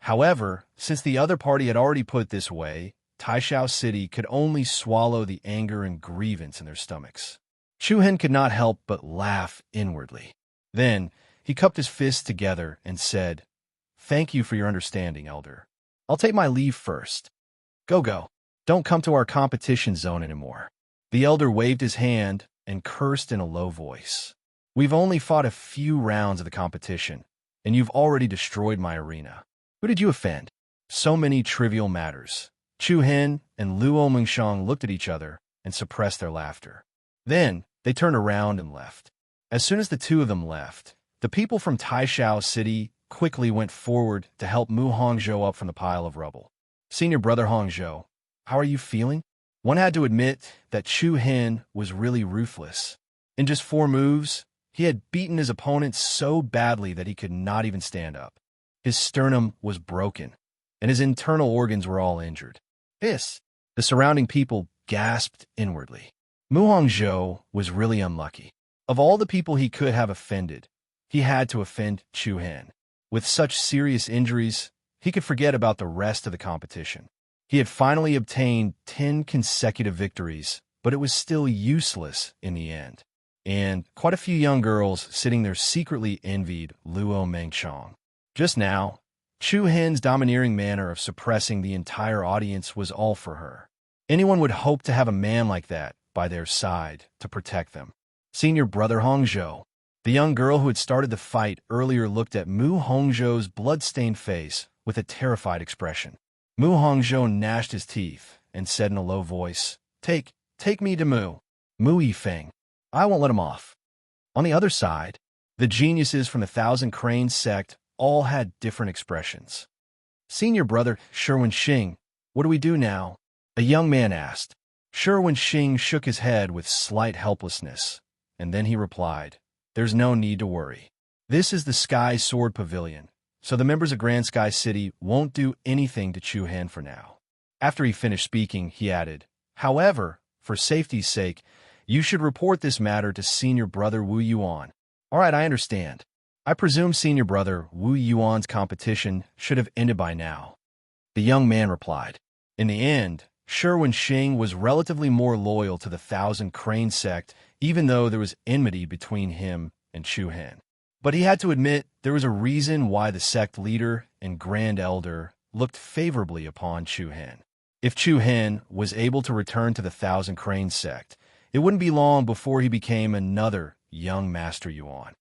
However, since the other party had already put it this way, Taishao City could only swallow the anger and grievance in their stomachs. Chu Hen could not help but laugh inwardly. Then, he cupped his fists together and said, "Thank you for your understanding, elder. I'll take my leave first. Go. Don't come to our competition zone anymore." The elder waved his hand and cursed in a low voice. "We've only fought a few rounds of the competition, and you've already destroyed my arena. Who did you offend?" So many trivial matters. Chu Hen and Luo Mengshang looked at each other and suppressed their laughter. Then, they turned around and left. As soon as the two of them left, the people from Taishao City quickly went forward to help Mu Hongzhou up from the pile of rubble. "Senior brother Hongzhou, how are you feeling?" One had to admit that Chu Hen was really ruthless. In just 4 moves, he had beaten his opponent so badly that he could not even stand up. His sternum was broken, and his internal organs were all injured. The surrounding people gasped inwardly. Mu Hongzhou was really unlucky. Of all the people he could have offended, he had to offend Chu Hen. With such serious injuries, he could forget about the rest of the competition. He had finally obtained 10 consecutive victories, but it was still useless in the end. And quite a few young girls sitting there secretly envied Luo Mengshang. Just now, Chu Hen's domineering manner of suppressing the entire audience was all for her. Anyone would hope to have a man like that by their side to protect them. "Senior brother Hongzhou." The young girl who had started the fight earlier looked at Mu Hongzhou's blood-stained face with a terrified expression. Mu Hongzhou gnashed his teeth and said in a low voice, Take me to Mu Yifeng. I won't let him off." On the other side, the geniuses from the Thousand Cranes sect all had different expressions. "Senior brother Sherwin Xing, what do we do now?" a young man asked. Sherwin Xing shook his head with slight helplessness, and then he replied, "There's no need to worry. This is the Sky Sword Pavilion, so the members of Grand Sky City won't do anything to Chu Hen for now." After he finished speaking, he added, "However, for safety's sake, you should report this matter to Senior Brother Wu Yuan." "All right, I understand. I presume Senior Brother Wu Yuan's competition should have ended by now," the young man replied. In the end, Sherwin Shing was relatively more loyal to the Thousand Crane sect, even though there was enmity between him and Chu Hen. But he had to admit there was a reason why the sect leader and Grand Elder looked favorably upon Chu Hen. If Chu Hen was able to return to the Thousand Crane sect, it wouldn't be long before he became another young Master Yuan.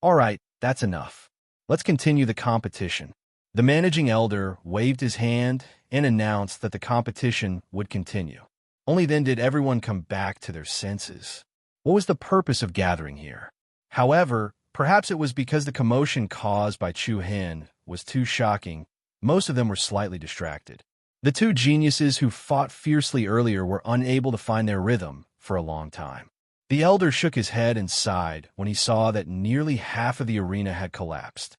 All right, that's enough. Let's continue the competition. The managing elder waved his hand and announced that the competition would continue. Only then did everyone come back to their senses. What was the purpose of gathering here? However, perhaps it was because the commotion caused by Chu Hen was too shocking. Most of them were slightly distracted. The two geniuses who fought fiercely earlier were unable to find their rhythm for a long time. The elder shook his head and sighed when he saw that nearly half of the arena had collapsed.